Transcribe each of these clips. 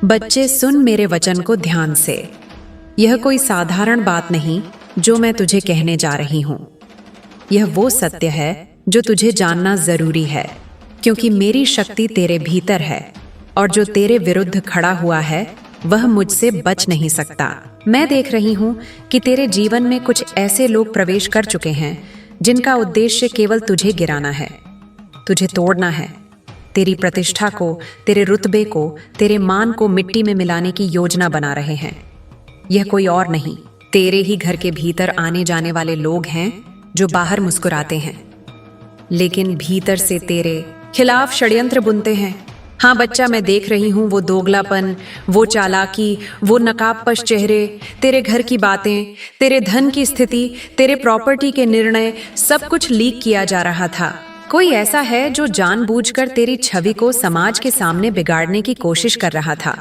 बच्चे सुन मेरे वचन को ध्यान से। यह कोई साधारण बात नहीं जो मैं तुझे कहने जा रही हूं। यह वो सत्य है जो तुझे जानना जरूरी है, क्योंकि मेरी शक्ति तेरे भीतर है और जो तेरे विरुद्ध खड़ा हुआ है वह मुझसे बच नहीं सकता। मैं देख रही हूं कि तेरे जीवन में कुछ ऐसे लोग प्रवेश कर चुके हैं जिनका उद्देश्य केवल तुझे गिराना है, तुझे तोड़ना है, तेरी प्रतिष्ठा को, तेरे रुतबे को, तेरे मान को मिट्टी में मिलाने की योजना बना रहे हैं। यह कोई और नहीं, तेरे ही घर के भीतर आने जाने वाले लोग हैं जो बाहर मुस्कुराते हैं लेकिन भीतर से तेरे खिलाफ षड्यंत्र बुनते हैं। हाँ बच्चा, मैं देख रही हूँ वो दोगलापन, वो चालाकी, वो नकाबपोश चेहरे, तेरे घर की बातें, तेरे धन की स्थिति, तेरे प्रॉपर्टी के निर्णय, सब कुछ लीक किया जा रहा था। कोई ऐसा है जो जानबूझकर तेरी छवि को समाज के सामने बिगाड़ने की कोशिश कर रहा था,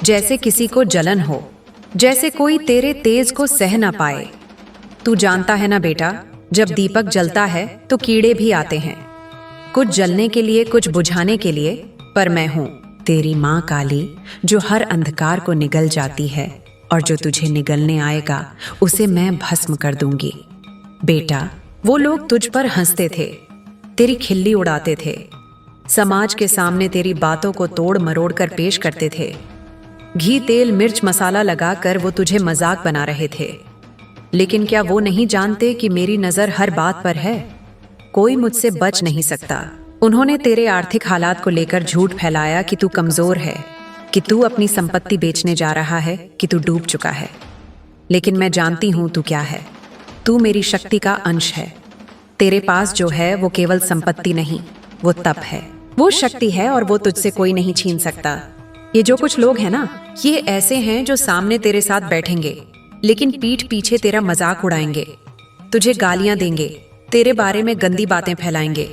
जैसे किसी को जलन हो, जैसे कोई तेरे तेज को सह ना पाए। तू जानता है ना बेटा, जब दीपक जलता है तो कीड़े भी आते हैं, कुछ जलने के लिए, कुछ बुझाने के लिए, पर मैं हूं तेरी माँ काली जो हर अंधकार को निगल जाती है, और जो तुझे निगलने आएगा उसे मैं भस्म कर दूंगी। बेटा, वो लोग तुझ पर हंसते थे, तेरी खिल्ली उड़ाते थे, समाज के सामने तेरी बातों को तोड़ मरोड़ कर पेश करते थे। घी, तेल, मिर्च, मसाला लगाकर वो तुझे मजाक बना रहे थे, लेकिन क्या वो नहीं जानते कि मेरी नजर हर बात पर है? कोई मुझसे बच नहीं सकता। उन्होंने तेरे आर्थिक हालात को लेकर झूठ फैलाया कि तू कमजोर है, कि तू अपनी संपत्ति बेचने जा रहा है, कि तू डूब चुका है। लेकिन मैं जानती हूं तू क्या है। तू मेरी शक्ति का अंश है। तेरे पास जो है वो केवल संपत्ति नहीं, वो तप है, वो शक्ति है, और वो तुझसे कोई नहीं छीन सकता। ये जो कुछ लोग हैं ना, ये ऐसे हैं जो सामने तेरे साथ बैठेंगे लेकिन पीठ पीछे तेरा मजाक उड़ाएंगे, तुझे गालियां देंगे, तेरे बारे में गंदी बातें फैलाएंगे,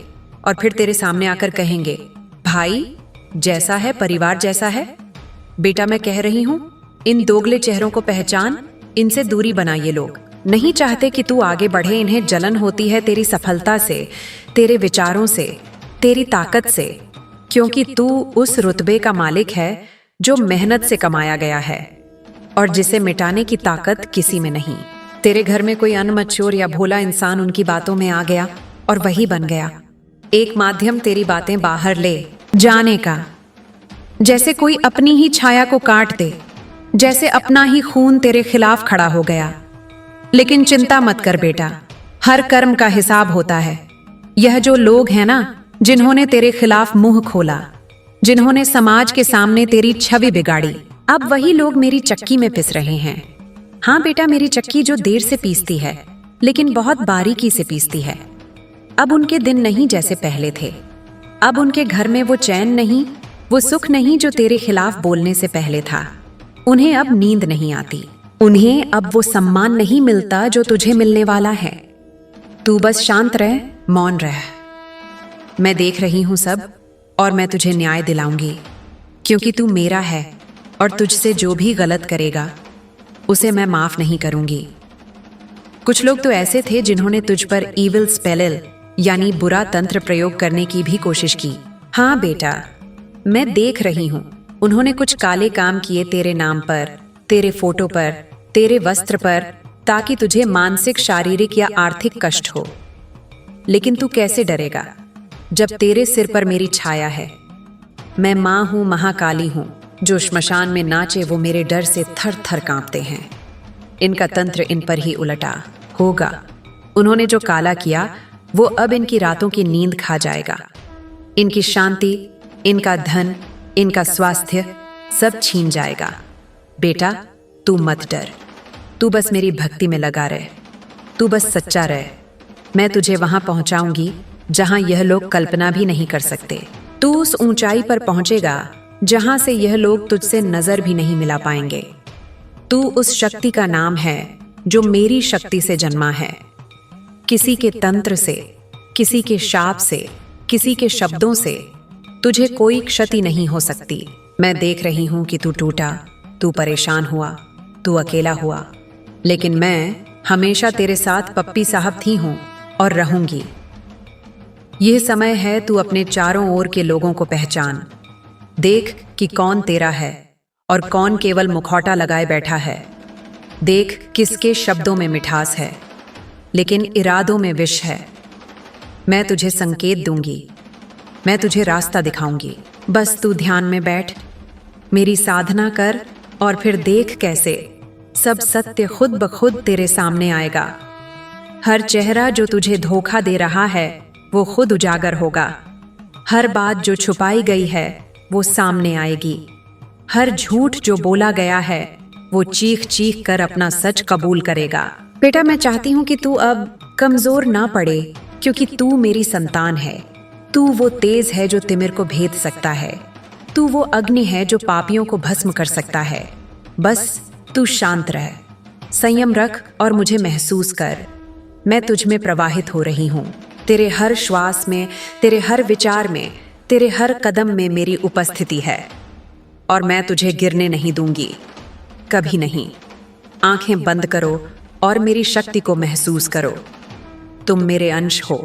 और फिर तेरे सामने आकर कहेंगे, भाई जैसा है परिवार जैसा है। बेटा, मैं कह रही हूं, इन दोगले चेहरों को पहचान, इनसे दूरी बना। ये लोग नहीं चाहते कि तू आगे बढ़े। इन्हें जलन होती है तेरी सफलता से, तेरे विचारों से, तेरी ताकत से, क्योंकि तू उस रुतबे का मालिक है जो मेहनत से कमाया गया है और जिसे मिटाने की ताकत किसी में नहीं। तेरे घर में कोई अनमच्योर या भोला इंसान उनकी बातों में आ गया और वही बन गया एक माध्यम तेरी बातें बाहर ले जाने का। जैसे कोई अपनी ही छाया को काट दे, जैसे अपना ही खून तेरे खिलाफ खड़ा हो गया। लेकिन चिंता मत कर बेटा, हर कर्म का हिसाब होता है। यह जो लोग हैं ना, जिन्होंने तेरे खिलाफ मुंह खोला, जिन्होंने समाज के सामने तेरी छवि बिगाड़ी, अब वही लोग मेरी चक्की में पिस रहे हैं। हाँ बेटा, मेरी चक्की जो देर से पीसती है लेकिन बहुत बारीकी से पीसती है। अब उनके दिन नहीं जैसे पहले थे। अब उनके घर में वो चैन नहीं, वो सुख नहीं जो तेरे खिलाफ बोलने से पहले था। उन्हें अब नींद नहीं आती, उन्हें अब वो सम्मान नहीं मिलता जो तुझे मिलने वाला है। तू बस शांत रह, मौन रह। मैं देख रही हूं सब, और मैं तुझे न्याय दिलाऊंगी, क्योंकि तू मेरा है और तुझसे जो भी गलत करेगा उसे मैं माफ नहीं करूंगी। कुछ लोग तो ऐसे थे जिन्होंने तुझ पर ईविल स्पेल यानी बुरा तंत्र प्रयोग करने की भी कोशिश की। हाँ बेटा, मैं देख रही हूं। उन्होंने कुछ काले काम किए तेरे नाम पर, तेरे फोटो पर, तेरे वस्त्र पर, ताकि तुझे मानसिक, शारीरिक या आर्थिक कष्ट हो। लेकिन तू कैसे डरेगा जब तेरे सिर पर मेरी छाया है। मैं माँ हूं, महाकाली हूं, जो श्मशान में नाचे वो मेरे डर से थर थर कांपते हैं। इनका तंत्र इन पर ही उलटा होगा। उन्होंने जो काला किया वो अब इनकी रातों की नींद खा जाएगा। इनकी शांति, इनका धन, इनका स्वास्थ्य सब छीन जाएगा। बेटा, तू मत डर, तू बस मेरी भक्ति में लगा रहे, तू बस सच्चा रहे। मैं तुझे वहां पहुंचाऊंगी जहां यह लोग कल्पना भी नहीं कर सकते। तू उस ऊंचाई पर पहुंचेगा जहां से यह लोग तुझसे नजर भी नहीं मिला पाएंगे। तू उस शक्ति का नाम है जो मेरी शक्ति से जन्मा है। किसी के तंत्र से, किसी के शाप से, किसी के शब्दों से तुझे कोई क्षति नहीं हो सकती। मैं देख रही हूं कि तू टूटा, तू परेशान हुआ, तू अकेला हुआ, लेकिन मैं हमेशा तेरे साथ पप्पी साहब थी हूं और रहूंगी। यह समय है तू अपने चारों ओर के लोगों को पहचान। देख कि कौन तेरा है और कौन केवल मुखौटा लगाए बैठा है। देख किसके शब्दों में मिठास है, लेकिन इरादों में विष है। मैं तुझे संकेत दूंगी, मैं तुझे रास्ता दिखाऊंगी। बस तू ध्यान में बैठ, मेरी साधना कर और फिर देख कैसे सब सत्य खुद ब खुद तेरे सामने आएगा। हर चेहरा जो तुझे धोखा दे रहा है वो खुद उजागर होगा। हर बात जो छुपाई गई है वो सामने आएगी। हर झूठ जो बोला गया है वो चीख चीख कर अपना सच कबूल करेगा। बेटा, मैं चाहती हूँ कि तू अब कमजोर ना पड़े, क्योंकि तू मेरी संतान है। तू वो तेज है जो तिमिर को भेद सकता है। तू वो अग्नि है जो पापियों को भस्म कर सकता है। बस तू शांत रह, संयम रख और मुझे महसूस कर। मैं तुझ में प्रवाहित हो रही हूँ। तेरे हर श्वास में, तेरे हर विचार में, तेरे हर कदम में मेरी उपस्थिति है और मैं तुझे गिरने नहीं दूंगी, कभी नहीं। आंखें बंद करो और मेरी शक्ति को महसूस करो। तुम मेरे अंश हो,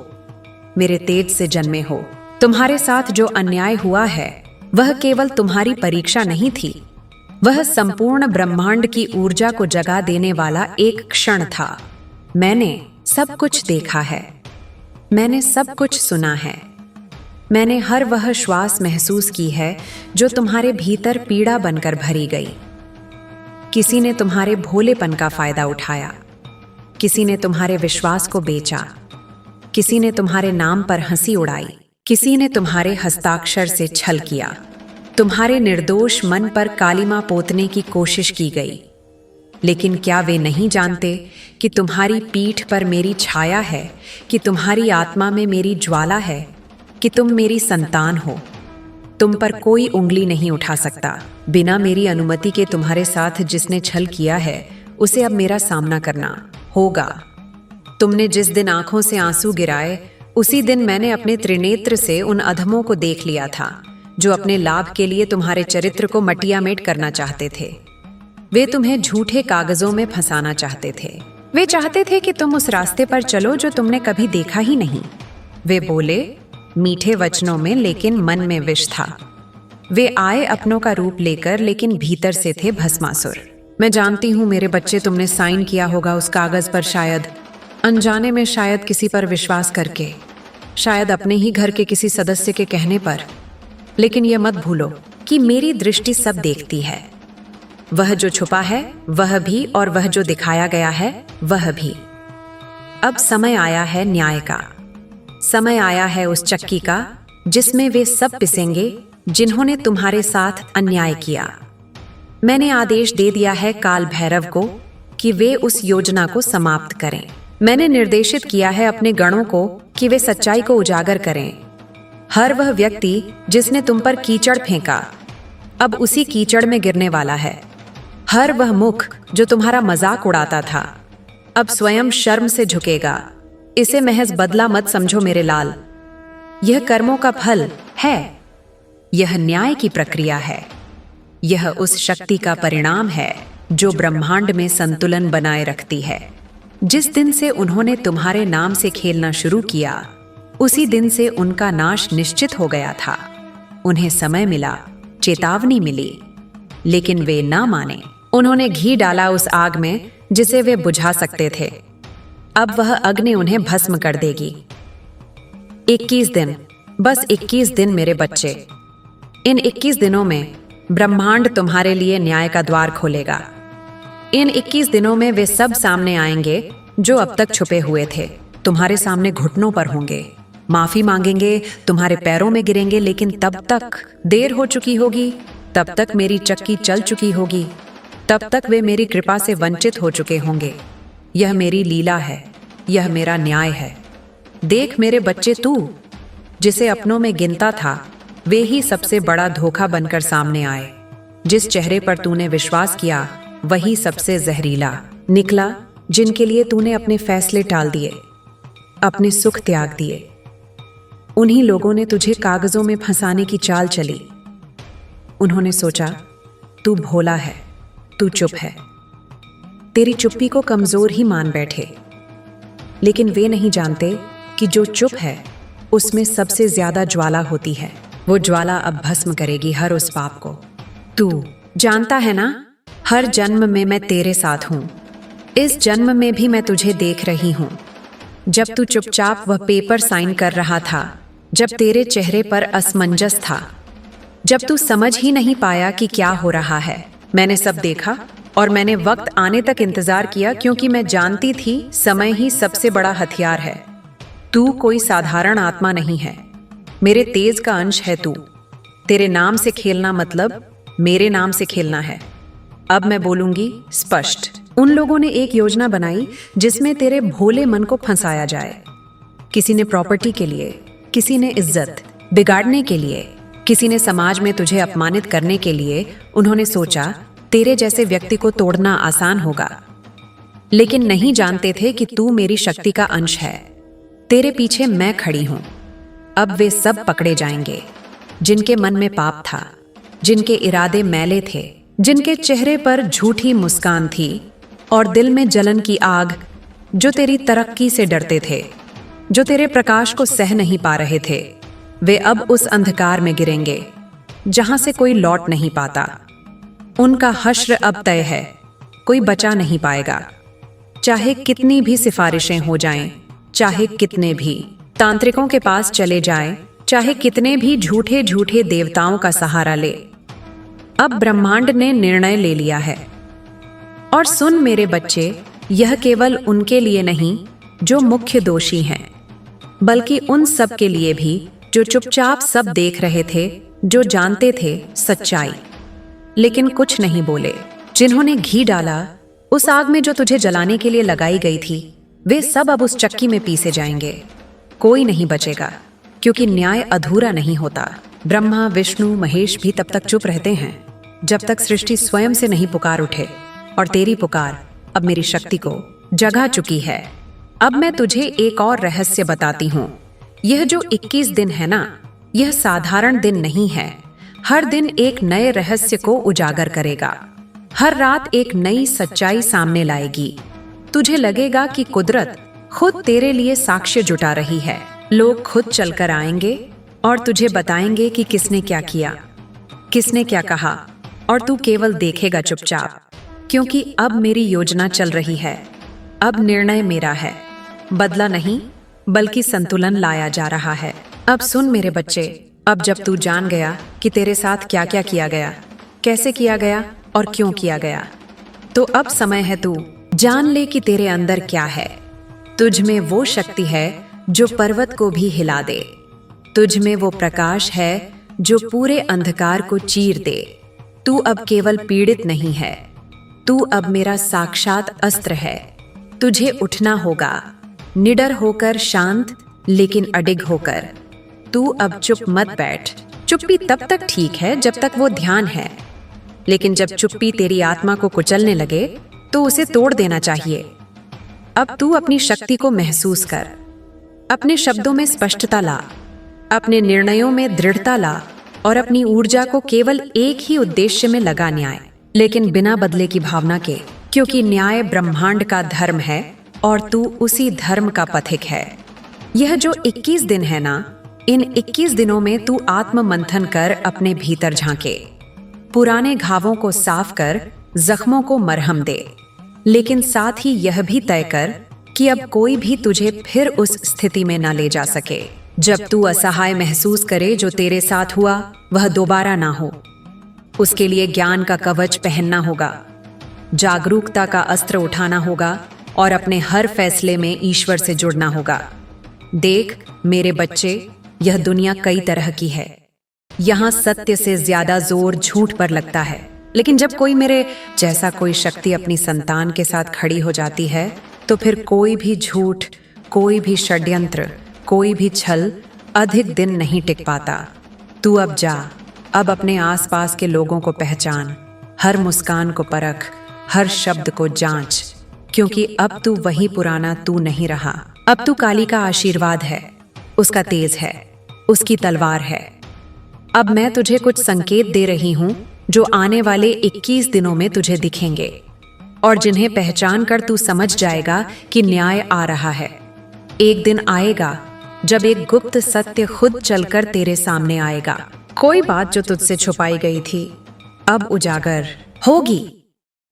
मेरे तेज से जन्मे हो। तुम्हारे साथ जो अन्याय हुआ है वह केवल तुम्हारी परीक्षा नहीं थी, वह संपूर्ण ब्रह्मांड की ऊर्जा को जगा देने वाला एक क्षण था। मैंने सब कुछ देखा है, मैंने सब कुछ सुना है। मैंने हर वह श्वास महसूस की है जो तुम्हारे भीतर पीड़ा बनकर भरी गई। किसी ने तुम्हारे भोलेपन का फायदा उठाया, किसी ने तुम्हारे विश्वास को बेचा, किसी ने तुम्हारे नाम पर हंसी उड़ाई, किसी ने तुम्हारे हस्ताक्षर से छल किया। तुम्हारे निर्दोष मन पर कालिमा पोतने की कोशिश की गई, लेकिन क्या वे नहीं जानते कि तुम्हारी पीठ पर मेरी छाया है, कि तुम्हारी आत्मा में मेरी ज्वाला है, कि तुम मेरी संतान हो। तुम पर कोई उंगली नहीं उठा सकता। बिना मेरी अनुमति के तुम्हारे साथ जिसने छल किया है उसे अब मेरा सामना करना होगा। तुमने जिस दिन आंखों से आंसू गिराए उसी दिन मैंने अपने त्रिनेत्र से उन अधमों को देख लिया था जो अपने लाभ के लिए तुम्हारे चरित्र को मटियामेट करना चाहते थे। वे तुम्हें झूठे कागजों में फंसाना चाहते थे। वे चाहते थे कि तुम उस रास्ते पर चलो जो तुमने कभी देखा ही नहीं। वे बोले मीठे वचनों में, लेकिन मन में विष था। वे आए अपनों का रूप लेकर, लेकिन भीतर से थे भस्मासुर। मैं जानती हूँ मेरे बच्चे, तुमने साइन किया होगा उस कागज पर, शायद अनजाने में, शायद किसी पर विश्वास करके, शायद अपने ही घर के किसी सदस्य के कहने पर। लेकिन यह मत भूलो कि मेरी दृष्टि सब देखती है। वह जो छुपा है वह भी, और वह जो दिखाया गया है वह भी। अब समय आया है न्याय का। समय आया है उस चक्की का जिसमें वे सब पिसेंगे जिन्होंने तुम्हारे साथ अन्याय किया। मैंने आदेश दे दिया है काल भैरव को कि वे उस योजना को समाप्त करें। मैंने निर्देशित किया है अपने गणों को कि वे सच्चाई को उजागर करें। हर वह व्यक्ति जिसने तुम पर कीचड़ फेंका अब उसी कीचड़ में गिरने वाला है। हर वह मुख जो तुम्हारा मजाक उड़ाता था अब स्वयं शर्म से झुकेगा। इसे महज बदला मत समझो मेरे लाल, यह कर्मों का फल है, यह न्याय की प्रक्रिया है, यह उस शक्ति का परिणाम है जो ब्रह्मांड में संतुलन बनाए रखती है। जिस दिन से उन्होंने तुम्हारे नाम से खेलना शुरू किया उसी दिन से उनका नाश निश्चित हो गया था। उन्हें समय मिला, चेतावनी मिली, लेकिन वे ना माने। उन्होंने घी डाला उस आग में जिसे वे बुझा सकते थे। अब वह अग्नि उन्हें भस्म कर देगी। 21 दिन, बस 21 दिन मेरे बच्चे। इन 21 दिनों में ब्रह्मांड तुम्हारे लिए न्याय का द्वार खोलेगा। इन 21 दिनों में वे सब सामने आएंगे जो अब तक छुपे हुए थे। तुम्हारे सामने घुटनों पर होंगे, माफी मांगेंगे, तुम्हारे पैरों में गिरेंगे, लेकिन तब तक देर हो चुकी होगी, तब तक मेरी चक्की चल चुकी होगी, तब तक वे मेरी कृपा से वंचित हो चुके होंगे। यह मेरी लीला है, यह मेरा न्याय है। देख मेरे बच्चे, तू जिसे अपनों में गिनता था वे ही सबसे बड़ा धोखा बनकर सामने आए। जिस चेहरे पर तूने विश्वास किया वही सबसे जहरीला निकला। जिनके लिए तूने अपने फैसले टाल दिए, अपने सुख त्याग दिए, उन्हीं लोगों ने तुझे कागजों में फंसाने की चाल चली। उन्होंने सोचा तू भोला है, तू चुप है, तेरी चुप्पी को कमजोर ही मान बैठे। लेकिन वे नहीं जानते कि जो चुप है उसमें सबसे ज्यादा ज्वाला होती है। वो ज्वाला अब भस्म करेगी हर उस पाप को। तू जानता है ना, हर जन्म में मैं तेरे साथ हूँ। इस जन्म में भी मैं तुझे देख रही हूँ। जब तू चुपचाप वह पेपर साइन कर रहा था, जब तेरे चेहरे पर असमंजस था, जब तू समझ ही नहीं पाया कि क्या हो रहा है, मैंने सब देखा और मैंने वक्त आने तक इंतजार किया, क्योंकि मैं जानती थी समय ही सबसे बड़ा हथियार है। तू कोई साधारण आत्मा नहीं है, मेरे तेज का अंश है तू। तेरे नाम से खेलना मतलब मेरे नाम से खेलना है। अब मैं बोलूंगी स्पष्ट। उन लोगों ने एक योजना बनाई जिसमें तेरे भोले मन को फंसाया जाए। किसी ने प्रॉपर्टी के लिए, किसी ने इज्जत बिगाड़ने के लिए, किसी ने समाज में तुझे अपमानित करने के लिए। उन्होंने सोचा तेरे जैसे व्यक्ति को तोड़ना आसान होगा, लेकिन नहीं जानते थे कि तू मेरी शक्ति का अंश है। तेरे पीछे मैं खड़ी हूं। अब वे सब पकड़े जाएंगे जिनके मन में पाप था, जिनके इरादे मैले थे, जिनके चेहरे पर झूठी मुस्कान थी और दिल में जलन की आग, जो तेरी तरक्की से डरते थे, जो तेरे प्रकाश को सह नहीं पा रहे थे। वे अब उस अंधकार में गिरेंगे जहां से कोई लौट नहीं पाता। उनका हश्र अब तय है, कोई बचा नहीं पाएगा। चाहे कितनी भी सिफारिशें हो जाएं, चाहे कितने भी तांत्रिकों के पास चले जाएं, चाहे कितने भी झूठे झूठे देवताओं का सहारा ले, अब ब्रह्मांड ने निर्णय ले लिया है। और सुन मेरे बच्चे, यह केवल उनके लिए नहीं जो मुख्य दोषी हैं, बल्कि उन सब के लिए भी जो चुपचाप सब देख रहे थे, जो जानते थे सच्चाई लेकिन कुछ नहीं बोले, जिन्होंने घी डाला उस आग में जो तुझे जलाने के लिए लगाई गई थी। वे सब अब उस चक्की में पीसे जाएंगे। कोई नहीं बचेगा, क्योंकि न्याय अधूरा नहीं होता। ब्रह्मा, विष्णु, महेश भी तब तक चुप रहते हैं जब तक सृष्टि स्वयं से नहीं पुकार उठे। और तेरी पुकार अब मेरी शक्ति को जगा चुकी है। अब मैं तुझे एक और रहस्य बताती हूँ। यह जो 21 दिन है ना, यह साधारण दिन नहीं है। हर दिन एक नए रहस्य को उजागर करेगा। हर रात एक नई सच्चाई सामने लाएगी। तुझे लगेगा कि कुदरत खुद तेरे लिए साक्ष्य जुटा रही है। लोग खुद चलकर आएंगे और तुझे बताएंगे कि किसने क्या किया, किसने क्या कहा, और तू केवल देखेगा चुपचाप, क्योंकि अब मेरी योजना चल रही है। अब निर्णय मेरा है, बदला नहीं बल्कि संतुलन लाया जा रहा है। अब सुन मेरे बच्चे, अब जब तू जान गया कि तेरे साथ क्या क्या किया गया, कैसे किया गया और क्यों किया गया, तो अब समय है तू जान ले कि तेरे अंदर क्या है। तुझ में वो शक्ति है जो पर्वत को भी हिला दे। तुझ में वो प्रकाश है जो पूरे अंधकार को चीर दे। तू अब केवल पीड़ित नहीं है, तू अब मेरा साक्षात अस्त्र है। तुझे उठना होगा, निडर होकर, शांत लेकिन अडिग होकर। तू अब चुप मत बैठ। चुप्पी तब तक ठीक है जब तक वो ध्यान है, लेकिन जब चुप्पी तेरी आत्मा को कुचलने लगे तो उसे तोड़ देना चाहिए। अब तू अपनी शक्ति को महसूस कर, अपने शब्दों में स्पष्टता ला, अपने निर्णयों में दृढ़ता ला और अपनी ऊर्जा को केवल एक ही उद्देश्य में लगा, न्याय, लेकिन बिना बदले की भावना के, क्योंकि न्याय ब्रह्मांड का धर्म है और तू उसी धर्म का पथिक है। यह जो 21 दिन है ना, इन 21 दिनों में तू आत्म मंथन कर अपने भीतर झांके, पुराने घावों को साफ कर, जख्मों को मरहम दे, लेकिन साथ ही यह भी तय कर कि अब कोई भी तुझे फिर उस स्थिति में न ले जा सके जब तू असहाय महसूस करे। जो तेरे साथ हुआ वह दोबारा ना हो। उसके लिए ज्ञान का कवच पहनना होगा, जागरूकता का अस्त्र उठाना होगा और अपने हर फैसले में ईश्वर से जुड़ना होगा। देख मेरे बच्चे, यह दुनिया कई तरह की है। यहाँ सत्य से ज्यादा जोर झूठ पर लगता है, लेकिन जब कोई मेरे जैसा कोई शक्ति अपनी संतान के साथ खड़ी हो जाती है, तो फिर कोई भी झूठ, कोई भी षड्यंत्र, कोई भी छल अधिक दिन नहीं टिक पाता। तू अब जा, अब अपने आसपास के लोगों को पहचान, हर मुस्कान को परख, हर शब्द को जांच, क्योंकि अब तू वही पुराना तू नहीं रहा। अब तू काली का आशीर्वाद है, उसका तेज है, उसकी तलवार है। अब मैं तुझे कुछ संकेत दे रही हूं जो आने वाले 21 दिनों में तुझे दिखेंगे और जिन्हें पहचान कर तू समझ जाएगा कि न्याय आ रहा है। एक दिन आएगा जब एक गुप्त सत्य खुद चलकर तेरे सामने आएगा। कोई बात जो तुझसे छुपाई गई थी, अब उजागर होगी।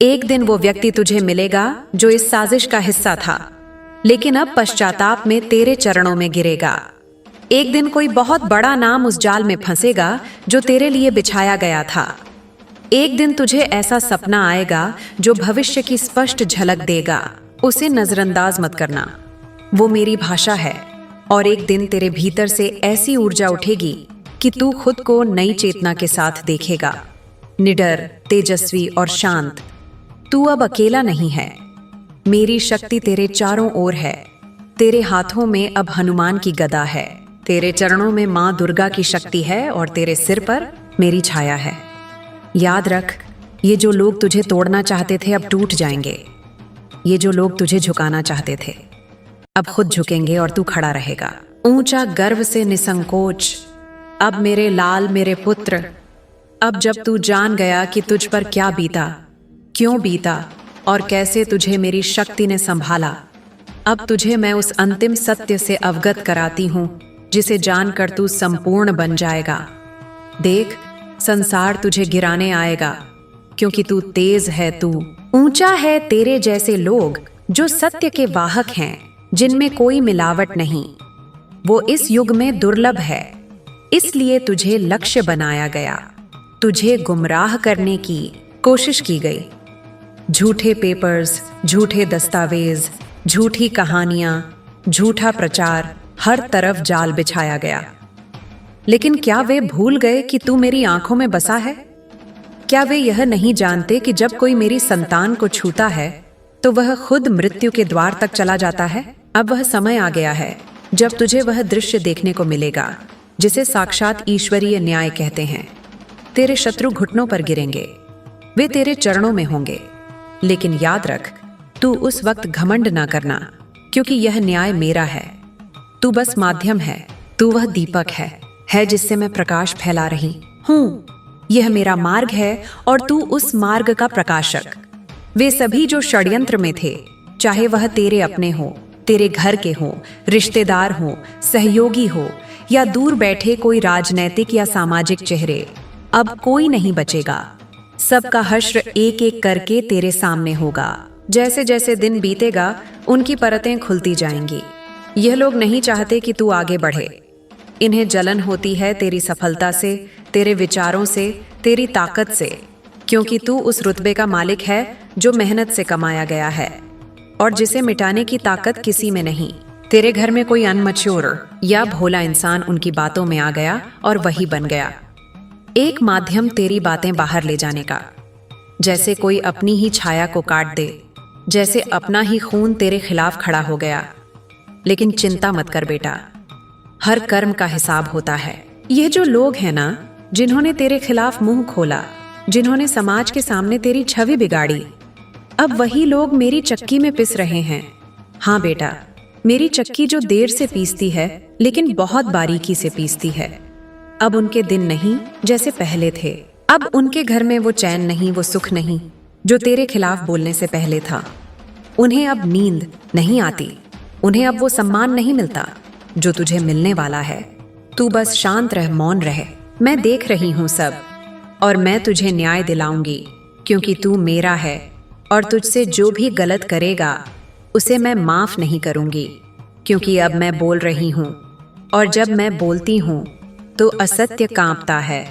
एक दिन वो व्यक्ति तुझे मिलेगा जो इस साजिश का हिस्सा था, लेकिन अब पश्चाताप में तेरे चरणों में गिरेगा। एक दिन कोई बहुत बड़ा नाम उस जाल में फंसेगा जो तेरे लिए बिछाया गया था। एक दिन तुझे ऐसा सपना आएगा जो भविष्य की स्पष्ट झलक देगा। उसे नजरअंदाज मत करना, वो मेरी भाषा है। और एक दिन तेरे भीतर से ऐसी ऊर्जा उठेगी कि तू खुद को नई चेतना के साथ देखेगा, निडर, तेजस्वी और शांत। तू अब अकेला नहीं है। मेरी शक्ति तेरे चारों ओर है। तेरे हाथों में अब हनुमान की गदा है, तेरे चरणों में माँ दुर्गा की शक्ति है और तेरे सिर पर मेरी छाया है। याद रख, ये जो लोग तुझे तोड़ना चाहते थे अब टूट जाएंगे। ये जो लोग तुझे झुकाना चाहते थे अब खुद झुकेंगे और तू खड़ा रहेगा, ऊंचा, गर्व से निसंकोच। अब मेरे लाल, मेरे पुत्र, अब जब तू जान गया कि तुझ पर क्या बीता, क्यों बीता और कैसे तुझे मेरी शक्ति ने संभाला, अब तुझे मैं उस अंतिम सत्य से अवगत कराती हूँ जिसे जानकर तू संपूर्ण बन जाएगा। देख, संसार तुझे गिराने आएगा क्योंकि तू तेज है, तू ऊंचा है। तेरे जैसे लोग जो सत्य के वाहक हैं, जिनमें कोई मिलावट नहीं, वो इस युग में दुर्लभ है। इसलिए तुझे लक्ष्य बनाया गया, तुझे गुमराह करने की कोशिश की गई। झूठे पेपर्स, झूठे दस्तावेज, झूठी कहानियां, झूठा प्रचार, हर तरफ जाल बिछाया गया। लेकिन क्या वे भूल गए कि तू मेरी आंखों में बसा है? क्या वे यह नहीं जानते कि जब कोई मेरी संतान को छूता है तो वह खुद मृत्यु के द्वार तक चला जाता है? अब वह समय आ गया है जब तुझे वह दृश्य देखने को मिलेगा जिसे साक्षात ईश्वरीय न्याय कहते हैं। तेरे शत्रु घुटनों पर गिरेंगे, वे तेरे चरणों में होंगे। लेकिन याद रख, तू उस वक्त घमंड ना करना, क्योंकि यह न्याय मेरा है। तू बस माध्यम है, तू वह दीपक है जिससे मैं प्रकाश फैला रही हूँ। यह मेरा मार्ग है और तू उस मार्ग का प्रकाशक। वे सभी जो षड्यंत्र में थे, चाहे वह तेरे अपने हो, तेरे घर के हो, रिश्तेदार हो, सहयोगी हो या दूर बैठे कोई राजनैतिक या सामाजिक चेहरे, अब कोई नहीं बचेगा। सबका हश्र एक एक करके तेरे सामने होगा। जैसे जैसे दिन बीतेगा उनकी परतें खुलती जाएंगी। यह लोग नहीं चाहते कि तू आगे बढ़े। इन्हें जलन होती है तेरी सफलता से, तेरे विचारों से, तेरी ताकत से, क्योंकि तू उस रुतबे का मालिक है जो मेहनत से कमाया गया है और जिसे मिटाने की ताकत किसी में नहीं। तेरे घर में कोई अनमच्योर या भोला इंसान उनकी बातों में आ गया और वही बन गया एक माध्यम तेरी बातें बाहर ले जाने का। जैसे कोई अपनी ही छाया को काट दे, जैसे अपना ही खून तेरे खिलाफ खड़ा हो गया। लेकिन चिंता मत कर बेटा, हर कर्म का हिसाब होता है। ये जो लोग हैं ना, जिन्होंने तेरे खिलाफ मुंह खोला, जिन्होंने समाज के सामने तेरी छवि बिगाड़ी, अब वही लोग मेरी चक्की में पिस रहे हैं। हाँ बेटा, मेरी चक्की जो देर से पीसती है लेकिन बहुत बारीकी से पीसती है। अब उनके दिन नहीं जैसे पहले थे। अब उनके घर में वो चैन नहीं, वो सुख नहीं जो तेरे खिलाफ बोलने से पहले था। उन्हें अब नींद नहीं आती, उन्हें अब वो सम्मान नहीं मिलता जो तुझे मिलने वाला है। तू बस शांत रह, मौन रह। मैं देख रही हूँ सब, और मैं तुझे न्याय दिलाऊंगी क्योंकि तू मेरा है और तुझसे जो भी गलत करेगा उसे मैं माफ नहीं करूंगी, क्योंकि अब मैं बोल रही हूँ और जब मैं बोलती हूँ तो असत्य कांपता है,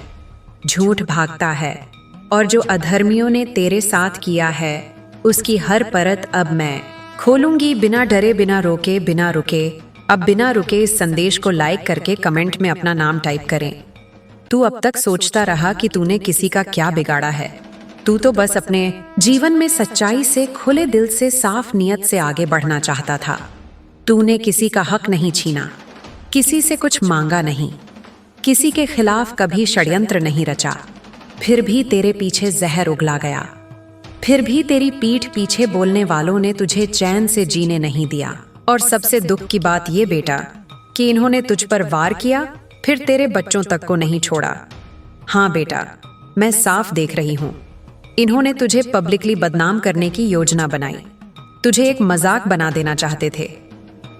झूठ भागता है और जो अधर्मियों ने तेरे साथ किया है उसकी हर परत अब मैं खोलूंगी, बिना डरे, बिना रोके, बिना रुके। अब बिना रुके इस संदेश को लाइक करके कमेंट में अपना नाम टाइप करें। तू अब तक सोचता रहा कि तूने किसी का क्या बिगाड़ा है। तू तो बस अपने जीवन में सच्चाई से, खुले दिल से, साफ नियत से आगे बढ़ना चाहता था। तूने किसी का हक नहीं छीना, किसी से कुछ मांगा नहीं, किसी के खिलाफ कभी षड्यंत्र नहीं रचा। फिर भी तेरे पीछे जहर उगला गया। फिर भी तेरी पीठ पीछे बोलने वालों ने तुझे चैन से जीने नहीं दिया। और सबसे दुख की बात ये बेटा कि इन्होंने तुझ पर वार किया, फिर तेरे बच्चों तक को नहीं छोड़ा। हाँ बेटा, मैं साफ देख रही हूँ। इन्होंने तुझे पब्लिकली बदनाम करने की योजना बनाई। तुझे एक मजाक बना देना चाहते थे।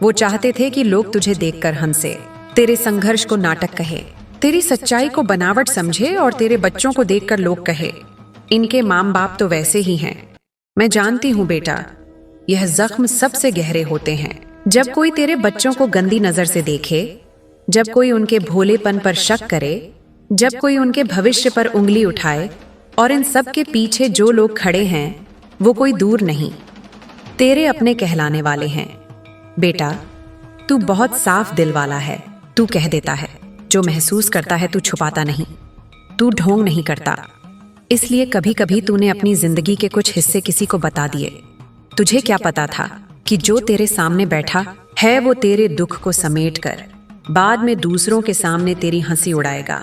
वो चाहते थे कि लोग तुझे देखकर हंसे, तेरे संघर्ष को नाटक कहे, तेरी सच्चाई को बनावट समझे और तेरे बच्चों को देखकर लोग कहे इनके माँ बाप तो वैसे ही हैं। मैं जानती हूँ बेटा, यह जख्म सबसे गहरे होते हैं। जब कोई तेरे बच्चों को गंदी नजर से देखे, जब कोई उनके भोलेपन पर शक करे, जब कोई उनके भविष्य पर उंगली उठाए, और इन सब के पीछे जो लोग खड़े हैं वो कोई दूर नहीं, तेरे अपने कहलाने वाले हैं। बेटा, तू बहुत साफ दिल वाला है। तू कह देता है, जो महसूस करता है तू छुपाता नहीं, तू ढोंग नहीं करता। इसलिए कभी कभी तूने अपनी जिंदगी के कुछ हिस्से किसी को बता दिए। तुझे क्या पता था कि जो तेरे सामने बैठा है वो तेरे दुख को समेट कर बाद में दूसरों के सामने तेरी हंसी उड़ाएगा।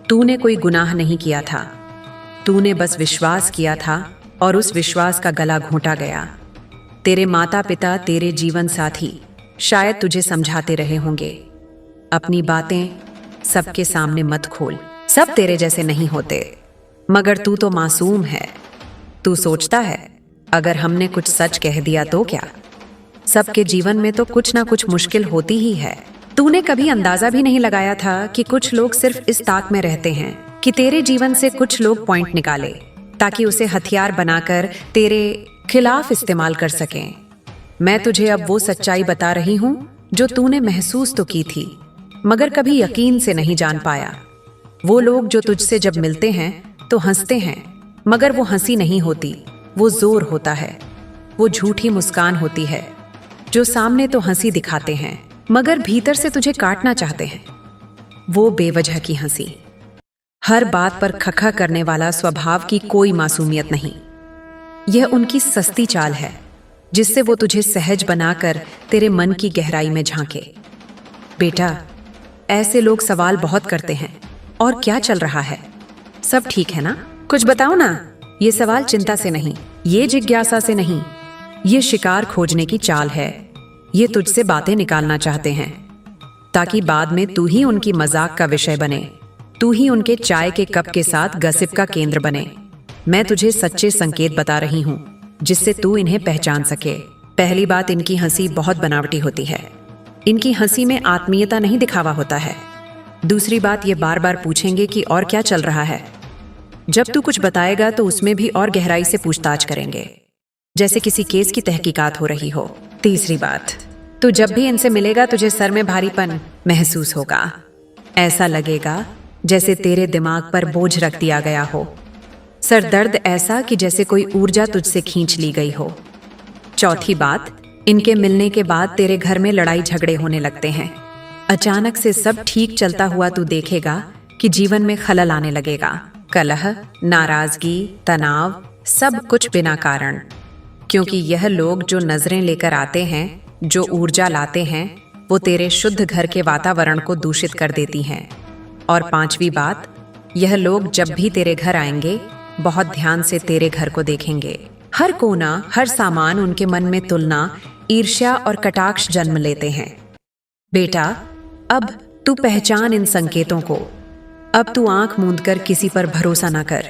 तूने कोई गुनाह नहीं किया था, तूने बस विश्वास किया था और उस विश्वास का गला घोंटा गया। तेरे माता पिता, तेरे जीवन साथी शायद तुझे समझाते रहे होंगे, अपनी बातें सबके सामने मत खोल, सब तेरे जैसे नहीं होते। मगर तू तो मासूम है। तू सोचता है अगर हमने कुछ सच कह दिया तो क्या? सबके जीवन में तो कुछ ना कुछ मुश्किल होती ही है। तूने कभी अंदाजा भी नहीं लगाया था कि कुछ लोग सिर्फ इस ताक में रहते हैं कि तेरे जीवन से कुछ लोग पॉइंट निकाले ताकि उसे हथियार बनाकर तेरे खिलाफ इस्तेमाल कर सकें। मैं तुझे अब वो सच्चाई बता रही हूँ जो तूने महसूस तो की थी मगर कभी यकीन से नहीं जान पाया। वो लोग जो तुझसे जब मिलते हैं तो हंसते हैं, मगर वो हंसी नहीं होती, वो जोर होता है। वो झूठी मुस्कान होती है जो सामने तो हंसी दिखाते हैं मगर भीतर से तुझे काटना चाहते हैं। वो बेवजह की हंसी, हर बात पर खखा करने वाला स्वभाव की कोई मासूमियत नहीं। यह उनकी सस्ती चाल है जिससे वो तुझे सहज बनाकर तेरे मन की गहराई में झांके। बेटा, ऐसे लोग सवाल बहुत करते हैं, और क्या चल रहा है? सब ठीक है ना? कुछ बताओ ना। ये सवाल चिंता से नहीं, ये जिज्ञासा से नहीं, ये शिकार खोजने की चाल है। ये तुझसे बातें निकालना चाहते हैं ताकि बाद में तू ही उनकी मजाक का विषय बने, तू ही उनके चाय के कप के साथ गसिप का केंद्र बने। मैं तुझे सच्चे संकेत बता रही हूँ जिससे तू इन्हें पहचान सके। पहली बात, इनकी हंसी बहुत बनावटी होती है। इनकी हंसी में आत्मीयता नहीं दिखावा होता है। दूसरी बात, ये बार बार पूछेंगे कि और क्या चल रहा है। जब तू कुछ बताएगा तो उसमें भी और गहराई से पूछताछ करेंगे, जैसे किसी केस की तहकीकात हो रही हो। तीसरी बात, तू जब भी इनसे मिलेगा तुझे सर में भारीपन महसूस होगा। ऐसा लगेगा जैसे तेरे दिमाग पर बोझ रख दिया गया हो। सर दर्द ऐसा कि जैसे कोई ऊर्जा तुझसे खींच ली गई हो। चौथी बात, इनके मिलने के बाद तेरे घर में लड़ाई झगड़े होने लगते हैं। अचानक से सब ठीक चलता हुआ तू देखेगा कि जीवन में खलल आने लगेगा। कलह, नाराजगी, तनाव, सब कुछ बिना कारण। क्योंकि यह लोग जो नजरें लेकर आते हैं, जो ऊर्जा लाते हैं, वो तेरे शुद्ध घर के वातावरण को दूषित कर देती हैं। और पांचवी बात, यह लोग जब भी तेरे घर आएंगे बहुत ध्यान से तेरे घर को देखेंगे। हर कोना, हर सामान उनके मन में तुलना, ईर्ष्या और कटाक्ष जन्म लेते हैं। बेटा, अब तू पहचान इन संकेतों को। अब तू आंख मूंद कर किसी पर भरोसा ना कर।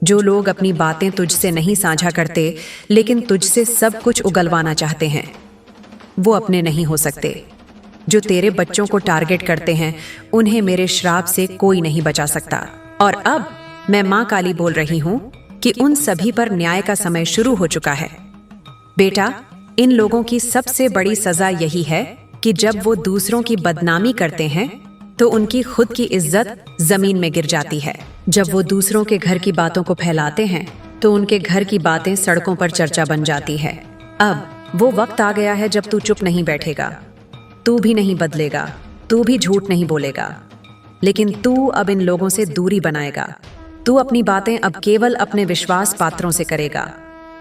जो लोग अपनी बातें तुझसे नहीं साझा करते लेकिन तुझसे सब कुछ उगलवाना चाहते हैं, वो अपने नहीं हो सकते। जो तेरे बच्चों को टारगेट करते हैं उन्हें मेरे श्राप से कोई नहीं बचा सकता। और अब मैं माँ काली बोल रही हूँ कि उन सभी पर न्याय का समय शुरू हो चुका है। बेटा, इन लोगों की सबसे बड़ी सजा यही है कि जब वो दूसरों की बदनामी करते हैं तो उनकी खुद की इज्जत जमीन में गिर जाती है। जब वो दूसरों के घर की बातों को फैलाते हैं तो उनके घर की बातें सड़कों पर चर्चा बन जाती है। अब वो वक्त आ गया है जब तू चुप नहीं बैठेगा, तू भी नहीं बदलेगा, तू भी झूठ नहीं बोलेगा, लेकिन तू अब इन लोगों से दूरी बनाएगा। तू अपनी बातें अब केवल अपने विश्वास पात्रों से करेगा।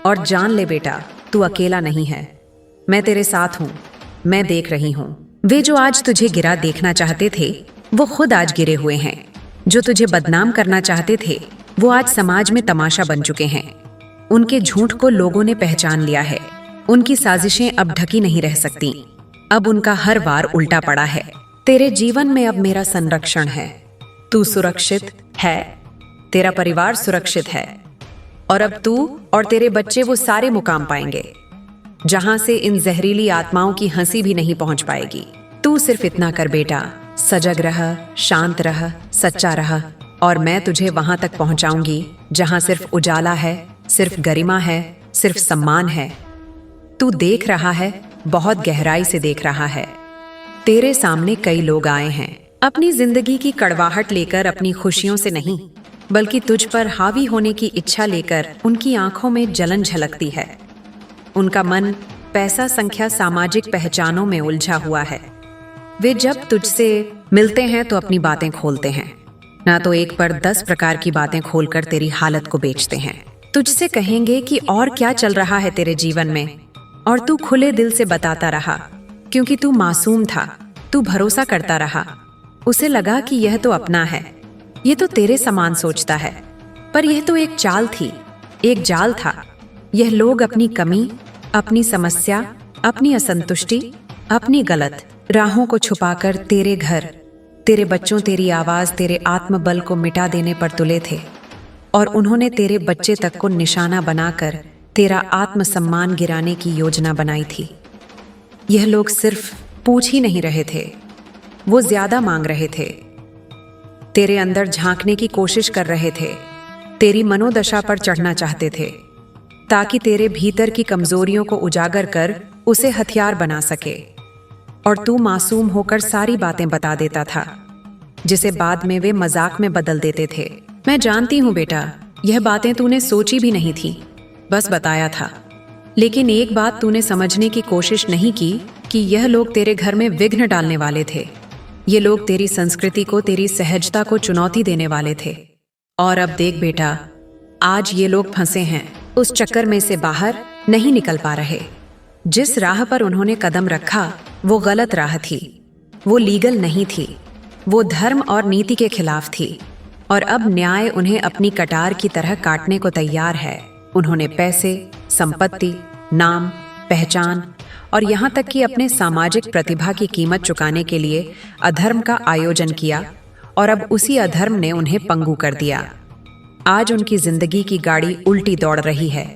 और जान ले बेटा, तू अकेला नहीं है, मैं तेरे साथ हूँ, मैं देख रही हूँ। वे जो आज तुझे गिरा देखना चाहते थे वो खुद आज गिरे हुए हैं। जो तुझे बदनाम करना चाहते थे वो आज समाज में तमाशा बन चुके हैं। उनके झूठ को लोगों ने पहचान लिया है। उनकी साजिशें अब ढकी नहीं रह सकती। अब उनका हर वार उल्टा पड़ा है। तेरे जीवन में अब मेरा संरक्षण है। तू सुरक्षित है, तेरा परिवार सुरक्षित है, और अब तू और तेरे बच्चे वो सारे मुकाम पाएंगे जहां से इन जहरीली आत्माओं की हंसी भी नहीं पहुंच पाएगी। तू सिर्फ इतना कर बेटा, सजग रह, शांत रह, सच्चा रह, और मैं तुझे वहां तक पहुंचाऊंगी जहां सिर्फ उजाला है, सिर्फ गरिमा है, सिर्फ सम्मान है। तू देख रहा है, बहुत गहराई से देख रहा है। तेरे सामने कई लोग आए हैं, अपनी जिंदगी की कड़वाहट लेकर, अपनी खुशियों से नहीं, बल्कि तुझ पर हावी होने की इच्छा लेकर। उनकी आंखों में जलन झलकती है। उनका मन पैसा, संख्या, सामाजिक पहचानों में उलझा हुआ है। वे जब तुझसे मिलते हैं तो अपनी बातें खोलते हैं, ना तो एक पर 10 प्रकार की बातें खोलकर तेरी हालत को बेचते हैं। तुझसे कहेंगे कि और क्या चल रहा है तेरे जीवन में, और तू खुले दिल से बताता रहा, क्योंकि तू मासूम था, तू भरोसा करता रहा। उसे लगा कि यह तो अपना है, ये तो तेरे समान सोचता है, पर यह तो एक चाल थी, एक जाल था। यह लोग अपनी कमी, अपनी समस्या, अपनी असंतुष्टि, अपनी गलत राहों को छुपाकर तेरे घर, तेरे बच्चों, तेरी आवाज, तेरे आत्मबल को मिटा देने पर तुले थे। और उन्होंने तेरे बच्चे तक को निशाना बनाकर तेरा आत्मसम्मान गिराने की योजना बनाई थी। यह लोग सिर्फ पूछ ही नहीं रहे थे, वो ज्यादा मांग रहे थे। तेरे अंदर झांकने की कोशिश कर रहे थे, तेरी मनोदशा पर चढ़ना चाहते थे, ताकि तेरे भीतर की कमजोरियों को उजागर कर उसे हथियार बना सके। और तू मासूम होकर सारी बातें बता देता था, जिसे बाद में वे मजाक में बदल देते थे। मैं जानती हूँ बेटा, यह बातें तूने सोची भी नहीं थी, बस बताया था। लेकिन एक बात तूने समझने की कोशिश नहीं की कि यह लोग तेरे घर में विघ्न डालने वाले थे। ये लोग तेरी संस्कृति को, तेरी सहजता को चुनौती देने वाले थे। और अब देख बेटा, आज ये लोग फंसे हैं, उस चक्कर में से बाहर नहीं निकल पा रहे। जिस राह पर उन्होंने कदम रखा वो गलत राह थी, वो लीगल नहीं थी, वो धर्म और नीति के खिलाफ थी। और अब न्याय उन्हें अपनी कटार की तरह काटने को तैयार है। उन्होंने पैसे, संपत्ति, नाम, पहचान और यहाँ तक कि अपने सामाजिक प्रतिभा की कीमत चुकाने के लिए अधर्म का आयोजन किया, और अब उसी अधर्म ने उन्हें पंगु कर दिया। आज उनकी जिंदगी की गाड़ी उल्टी दौड़ रही है।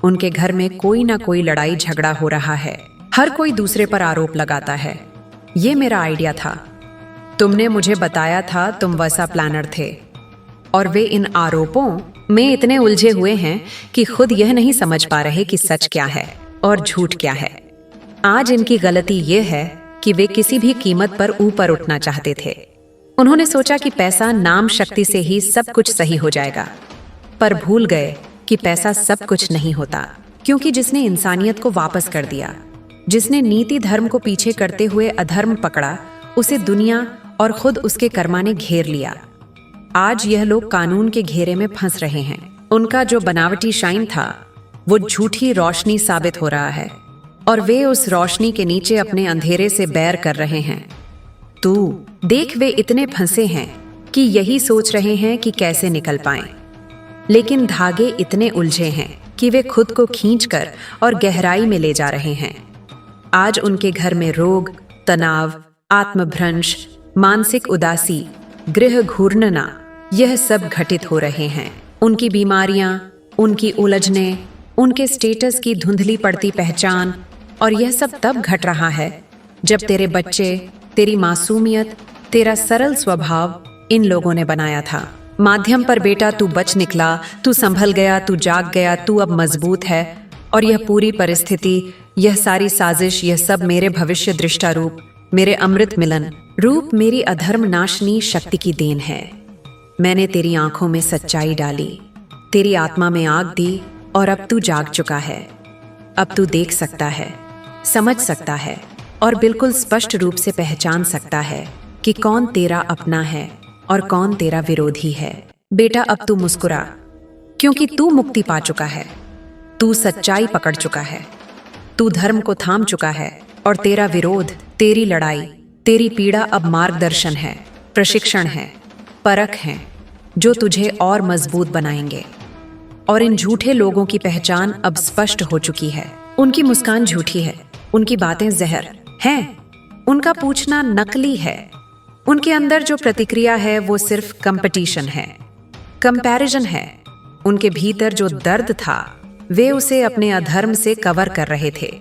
उनके घर में कोई ना कोई लड़ाई झगड़ा हो रहा है, हर कोई दूसरे पर आरोप लगाता है। ये मेरा आइडिया था, तुमने मुझे बताया था तुम वैसा प्लानर थे, और वे इन आरोपों में इतने उलझे हुए हैं कि खुद यह नहीं समझ पा रहे कि सच क्या है और झूठ क्या है। आज इनकी गलती ये है कि वे किसी भी कीमत पर ऊपर उठना चाहते थे। उन्होंने सोचा कि पैसा, नाम, शक्ति से ही सब कुछ सही हो जाएगा, पर भूल गए कि पैसा सब कुछ नहीं होता। क्योंकि जिसने इंसानियत को वापस कर दिया, जिसने नीति धर्म को पीछे करते हुए अधर्म पकड़ा, उसे दुनिया और खुद उसके कर्मा ने घेर लिया। आज यह लोग कानून के घेरे में फंस रहे हैं। उनका जो बनावटी शाइन था वो झूठी रोशनी साबित हो रहा है, और वे उस रोशनी के नीचे अपने अंधेरे से बैर कर रहे हैं। तू देख, वे इतने फंसे हैं कि यही सोच रहे हैं कि कैसे निकल पाएं। लेकिन धागे इतने उलझे हैं कि वे खुद को खींचकर और गहराई में ले जा रहे हैं। आज उनके घर में रोग, तनाव, आत्मभ्रंश, मानसिक उदासी, गृह घूर्णना, यह सब घटित हो रहे हैं। उनकी बीमारियां, उनकी उलझने, उनके स्टेटस की धुंधली पड़ती पहचान, और यह सब तब घट रहा है जब तेरे बच्चे, तेरी मासूमियत, तेरा सरल स्वभाव इन लोगों ने बनाया था। माध्यम पर बेटा तू बच निकला, तू संभल गया, तू जाग गया, तू अब मजबूत है। और यह पूरी परिस्थिति, यह सारी साजिश, यह सब मेरे भविष्य दृष्टा रूप, मेरे अमृत मिलन रूप, मेरी अधर्म नाशनी शक्ति की देन है। मैंने तेरी आंखों में सच्चाई डाली, तेरी आत्मा में आग दी, और अब तू जाग चुका है। अब तू देख सकता है, समझ सकता है, और बिल्कुल स्पष्ट रूप से पहचान सकता है कि कौन तेरा अपना है और कौन तेरा विरोधी है। बेटा अब तू मुस्कुरा, क्योंकि तू मुक्ति पा चुका है, तू सच्चाई पकड़ चुका है, तू धर्म को थाम चुका है, और तेरा विरोध, तेरी लड़ाई, तेरी पीड़ा अब मार्गदर्शन है, प्रशिक्षण है, परख है, जो तुझे और मजबूत बनाएंगे। और इन झूठे लोगों की पहचान अब स्पष्ट हो चुकी है। उनकी मुस्कान झूठी है, उनकी बातें जहर हैं, उनका पूछना नकली है, उनके अंदर जो प्रतिक्रिया है वो सिर्फ कंपटीशन है, कंपैरिजन है। उनके भीतर जो दर्द था वे उसे अपने अधर्म से कवर कर रहे थे।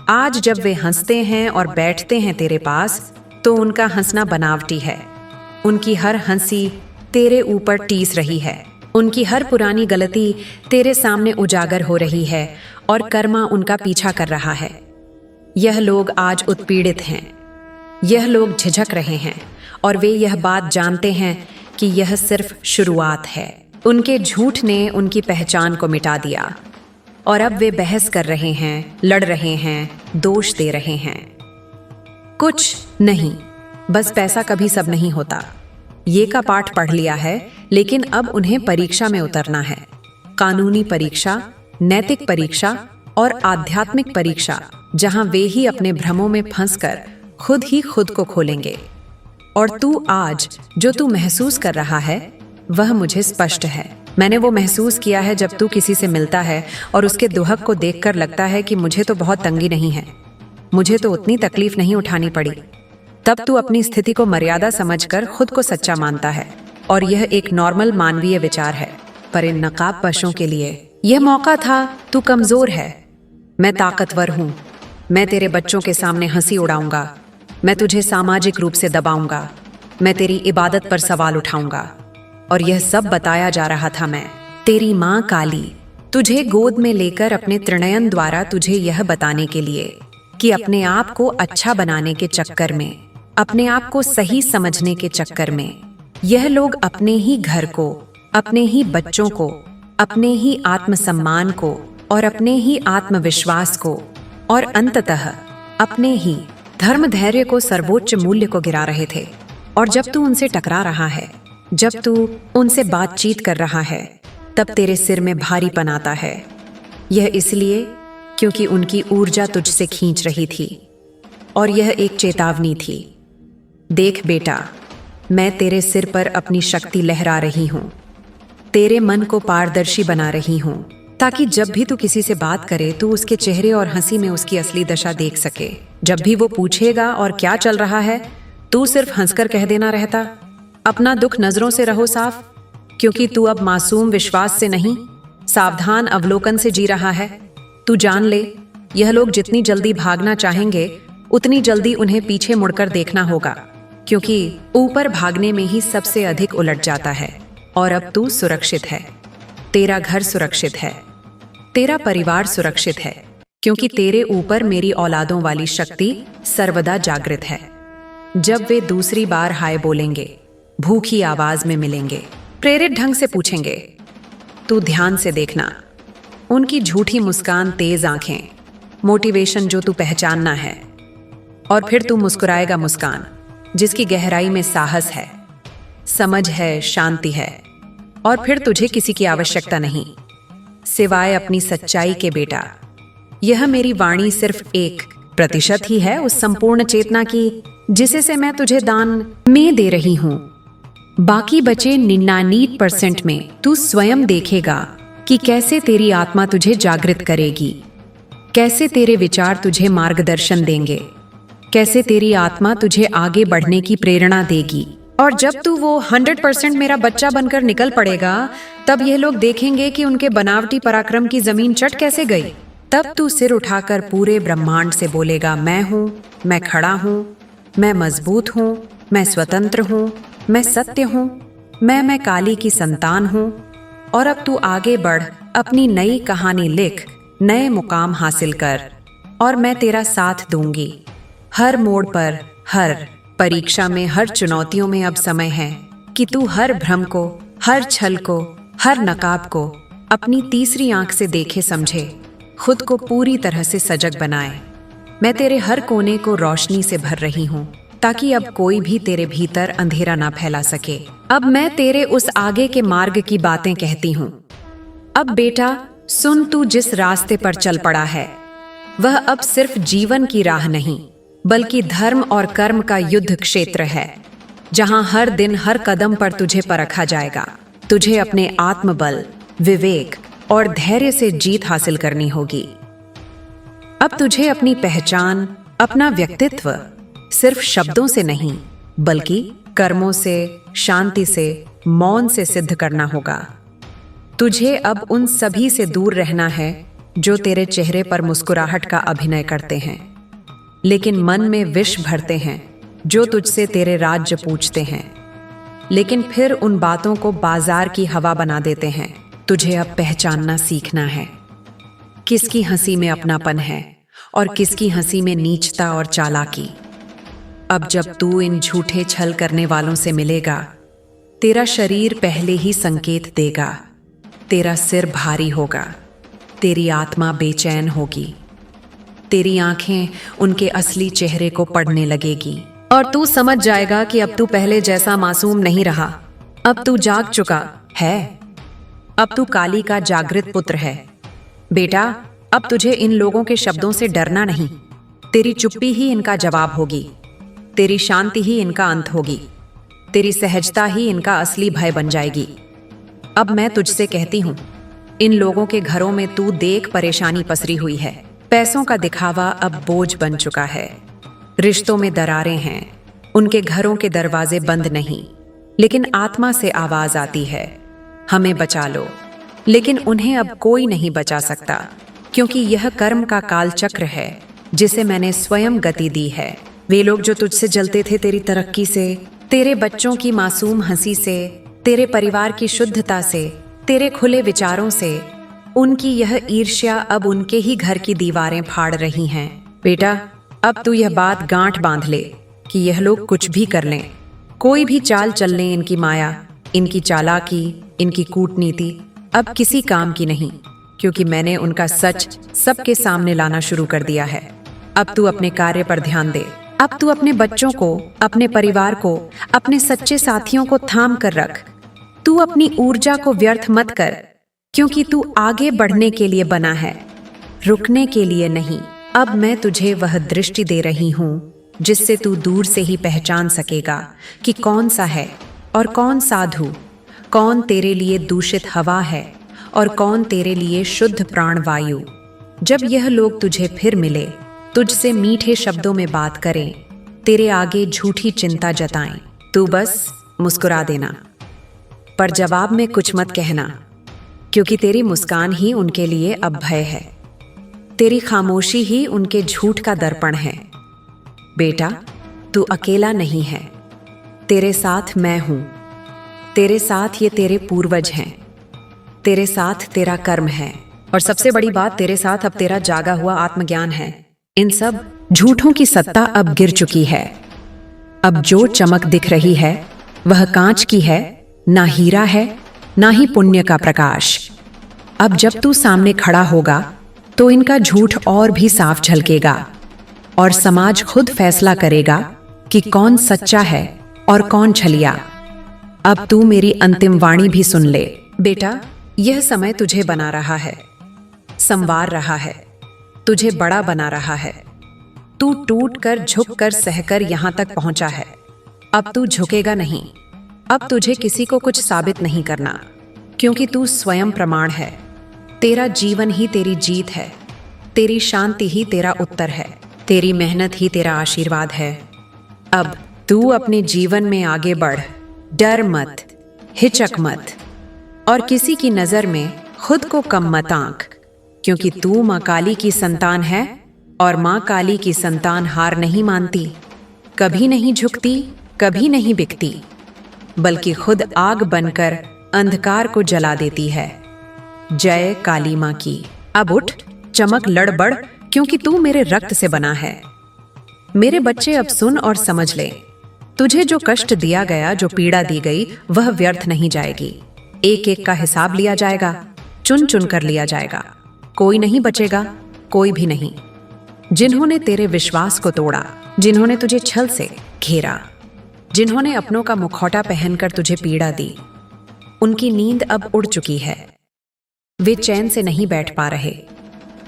आज जब वे हंसते हैं और बैठते हैं तेरे पास, तो उनका हंसना बनावटी है। उनकी हर हंसी तेरे ऊपर टीस रही है, उनकी हर पुरानी गलती तेरे सामने उजागर हो रही है और कर्मा उनका पीछा कर रहा है। यह लोग आज उत्पीड़ित हैं, यह लोग झिझक रहे हैं और वे यह बात जानते हैं कि यह सिर्फ शुरुआत है। उनके झूठ ने उनकी पहचान को मिटा दिया और अब वे बहस कर रहे हैं, लड़ रहे हैं, दोष दे रहे हैं। कुछ नहीं, बस पैसा कभी सब नहीं होता। ये का पाठ पढ़ लिया है, लेकिन अब उन्हें परीक्षा में उतरना है। कानूनी परीक्षा, नैतिक परीक्षा और आध्यात्मिक परीक्षा, जहां वे ही अपने भ्रमों में फंसकर खुद ही खुद को खोलेंगे। और तू आज जो तू महसूस कर रहा है वह मुझे स्पष्ट है। मैंने वो महसूस किया है जब तू किसी से मिलता है और उसके दुहक को देखकर लगता है कि मुझे तो बहुत तंगी नहीं है, मुझे तो उतनी तकलीफ नहीं उठानी पड़ी। तब तू अपनी स्थिति को मर्यादा समझकर खुद को सच्चा मानता है और यह एक नॉर्मल मानवीय विचार है। पर इन नकाबपोशों के लिए यह मौका था। तू कमजोर है, मैं ताकतवर हूं। मैं तेरे बच्चों के सामने हंसी उड़ाऊंगा, मैं तुझे सामाजिक रूप से दबाऊंगा, मैं तेरी इबादत पर सवाल उठाऊंगा। और यह सब बताया जा रहा था मैं, तेरी माँ काली, तुझे गोद में लेकर अपने त्रिनयन द्वारा तुझे यह बताने के लिए कि अपने आप को अच्छा बनाने के चक्कर में, अपने आप को सही समझने के चक्कर में यह लोग अपने ही घर को, अपने ही बच्चों को, अपने ही आत्मसम्मान को और अपने ही आत्मविश्वास को और अंततः अपने ही धर्म धैर्य को सर्वोच्च मूल्य को गिरा रहे थे। और जब तू उनसे टकरा रहा है, जब तू उनसे बातचीत कर रहा है, तब तेरे सिर में भारीपन आता है। यह इसलिए क्योंकि उनकी ऊर्जा तुझसे खींच रही थी और यह एक चेतावनी थी। देख बेटा, मैं तेरे सिर पर अपनी शक्ति लहरा रही हूं, तेरे मन को पारदर्शी बना रही हूं, ताकि जब भी तू किसी से बात करे तू उसके चेहरे और हंसी में उसकी असली दशा देख सके। जब भी वो पूछेगा और क्या चल रहा है, तू सिर्फ हंसकर कह देना रहता, अपना दुख नजरों से रहो साफ, क्योंकि तू अब मासूम विश्वास से नहीं, सावधान अवलोकन से जी रहा है। तू जान ले, यह लोग जितनी जल्दी भागना चाहेंगे उतनी जल्दी उन्हें पीछे मुड़कर देखना होगा, क्योंकि ऊपर भागने में ही सबसे अधिक उलट जाता है। और अब तू सुरक्षित है, तेरा घर सुरक्षित है, तेरा परिवार सुरक्षित है, क्योंकि तेरे ऊपर मेरी औलादों वाली शक्ति सर्वदा जागृत है। जब वे दूसरी बार हाय बोलेंगे, भूखी आवाज में मिलेंगे, प्रेरित ढंग से पूछेंगे, तू ध्यान से देखना। उनकी झूठी मुस्कान, तेज आंखें, मोटिवेशन जो तू पहचानना है। और फिर तू मुस्कुराएगा मुस्कान जिसकी गहराई में साहस है, समझ है, शांति है। और फिर तुझे किसी की आवश्यकता नहीं सिवाय अपनी सच्चाई के बेटा। यह मेरी वाणी सिर्फ 1% ही है उस संपूर्ण चेतना की जिसे से मैं तुझे दान में दे रही हूं। बाकी बचे 99% में तू स्वयं देखेगा कि कैसे तेरी आत्मा तुझे जागृत करेगी, कैसे तेरे विचार तुझे मार्गदर्शन देंगे, कैसे तेरी आत्मा तुझे आगे बढ़ने की प्रेरणा देगी। और जब तू वो 100% मेरा बच्चा बनकर निकल पड़ेगा, तब ये लोग देखेंगे कि उनके बनावटी पराक्रम की जमीन चट कैसे गई। तब तू सिर उठाकर पूरे ब्रह्मांड से बोलेगा, मैं हूँ, मैं खड़ा हूँ, मैं मजबूत हूँ, मैं स्वतंत्र हूँ, मैं सत्य हूँ, मैं काली की संतान हूँ। और अब तू आगे बढ़, अपनी नई कहानी लिख, नए मुकाम हासिल कर, और मैं तेरा साथ दूंगी। हर मोड़ पर, हर परीक्षा में, हर चुनौतियों में अब समय है कि तू हर भ्रम को, हर छल को, हर नकाब को अपनी तीसरी आंख से देखे, समझे, खुद को पूरी तरह से सजग बनाए। मैं तेरे हर कोने को रोशनी से भर रही हूँ ताकि अब कोई भी तेरे भीतर अंधेरा ना फैला सके। अब मैं तेरे उस आगे के मार्ग की बातें कहती हूँ। अब बेटा सुन, तू जिस रास्ते पर चल पड़ा है वह अब सिर्फ जीवन की राह नहीं, बल्कि धर्म और कर्म का युद्ध क्षेत्र है, जहां हर दिन, हर कदम पर तुझे परखा जाएगा। तुझे अपने आत्मबल, विवेक और धैर्य से जीत हासिल करनी होगी। अब तुझे अपनी पहचान, अपना व्यक्तित्व सिर्फ शब्दों से नहीं, बल्कि कर्मों से, शांति से, मौन से सिद्ध करना होगा। तुझे अब उन सभी से दूर रहना है जो तेरे चेहरे पर मुस्कुराहट का अभिनय करते हैं, लेकिन मन में विष भरते हैं, जो तुझसे तेरे राज्य पूछते हैं। लेकिन फिर उन बातों को बाजार की हवा बना देते हैं। तुझे अब पहचानना सीखना है, किसकी हंसी में अपनापन है और किसकी हंसी में नीचता और चालाकी। अब जब तू इन झूठे छल करने वालों से मिलेगा, तेरा शरीर पहले ही संकेत देगा, तेरा सिर भारी होगा, तेरी आत्मा बेचैन होगी, तेरी आंखें उनके असली चेहरे को पढ़ने लगेगी और तू समझ जाएगा कि अब तू पहले जैसा मासूम नहीं रहा। अब तू जाग चुका है, अब तू काली का जागृत पुत्र है। बेटा, अब तुझे इन लोगों के शब्दों से डरना नहीं। तेरी चुप्पी ही इनका जवाब होगी, तेरी शांति ही इनका अंत होगी, तेरी सहजता ही इनका असली भय बन जाएगी। अब मैं तुझसे कहती हूँ, इन लोगों के घरों में तू देख परेशानी पसरी हुई है। पैसों का दिखावा अब बोझ बन चुका है, रिश्तों में दरारें हैं, उनके घरों के दरवाजे बंद नहीं, लेकिन आत्मा से आवाज आती है, हमें बचा लो। लेकिन उन्हें अब कोई नहीं बचा सकता, क्योंकि यह कर्म का काल चक्र है जिसे मैंने स्वयं गति दी है। वे लोग जो तुझसे जलते थे तेरी तरक्की से, तेरे बच्चों की मासूम हंसी से, तेरे परिवार की शुद्धता से, तेरे खुले विचारों से, उनकी यह ईर्ष्या अब उनके ही घर की दीवारें फाड़ रही हैं। बेटा, अब तू यह बात गांठ बांध ले कि यह लोग कुछ भी कर लें, कोई भी चाल चल लें, इनकी माया, इनकी चालाकी, इनकी कूटनीति अब किसी काम की नहीं, क्योंकि मैंने उनका सच सबके सामने लाना शुरू कर दिया है। अब तू अपने कार्य पर ध्यान दे। अब तू अपने बच्चों को, अपने परिवार को, अपने सच्चे साथियों को थाम कर रख। तू अपनी ऊर्जा को व्यर्थ मत कर, क्योंकि तू आगे बढ़ने के लिए बना है, रुकने के लिए नहीं। अब मैं तुझे वह दृष्टि दे रही हूँ जिससे तू दूर से ही पहचान सकेगा कि कौन सा है और कौन साधु, कौन तेरे लिए दूषित हवा है और कौन तेरे लिए शुद्ध प्राणवायु। जब यह लोग तुझे फिर मिले, तुझसे मीठे शब्दों में बात करें, तेरे आगे झूठी चिंता जताएं, तू बस मुस्कुरा देना, पर जवाब में कुछ मत कहना, क्योंकि तेरी मुस्कान ही उनके लिए अब भय है, तेरी खामोशी ही उनके झूठ का दर्पण है। बेटा, तू अकेला नहीं है, तेरे साथ मैं हूं, तेरे साथ ये तेरे पूर्वज हैं, तेरे साथ तेरा कर्म है, और सबसे बड़ी बात, तेरे साथ अब तेरा जागा हुआ आत्मज्ञान है। इन सब झूठों की सत्ता अब गिर चुकी है। अब जो चमक दिख रही है वह कांच की है, ना हीरा है, ना ही पुण्य का प्रकाश। अब जब तू सामने खड़ा होगा तो इनका झूठ और भी साफ झलकेगा और समाज खुद फैसला करेगा कि कौन सच्चा है और कौन छलिया। अब तू मेरी अंतिम वाणी भी सुन ले। बेटा, यह समय तुझे बना रहा है, संवार रहा है, तुझे बड़ा बना रहा है। तू टूट कर, झुक कर, सहकर यहां तक पहुंचा है। अब तू झुकेगा नहीं। अब तुझे किसी को कुछ साबित नहीं करना, क्योंकि तू स्वयं प्रमाण है। तेरा जीवन ही तेरी जीत है, तेरी शांति ही तेरा उत्तर है, तेरी मेहनत ही तेरा आशीर्वाद है। अब तू अपने जीवन में आगे बढ़, डर मत, हिचक मत, और किसी की नजर में खुद को कम मत आंक, क्योंकि तू माँ काली की संतान है और माँ काली की संतान हार नहीं मानती, कभी नहीं झुकती, कभी नहीं बिकती, बल्कि खुद आग बनकर अंधकार को जला देती है। जय काली माँ की। अब उठ, चमक, लड़ बढ़, क्योंकि तू मेरे रक्त से बना है। मेरे बच्चे, अब सुन और समझ ले, तुझे जो कष्ट दिया गया, जो पीड़ा दी गई, वह व्यर्थ नहीं जाएगी। एक एक का हिसाब लिया जाएगा, चुन चुन कर लिया जाएगा। कोई नहीं बचेगा, कोई भी नहीं। जिन्होंने तेरे विश्वास को तोड़ा, जिन्होंने तुझे छल से घेरा, जिन्होंने अपनों का मुखौटा पहनकर तुझे पीड़ा दी, उनकी नींद अब उड़ चुकी है। वे चैन से नहीं बैठ पा रहे।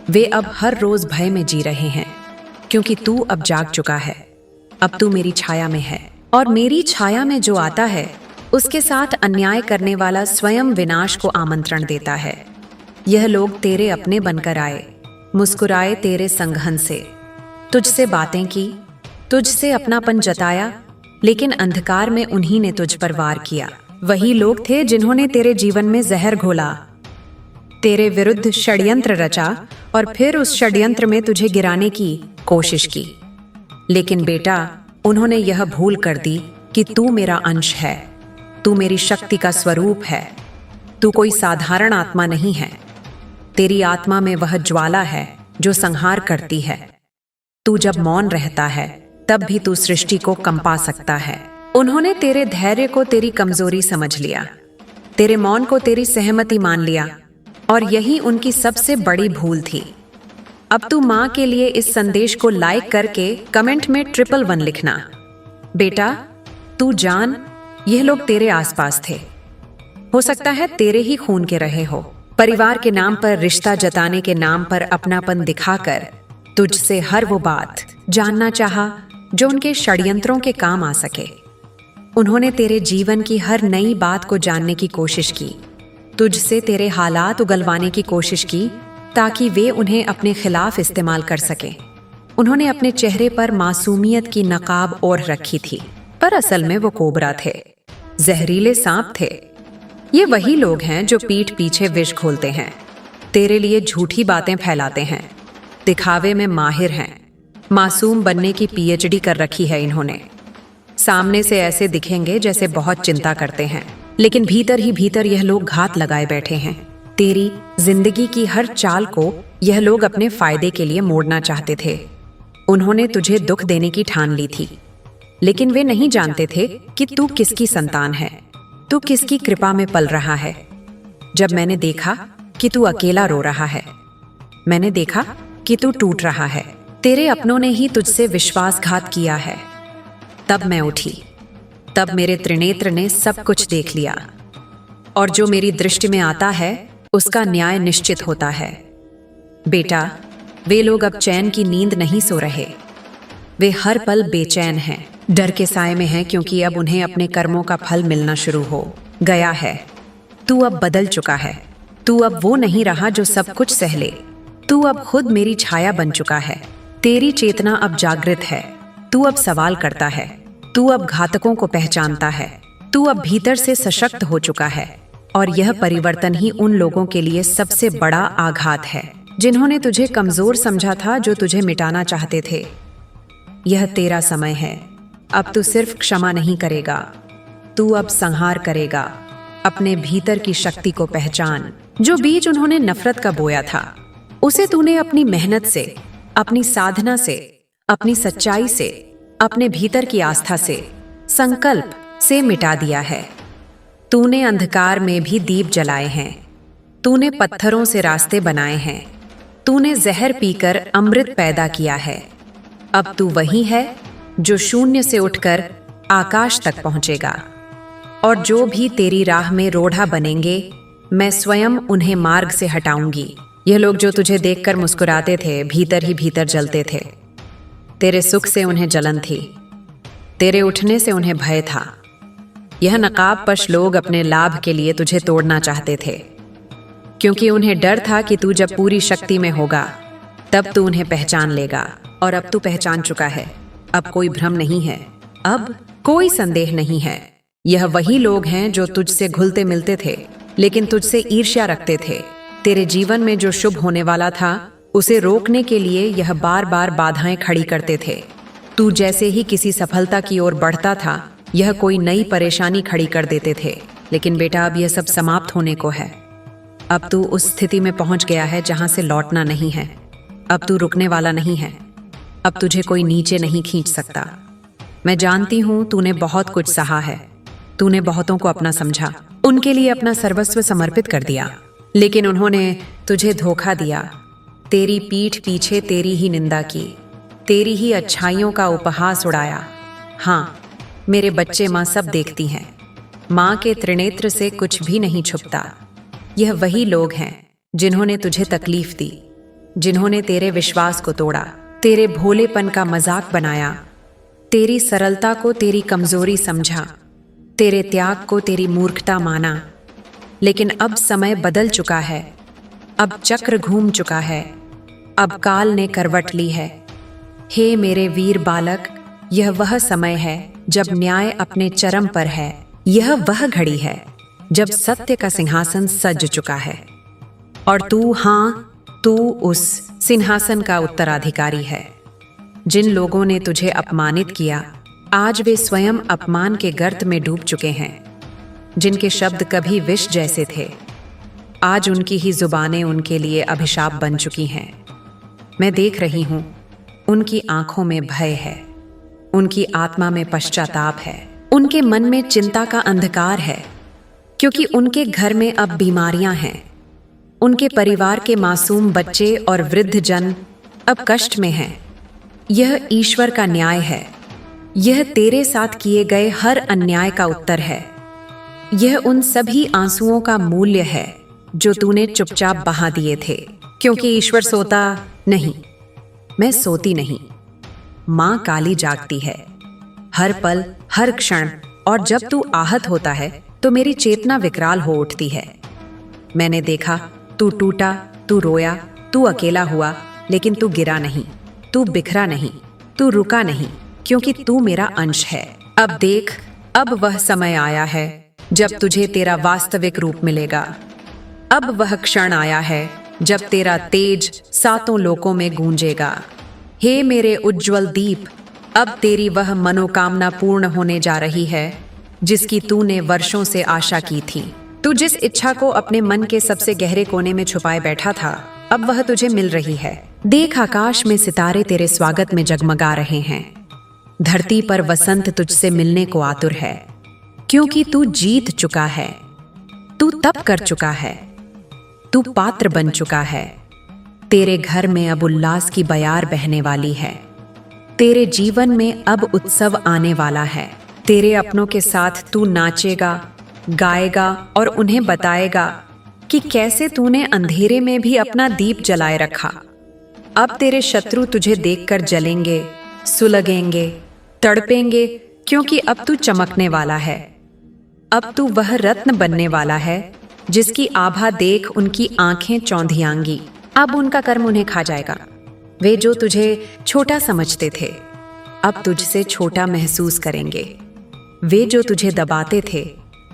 वे अब हर रोज भय में जी रहे हैं, क्योंकि तू अब जाग चुका है। अब तू मेरी छाया में है, और मेरी छाया में जो आता है उसके साथ अन्याय करने वाला स्वयं विनाश को आमंत्रण देता है। यह लोग तेरे अपने बनकर आए, मुस्कुराए तेरे संघन से, तुझसे बातें की, तुझसे अपनापन जताया, लेकिन अंधकार में उन्हीं ने तुझ पर वार किया। वही लोग थे जिन्होंने तेरे जीवन में जहर घोला, तेरे विरुद्ध षड्यंत्र रचा और फिर उस षड्यंत्र में तुझे गिराने की कोशिश की। लेकिन बेटा, उन्होंने यह भूल कर दी कि तू मेरा अंश है, तू मेरी शक्ति का स्वरूप है। तू कोई साधारण आत्मा नहीं है। तेरी आत्मा में वह ज्वाला है जो संहार करती है। तू जब मौन रहता है तब भी तू सृष्टि को कंपा सकता है। उन्होंने तेरे धैर्य को तेरी कमजोरी समझ लिया, तेरे मौन को तेरी सहमति मान लिया, और यही उनकी सबसे बड़ी भूल थी। अब तू माँ के लिए इस संदेश को लाइक करके कमेंट में 111 लिखना। बेटा, तू जान, यह लोग तेरे आसपास थे। हो सकता है तेरे ही खून के रहे हो। परिवार के नाम पर, रिश्ता जताने के नाम पर अपनापन दिखाकर तुझसे हर वो बात जानना चाहा जो उनके षड्यंत्रों के काम आ सके। उन्होंने तेरे जीवन की हर नई बात को जानने की कोशिश की, तुझसे तेरे हालात उगलवाने की कोशिश की ताकि वे उन्हें अपने खिलाफ इस्तेमाल कर सकें। उन्होंने अपने चेहरे पर मासूमियत की नकाब ओढ़ रखी थी, पर असल में वो कोबरा थे, जहरीले सांप थे। ये वही लोग हैं जो पीठ पीछे विष घोलते हैं, तेरे लिए झूठी बातें फैलाते हैं, दिखावे में माहिर हैं। मासूम बनने की पीएचडी कर रखी है इन्होंने। सामने से ऐसे दिखेंगे जैसे बहुत चिंता करते हैं, लेकिन भीतर ही भीतर यह लोग घात लगाए बैठे हैं। तेरी जिंदगी की हर चाल को यह लोग अपने फायदे के लिए मोड़ना चाहते थे। उन्होंने तुझे दुख देने की ठान ली थी, लेकिन वे नहीं जानते थे कि तू किसकी संतान है, तू किसकी कृपा में पल रहा है। जब मैंने देखा कि तू अकेला रो रहा है, मैंने देखा कि तू टूट रहा है, तेरे अपनों ने ही तुझसे विश्वासघात किया है, तब मैं उठी। तब मेरे त्रिनेत्र ने सब कुछ देख लिया, और जो मेरी दृष्टि में आता है उसका न्याय निश्चित होता है। बेटा, वे लोग अब चैन की नींद नहीं सो रहे। वे हर पल बेचैन हैं, डर के साए में हैं, क्योंकि अब उन्हें अपने कर्मों का फल मिलना शुरू हो गया है। तू अब बदल चुका है। तू अब वो नहीं रहा जो सब कुछ सह ले। तू अब खुद मेरी छाया बन चुका है। तेरी चेतना अब जागृत है। तू अब सवाल करता है। तू अब घातकों को पहचानता है। तू अब भीतर से सशक्त हो चुका है, और यह परिवर्तन ही उन लोगों के लिए सबसे बड़ा आघात है जिन्होंने तुझे कमजोर समझा था, जो तुझे मिटाना चाहते थे। यह तेरा समय है। अब तू सिर्फ क्षमा नहीं करेगा, तू अब संहार करेगा। अपने भीतर की शक्ति को पहचान। जो बीज उन्होंने नफरत का बोया था, उसे तूने अपनी मेहनत से, अपनी साधना से, अपनी सच्चाई से, अपने भीतर की आस्था से, संकल्प से मिटा दिया है। तूने अंधकार में भी दीप जलाए हैं। तूने पत्थरों से रास्ते बनाए हैं। तूने जहर पीकर अमृत पैदा किया है। अब तू वही है जो शून्य से उठकर आकाश तक पहुंचेगा, और जो भी तेरी राह में रोड़ा बनेंगे, मैं स्वयं उन्हें मार्ग से हटाऊंगी। यह लोग जो तुझे देखकर मुस्कुराते थे, भीतर ही भीतर जलते थे। तेरे सुख से उन्हें जलन थी, तेरे उठने से उन्हें भय था। यह नकाबपोश लोग अपने लाभ के लिए तुझे तोड़ना चाहते थे, क्योंकि उन्हें डर था कि तू जब पूरी शक्ति में होगा तब तू उन्हें पहचान लेगा। और अब तू पहचान चुका है। अब कोई भ्रम नहीं है, अब कोई संदेह नहीं है। यह वही लोग हैं जो तुझसे घुलते मिलते थे, लेकिन तुझसे ईर्ष्या रखते थे। तेरे जीवन में जो शुभ होने वाला था, उसे रोकने के लिए यह बार बार बाधाएं खड़ी करते थे। तू जैसे ही किसी सफलता की ओर बढ़ता था, यह कोई नई परेशानी खड़ी कर देते थे। लेकिन बेटा, अब यह सब समाप्त होने को है। अब तू उस स्थिति में पहुंच गया है जहां से लौटना नहीं है। अब तू रुकने वाला नहीं है। अब तुझे कोई नीचे नहीं खींच सकता। मैं जानती हूं तूने बहुत कुछ सहा है। तूने बहुतों को अपना समझा, उनके लिए अपना सर्वस्व समर्पित कर दिया, लेकिन उन्होंने तुझे धोखा दिया। तेरी पीठ पीछे तेरी ही निंदा की, तेरी ही अच्छाइयों का उपहास उड़ाया। हाँ, मेरे बच्चे, माँ सब देखती हैं। माँ के त्रिनेत्र से कुछ भी नहीं छुपता। यह वही लोग हैं जिन्होंने तुझे तकलीफ दी, जिन्होंने तेरे विश्वास को तोड़ा, तेरे भोलेपन का मजाक बनाया, तेरी सरलता को तेरी कमजोरी समझा, तेरे त्याग को तेरी मूर्खता माना। लेकिन अब समय बदल चुका है। अब चक्र घूम चुका है। अब काल ने करवट ली है। हे मेरे वीर बालक, यह वह समय है जब न्याय अपने चरम पर है। यह वह घड़ी है जब सत्य का सिंहासन सज चुका है, और तू, हाँ, तू उस सिंहासन का उत्तराधिकारी है। जिन लोगों ने तुझे अपमानित किया, आज वे स्वयं अपमान के गर्त में डूब चुके हैं। जिनके शब्द कभी विष जैसे थे, आज उनकी ही जुबानें उनके लिए अभिशाप बन चुकी हैं। मैं देख रही हूं, उनकी आंखों में भय है, उनकी आत्मा में पश्चाताप है, उनके मन में चिंता का अंधकार है, क्योंकि उनके घर में अब बीमारियां हैं। उनके परिवार के मासूम बच्चे और वृद्ध जन अब कष्ट में हैं। यह ईश्वर का न्याय है। यह तेरे साथ किए गए हर अन्याय का उत्तर है। यह उन सभी आंसुओं का मूल्य है जो तूने चुपचाप बहा दिए थे। क्योंकि ईश्वर सोता नहीं, मैं सोती नहीं। मां काली जागती है, हर पल, हर क्षण। और जब तू आहत होता है तो मेरी चेतना विकराल हो उठती है। मैंने देखा, तू टूटा, तू रोया, तू अकेला हुआ, लेकिन तू गिरा नहीं, तू बिखरा नहीं, तू रुका नहीं, क्योंकि तू मेरा अंश है। अब देख, अब वह समय आया है जब तुझे तेरा वास्तविक रूप मिलेगा। अब वह क्षण आया है जब तेरा तेज सातों लोकों में गूंजेगा। हे मेरे उज्जवल दीप, अब तेरी वह मनोकामना पूर्ण होने जा रही है जिसकी तूने वर्षों से आशा की थी। तू जिस इच्छा को अपने मन के सबसे गहरे कोने में छुपाए बैठा था, अब वह तुझे मिल रही है। देख, आकाश में सितारे तेरे स्वागत में जगमगा रहे हैं। धरती पर वसंत तुझसे मिलने को आतुर है, क्योंकि तू जीत चुका है, तू तप कर चुका है, तू पात्र बन चुका है। तेरे घर में अब उल्लास की बयार बहने वाली है। तेरे जीवन में अब उत्सव आने वाला है। तेरे अपनों के साथ तू नाचेगा, गाएगा और उन्हें बताएगा कि कैसे तूने अंधेरे में भी अपना दीप जलाए रखा। अब तेरे शत्रु तुझे देखकर जलेंगे, सुलगेंगे, तड़पेंगे, क्योंकि अब तू चमकने वाला है। अब तू वह रत्न बनने वाला है जिसकी आभा देख उनकी आंखें चौंधियांगी। अब उनका कर्म उन्हें खा जाएगा। वे जो तुझे छोटा समझते थे, अब तुझसे छोटा महसूस करेंगे। वे जो तुझे दबाते थे,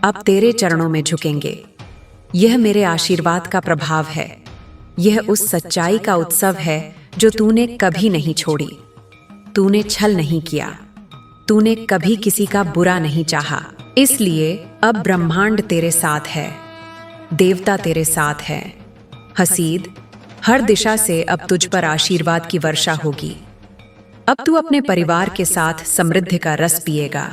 अब तेरे चरणों में झुकेंगे। यह मेरे आशीर्वाद का प्रभाव है। यह उस सच्चाई का उत्सव है जो तूने कभी नहीं छोड़ी। तूने छल नहीं किया, तूने कभी किसी का बुरा नहीं चाहा। इसलिए अब ब्रह्मांड तेरे साथ है, देवता तेरे साथ है। हसीद, हर दिशा से अब तुझ पर आशीर्वाद की वर्षा होगी। अब तू अपने परिवार के साथ समृद्धि का रस पिएगा।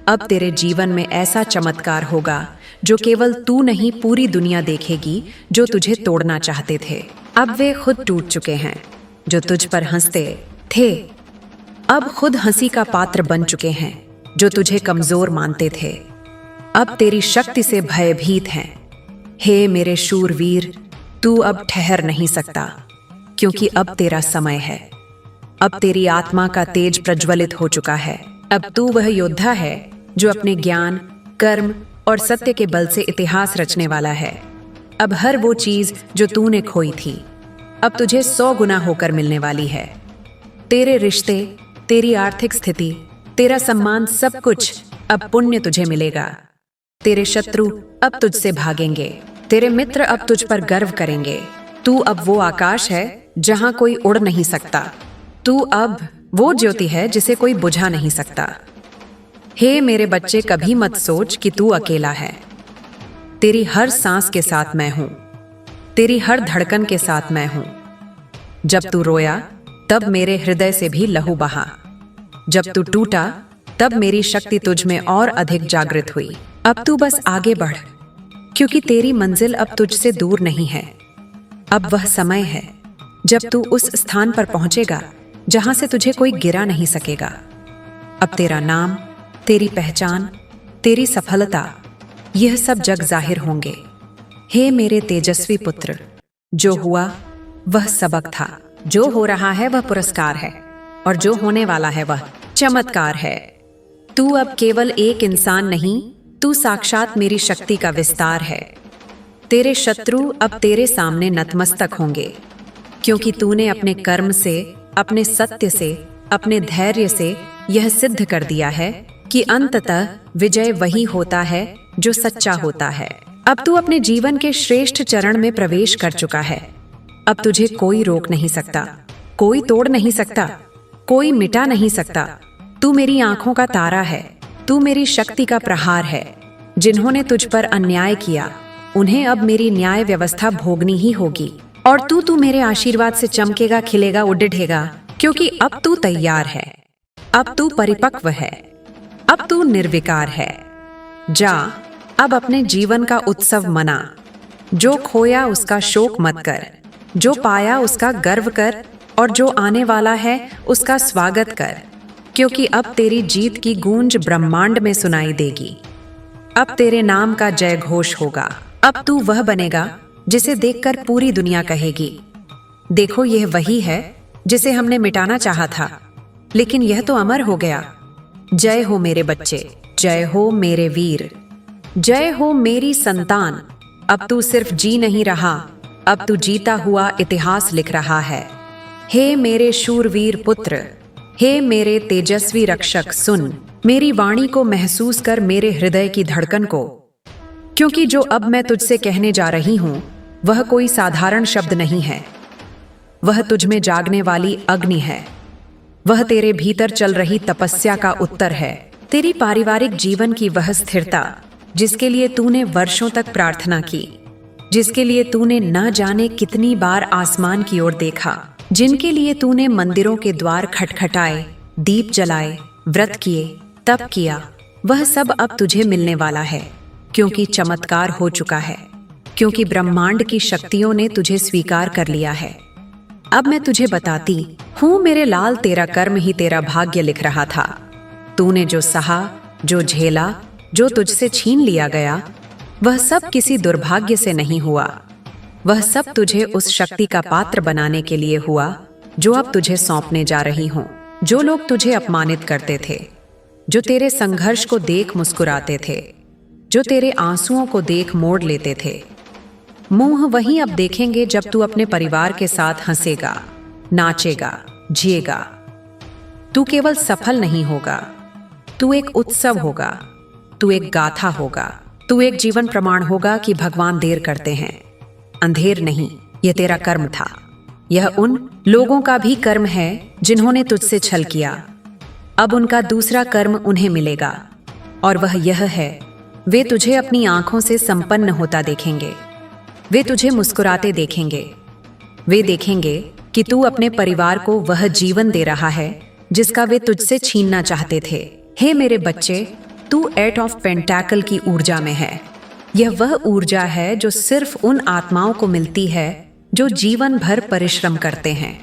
अब तेरे जीवन में ऐसा चमत्कार होगा जो केवल तू नहीं, पूरी दुनिया देखेगी, जो तुझे तोड़ना चाहते थे। अब वे खुद टूट चुके हैं। जो तुझ पर हंसते थे, अब खुद हंसी का पात्र बन चुके हैं। जो तुझे कमजोर मानते थे, अब तेरी शक्ति से भयभीत हैं। हे मेरे शूरवीर, तू अब ठहर नहीं सकता, क्योंकि अब तेरा समय है। अब तेरी आत्मा का तेज प्रज्वलित हो चुका है। अब तू वह योद्धा है जो अपने ज्ञान, कर्म और सत्य के बल से इतिहास रचने वाला है। अब हर वो चीज जो तूने खोई थी, अब तुझे 100 गुना होकर मिलने वाली है। तेरे रिश्ते, तेरी आर्थिक स्थिति, तेरा सम्मान, सब कुछ अब पुण्य तुझे मिलेगा। तेरे शत्रु अब तुझसे भागेंगे। तेरे मित्र अब तुझ पर गर्व करेंगे। तू अब वो आकाश है जहां कोई उड़ नहीं सकता। तू अब वो ज्योति है जिसे कोई बुझा नहीं सकता। हे मेरे बच्चे, कभी मत सोच कि तू अकेला है। तेरी हर सांस के साथ मैं हूं, तेरी हर धड़कन के साथ मैं हूं। जब तू रोया, तब मेरे हृदय से भी लहू बहा। जब तू टूटा, तब मेरी शक्ति तुझ में और अधिक जागृत हुई। अब तू बस आगे बढ़, क्योंकि तेरी मंजिल अब तुझसे दूर नहीं है। अब वह समय है जब तू उस स्थान पर पहुंचेगा जहां से तुझे कोई गिरा नहीं सकेगा। अब तेरा नाम, तेरी पहचान, तेरी सफलता, यह सब जग जाहिर होंगे। हे मेरे तेजस्वी पुत्र, जो हुआ वह सबक था, जो हो रहा है वह पुरस्कार है, और जो होने वाला है वह चमत्कार है। तू अब केवल एक इंसान नहीं, तू साक्षात मेरी शक्ति का विस्तार है। तेरे शत्रु अब तेरे सामने नतमस्तक होंगे, क्योंकि तूने अपने कर्म से, अपने सत्य से, अपने धैर्य से यह सिद्ध कर दिया है कि अंततः विजय वही होता है जो सच्चा होता है। अब तू अपने जीवन के श्रेष्ठ चरण में प्रवेश कर चुका है। अब तुझे कोई रोक नहीं सकता, कोई तोड़ नहीं सकता, कोई मिटा नहीं सकता। तू मेरी आंखों का तारा है, तू मेरी शक्ति का प्रहार है। जिन्होंने तुझ पर अन्याय किया उन्हें अब मेरी न्याय व्यवस्था भोगनी ही होगी। और तू मेरे आशीर्वाद से चमकेगा, खिलेगा, उड़ेगा, क्योंकि अब तू तैयार है, अब तू परिपक्व है, अब तू निर्विकार है। जा, अब अपने जीवन का उत्सव मना। जो खोया उसका शोक मत कर, जो पाया उसका गर्व कर, और जो आने वाला है उसका स्वागत कर, क्योंकि अब तेरी जीत की गूंज ब्रह्मांड में सुनाई देगी। अब तेरे नाम का जय घोष होगा। अब तू वह बनेगा जिसे देखकर पूरी दुनिया कहेगी, देखो यह वही है जिसे हमने मिटाना चाहा था, लेकिन यह तो अमर हो गया। जय हो मेरे बच्चे, जय हो मेरे वीर, जय हो मेरी संतान। अब तू सिर्फ जी नहीं रहा, अब तू जीता हुआ इतिहास लिख रहा है। हे मेरे शूरवीर पुत्र, हे मेरे तेजस्वी रक्षक, सुन मेरी वाणी को, महसूस कर मेरे हृदय की धड़कन को, क्योंकि जो अब मैं तुझसे कहने जा रही हूं वह कोई साधारण शब्द नहीं है। वह तुझ में जागने वाली अग्नि है, वह तेरे भीतर चल रही तपस्या का उत्तर है, तेरी पारिवारिक जीवन की वह स्थिरता जिसके लिए तूने वर्षों तक प्रार्थना की, जिसके लिए तूने न जाने कितनी बार आसमान की ओर देखा, जिनके लिए तूने मंदिरों के द्वार खटखटाए, दीप जलाए, व्रत किए, तप किया, वह सब अब तुझे मिलने वाला है, क्योंकि चमत्कार हो चुका है, क्योंकि ब्रह्मांड की शक्तियों ने तुझे स्वीकार कर लिया है। अब मैं तुझे बताती हूँ मेरे लाल, तेरा कर्म ही तेरा भाग्य लिख रहा था। तूने जो सहा, जो झेला, जो तुझसे छीन लिया गया, वह सब किसी दुर्भाग्य से नहीं हुआ, वह सब तुझे उस शक्ति का पात्र बनाने के लिए हुआ जो अब तुझे सौंपने जा रही हूँ। जो लोग तुझे अपमानित करते थे, जो तेरे संघर्ष को देख मुस्कुराते थे, जो तेरे आंसुओं को देख मोड़ लेते थे, मुंह वहीं अब देखेंगे जब तू अपने परिवार के साथ हंसेगा, नाचेगा, जिएगा। तू केवल सफल नहीं होगा, तू एक उत्सव होगा, तू एक गाथा होगा, तू एक जीवन प्रमाण होगा कि भगवान देर करते हैं, अंधेर नहीं। यह तेरा कर्म था, यह उन लोगों का भी कर्म है जिन्होंने तुझसे छल किया। अब उनका दूसरा कर्म उन्हें मिलेगा, और वह यह है, वे तुझे अपनी आंखों से संपन्न होता देखेंगे, वे तुझे मुस्कुराते देखेंगे, वे देखेंगे कि तू अपने परिवार को वह जीवन दे रहा है जिसका वे तुझसे छीनना चाहते थे। हे मेरे बच्चे, तू 8 ऑफ पेंटाकल की ऊर्जा में है। यह वह ऊर्जा है जो सिर्फ उन आत्माओं को मिलती है जो जीवन भर परिश्रम करते हैं,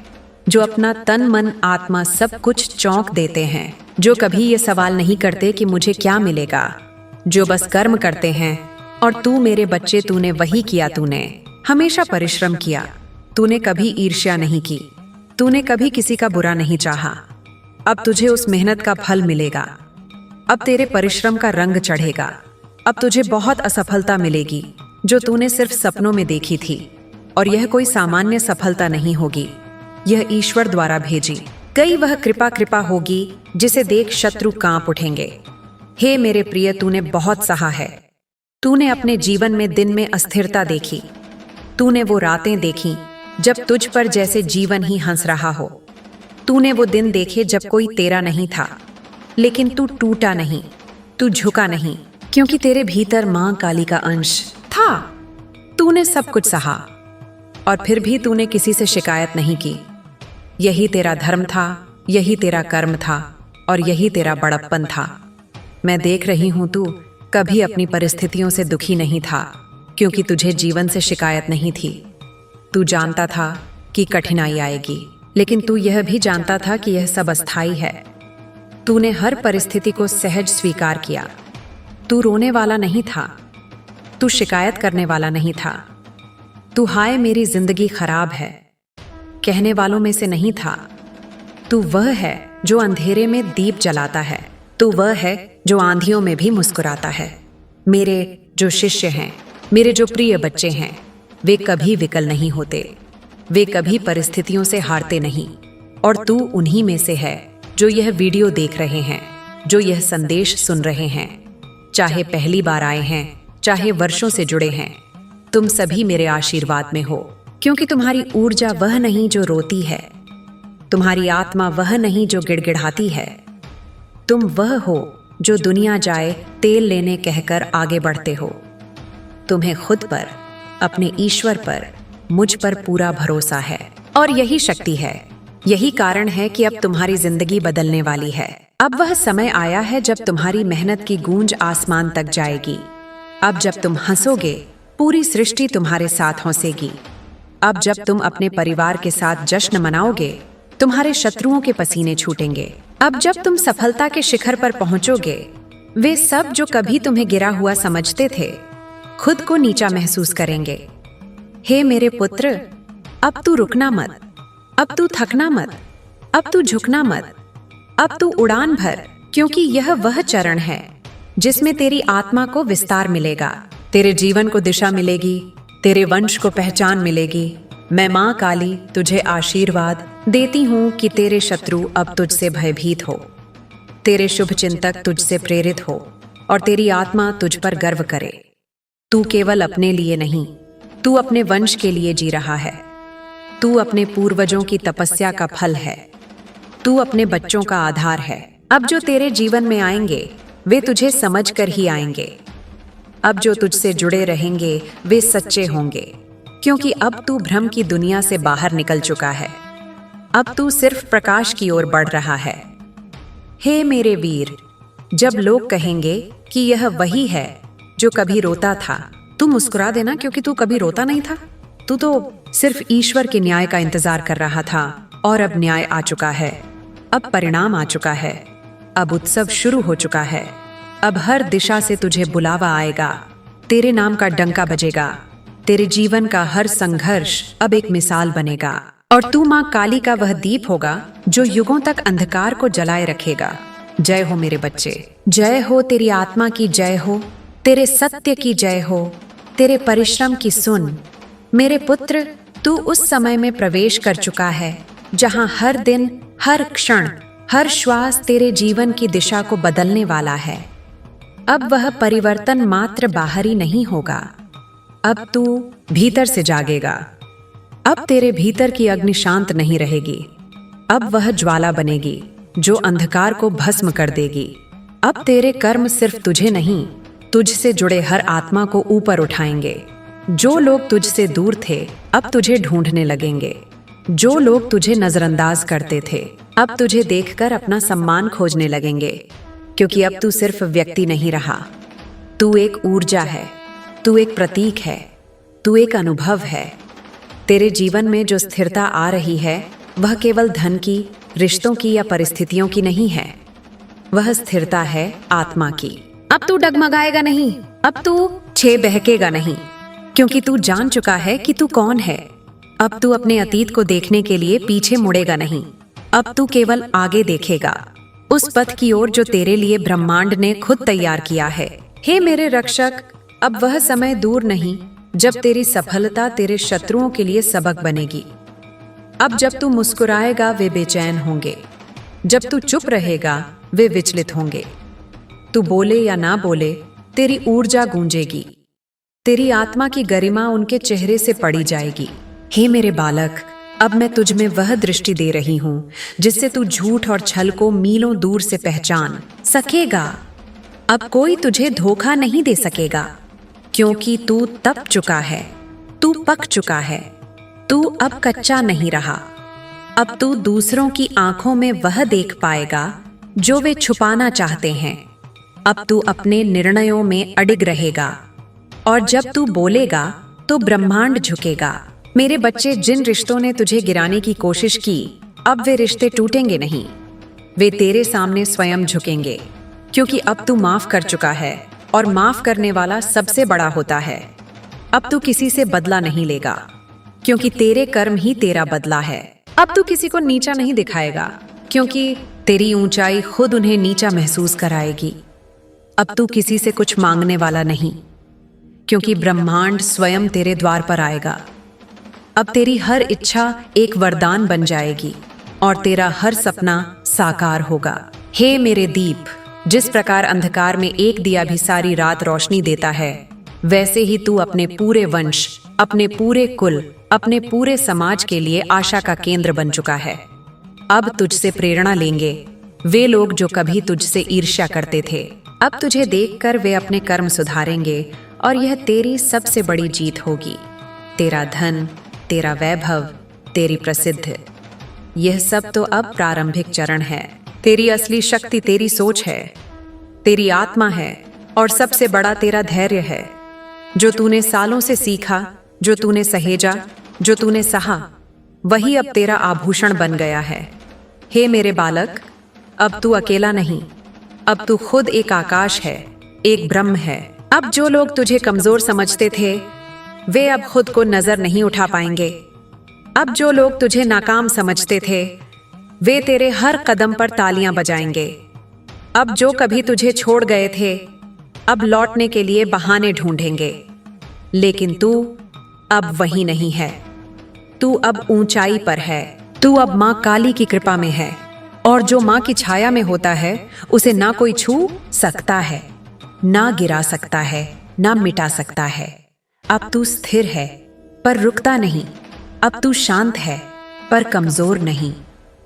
जो अपना तन मन आत्मा सब कुछ चौंक देते हैं, जो कभी ये सवाल नहीं करते कि मुझे क्या मिलेगा, जो बस कर्म करते हैं। और तू मेरे बच्चे, तूने वही किया, तूने हमेशा परिश्रम किया, तूने कभी ईर्ष्या नहीं की, तूने कभी किसी का बुरा नहीं चाहा। अब तुझे उस मेहनत का फल मिलेगा, अब तेरे परिश्रम का रंग चढ़ेगा, अब तुझे बहुत असफलता मिलेगी जो तूने सिर्फ सपनों में देखी थी। और यह कोई सामान्य सफलता नहीं होगी, यह ईश्वर द्वारा भेजी गई वह कृपा होगी जिसे देख शत्रु कांप उठेंगे। हे मेरे प्रिय, तूने बहुत सहा है, तूने अपने जीवन में दिन में अस्थिरता देखी, तूने वो रातें देखी जब तुझ पर जैसे जीवन ही हंस रहा हो, तूने वो दिन देखे जब कोई तेरा नहीं था, लेकिन तू टूटा नहीं, तू झुका नहीं, क्योंकि तेरे भीतर मां काली का अंश था। तूने सब कुछ सहा और फिर भी तूने किसी से शिकायत नहीं की। यही तेरा धर्म था, यही तेरा कर्म था, और यही तेरा बड़प्पन था। मैं देख रही हूं, तू कभी अपनी परिस्थितियों से दुखी नहीं था, क्योंकि तुझे जीवन से शिकायत नहीं थी। तू जानता था कि कठिनाई आएगी, लेकिन तू यह भी जानता था कि यह सब अस्थायी है। तूने हर परिस्थिति को सहज स्वीकार किया। तू रोने वाला नहीं था, तू शिकायत करने वाला नहीं था, तू हाय मेरी जिंदगी खराब है कहने वालों में से नहीं था। तू वह है जो अंधेरे में दीप जलाता है, तू वह है जो आंधियों में भी मुस्कुराता है। मेरे जो शिष्य हैं, मेरे जो प्रिय बच्चे हैं, वे कभी विकल नहीं होते, वे कभी परिस्थितियों से हारते नहीं। और तू उन्हीं में से है जो यह वीडियो देख रहे हैं, जो यह संदेश सुन रहे हैं, चाहे पहली बार आए हैं, चाहे वर्षों से जुड़े हैं। तुम सभी मेरे आशीर्वाद में हो, क्योंकि तुम्हारी ऊर्जा वह नहीं जो रोती है, तुम्हारी आत्मा वह नहीं जो गिड़गिड़ाती है, तुम वह हो जो दुनिया जाए तेल लेने कहकर आगे बढ़ते हो। तुम्हें खुद पर, अपने ईश्वर पर, मुझ पर पूरा भरोसा है और यही शक्ति है। यही कारण है कि अब तुम्हारी जिंदगी बदलने वाली है। अब वह समय आया है जब तुम्हारी मेहनत की गूंज आसमान तक जाएगी। अब जब तुम हंसोगे, पूरी सृष्टि तुम्हारे साथ हंसेगी। अब जब तुम अपने परिवार के साथ जश्न मनाओगे, तुम्हारे शत्रुओं के पसीने छूटेंगे। अब जब तुम सफलता के शिखर पर पहुंचोगे, वे सब जो कभी तुम्हें गिरा हुआ समझते थे, खुद को नीचा महसूस करेंगे। हे मेरे पुत्र, अब तू रुकना मत, अब तू थकना मत, अब तू झुकना मत, अब तू उड़ान भर, क्योंकि यह वह चरण है जिसमें तेरी आत्मा को विस्तार मिलेगा, तेरे जीवन को दिशा मिलेगी, तेरे वंश को पहचान मिलेगी। मैं माँ काली तुझे आशीर्वाद देती हूँ कि तेरे शत्रु अब तुझसे भयभीत हो, तेरे शुभ चिंतक तुझसे प्रेरित हो और तेरी आत्मा तुझ पर गर्व करे। तू केवल अपने लिए नहीं, तू अपने वंश के लिए जी रहा है। तू अपने पूर्वजों की तपस्या का फल है। तू अपने बच्चों का आधार है। अब जो तेरे जीवन में आएंगे, वे तुझे समझ कर ही आएंगे। अब जो तुझसे जुड़े रहेंगे, वे सच्चे होंगे, क्योंकि अब तू भ्रम की दुनिया से बाहर निकल चुका है। अब तू सिर्फ प्रकाश की ओर बढ़ रहा है। हे मेरे वीर, जब लोग कहेंगे कि यह वही है जो कभी रोता था, तू मुस्कुरा देना, क्योंकि तू कभी रोता नहीं था। तू तो सिर्फ ईश्वर के न्याय का इंतजार कर रहा था और अब न्याय आ चुका है। अब परिणाम आ चुका है। अब उत्सव शुरू हो चुका है। अब हर दिशा से तुझे बुलावा आएगा। तेरे नाम का डंका बजेगा। तेरे जीवन का हर संघर्ष अब एक मिसाल बनेगा और तू माँ काली का वह दीप होगा जो युगों तक अंधकार को जलाए रखेगा। जय हो मेरे बच्चे, जय हो तेरी आत्मा की, जय हो तेरे सत्य की, जय हो तेरे परिश्रम की। सुन मेरे पुत्र, तू उस समय में प्रवेश कर चुका है जहां हर दिन, हर क्षण, हर श्वास तेरे जीवन की दिशा को बदलने वाला है। अब वह परिवर्तन मात्र बाहरी नहीं होगा, अब तू भीतर से जागेगा। अब तेरे भीतर की अग्नि शांत नहीं रहेगी। अब वह ज्वाला बनेगी जो अंधकार को भस्म कर देगी। अब तेरे कर्म सिर्फ तुझे नहीं, तुझसे जुड़े हर आत्मा को ऊपर उठाएंगे। जो लोग तुझसे दूर थे, अब तुझे ढूंढने लगेंगे। जो लोग तुझे नजरअंदाज करते थे, अब तुझे देखकर अपना सम्मान खोजने लगेंगे, क्योंकि अब तू सिर्फ व्यक्ति नहीं रहा, तू एक ऊर्जा है, तू एक प्रतीक है, तू एक अनुभव है। तेरे जीवन में जो स्थिरता आ रही है, वह केवल धन की, रिश्तों की या परिस्थितियों की नहीं है। वह स्थिरता है आत्मा की। अब तू डगमगाएगा नहीं, अब तू बहकेगा नहीं, क्योंकि तू जान चुका है कि तू कौन है। अब तू अपने अतीत को देखने के लिए पीछे मुड़ेगा नहीं, अब तू केवल आगे देखेगा, उस पथ की ओर जो तेरे लिए ब्रह्मांड ने खुद तैयार किया है। हे मेरे रक्षक, अब वह समय दूर नहीं जब तेरी सफलता तेरे शत्रुओं के लिए सबक बनेगी। अब जब तू मुस्कुराएगा, वे बेचैन होंगे। जब तू चुप रहेगा, वे विचलित होंगे। तू बोले या ना बोले, तेरी ऊर्जा गूंजेगी। तेरी आत्मा की गरिमा उनके चेहरे से पड़ी जाएगी। हे मेरे बालक, अब मैं तुझ में वह दृष्टि दे रही हूं जिससे तू झूठ और छल को मीलों दूर से पहचान सकेगा। अब कोई तुझे धोखा नहीं दे सकेगा, क्योंकि तू तप चुका है, तू पक चुका है, तू अब कच्चा नहीं रहा। अब तू दूसरों की आंखों में वह देख पाएगा जो वे छुपाना चाहते हैं। अब तू अपने निर्णयों में अडिग रहेगा और जब तू बोलेगा तो ब्रह्मांड झुकेगा। मेरे बच्चे, जिन रिश्तों ने तुझे गिराने की कोशिश की, अब वे रिश्ते टूटेंगे नहीं, वे तेरे सामने स्वयं झुकेंगे, क्योंकि अब तू माफ कर चुका है और माफ करने वाला सबसे बड़ा होता है। अब तू किसी से बदला नहीं लेगा, क्योंकि तेरे कर्म ही तेरा बदला है। अब तू किसी को नीचा नहीं दिखाएगा, क्योंकि तेरी ऊंचाई खुद उन्हें नीचा महसूस कराएगी। अब तू किसी से कुछ मांगने वाला नहीं, क्योंकि ब्रह्मांड स्वयं तेरे द्वार पर आएगा। अब तेरी हर इच्छा एक वरदान बन जाएगी और तेरा हर सपना साकार होगा। हे मेरे दीप, जिस प्रकार अंधकार में एक दिया भी सारी रात रोशनी देता है, वैसे ही तू अपने पूरे वंश, अपने पूरे कुल, अपने पूरे समाज के लिए आशा का केंद्र बन चुका है। अब तुझसे प्रेरणा लेंगे वे लोग जो कभी तुझसे ईर्ष्या करते थे, अब तुझे देखकर वे अपने कर्म सुधारेंगे और यह तेरी सबसे बड़ी जीत होगी। तेरा धन, तेरा वैभव, तेरी प्रसिद्धि, यह सब तो अब प्रारंभिक चरण है। तेरी असली शक्ति तेरी सोच है, तेरी आत्मा है और सबसे बड़ा तेरा धैर्य है। जो तूने सालों से सीखा, जो तूने सहेजा, जो तूने सहा, वही अब तेरा आभूषण बन गया है। हे मेरे बालक, अब तू अकेला नहीं, अब तू खुद एक आकाश है, एक ब्रह्म है। अब जो लोग तुझे कमजोर समझते थे, वे अब खुद को नजर नहीं उठा पाएंगे। अब जो लोग तुझे नाकाम समझते थे, वे तेरे हर कदम पर तालियां बजाएंगे। अब जो कभी तुझे छोड़ गए थे, अब लौटने के लिए बहाने ढूंढेंगे। लेकिन तू अब वही नहीं है। तू अब ऊंचाई पर है। तू अब माँ काली की कृपा में है, और जो माँ की छाया में होता है उसे ना कोई छू सकता है, ना गिरा सकता है, ना मिटा सकता है। अब तू स्थिर है पर रुकता नहीं। अब तू शांत है पर कमजोर नहीं।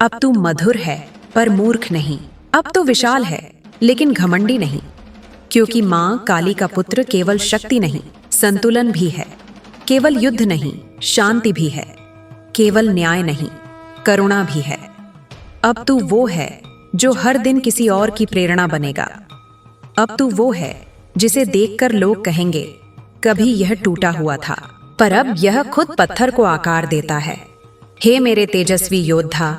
अब तू मधुर है पर मूर्ख नहीं। अब तो विशाल है लेकिन घमंडी नहीं, क्योंकि माँ काली का पुत्र केवल शक्ति नहीं, संतुलन भी है। केवल युद्ध नहीं, शांति भी है। केवल न्याय नहीं, करुणा भी है। अब तू वो है जो हर दिन किसी और की प्रेरणा बनेगा। अब तू वो है जिसे देखकर लोग कहेंगे, कभी यह टूटा हुआ था, पर अब यह खुद पत्थर को आकार देता है। हे मेरे तेजस्वी योद्धा,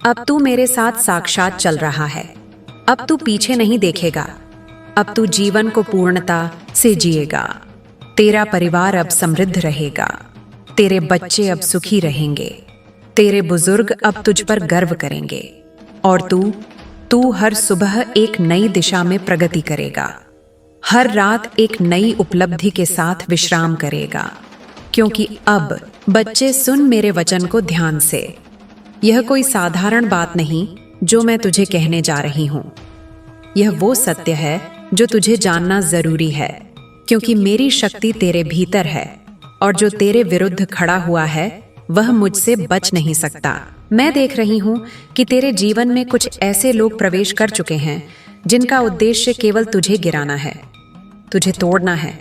अब तू मेरे साथ साक्षात चल रहा है। अब तू पीछे नहीं देखेगा। अब तू जीवन को पूर्णता से जिएगा। तेरा परिवार अब समृद्ध रहेगा। तेरे बच्चे अब सुखी रहेंगे। तेरे बुजुर्ग अब तुझ पर गर्व करेंगे। और तू हर सुबह एक नई दिशा में प्रगति करेगा। हर रात एक नई उपलब्धि के साथ विश्राम करेगा। क्योंकि अब बच्चे, सुन मेरे वचन को ध्यान से। यह कोई साधारण बात नहीं जो मैं तुझे कहने जा रही हूं। यह वो सत्य है जो तुझे जानना जरूरी है, क्योंकि मेरी शक्ति तेरे भीतर है, और जो तेरे विरुद्ध खड़ा हुआ है वह मुझसे बच नहीं सकता। मैं देख रही हूं कि तेरे जीवन में कुछ ऐसे लोग प्रवेश कर चुके हैं जिनका उद्देश्य केवल तुझे गिराना है, तुझे तोड़ना है।